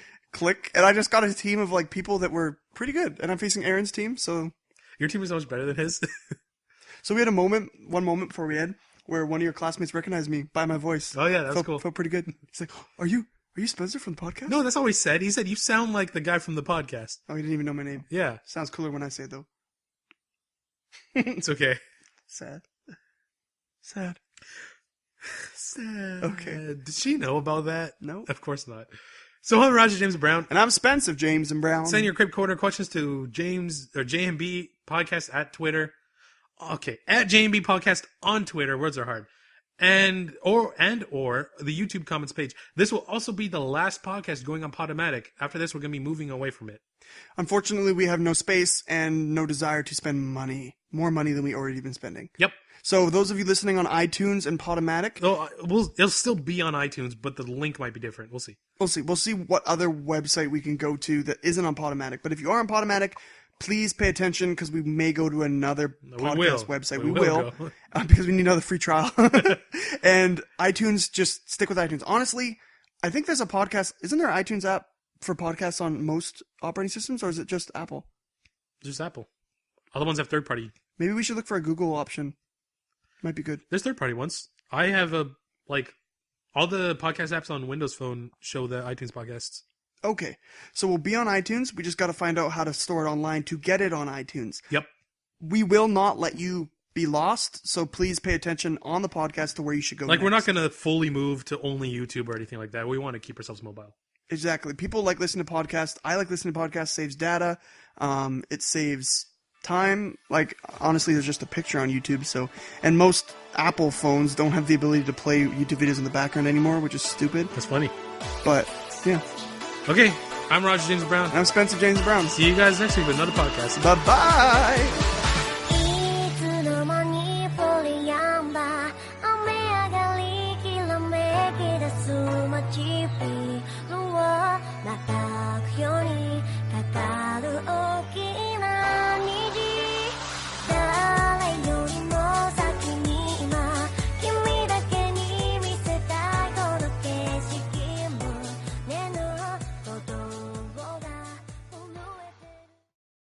And I just got a team of like people that were pretty good, and I'm facing Aaron's team, so your team is so much better than his. So we had one moment before we had where one of your classmates recognized me by my voice. Oh yeah, that's cool. Felt pretty good. He's like, "Are you Spencer from the podcast?" No, that's all he said. He said you sound like the guy from the podcast. Oh, he didn't even know my name. Yeah, sounds cooler when I say it though. It's okay. Sad. Okay. Did she know about that? No, of course not. So I'm Roger James Brown. And I'm Spence of James and Brown. Send your Crepe Corner questions to James or JMB Podcast at Twitter. Okay, at JMB Podcast on Twitter. Words are hard. Or the YouTube comments page. This will also be the last podcast going on Podomatic. After this, we're going to be moving away from it. Unfortunately, we have no space and no desire to spend money. More money than we already been spending. Yep. So those of you listening on iTunes and Podomatic... it'll still be on iTunes, but the link might be different. We'll see. We'll see what other website we can go to that isn't on Podomatic. But if you are on Podomatic, please pay attention because we may go to another podcast website. We will because we need another free trial. And iTunes, just stick with iTunes. Honestly, I think there's a podcast... Isn't there an iTunes app for podcasts on most operating systems, or is it just Apple? Just Apple. Other ones have third-party. Maybe we should look for a Google option. Might be good. There's third-party ones. I have all the podcast apps on Windows Phone show the iTunes podcasts. Okay. So we'll be on iTunes. We just got to find out how to store it online to get it on iTunes. Yep. We will not let you be lost, so please pay attention on the podcast to where you should go next. We're not going to fully move to only YouTube or anything like that. We want to keep ourselves mobile. Exactly. People like listening to podcasts. I like listening to podcasts. Saves data. It saves... time. Honestly, there's just a picture on YouTube, and most Apple phones don't have the ability to play YouTube videos in the background anymore, which is stupid. That's funny. But, yeah. Okay, I'm Roger James Brown. And I'm Spencer James Brown. See you guys next week with another podcast. Bye-bye!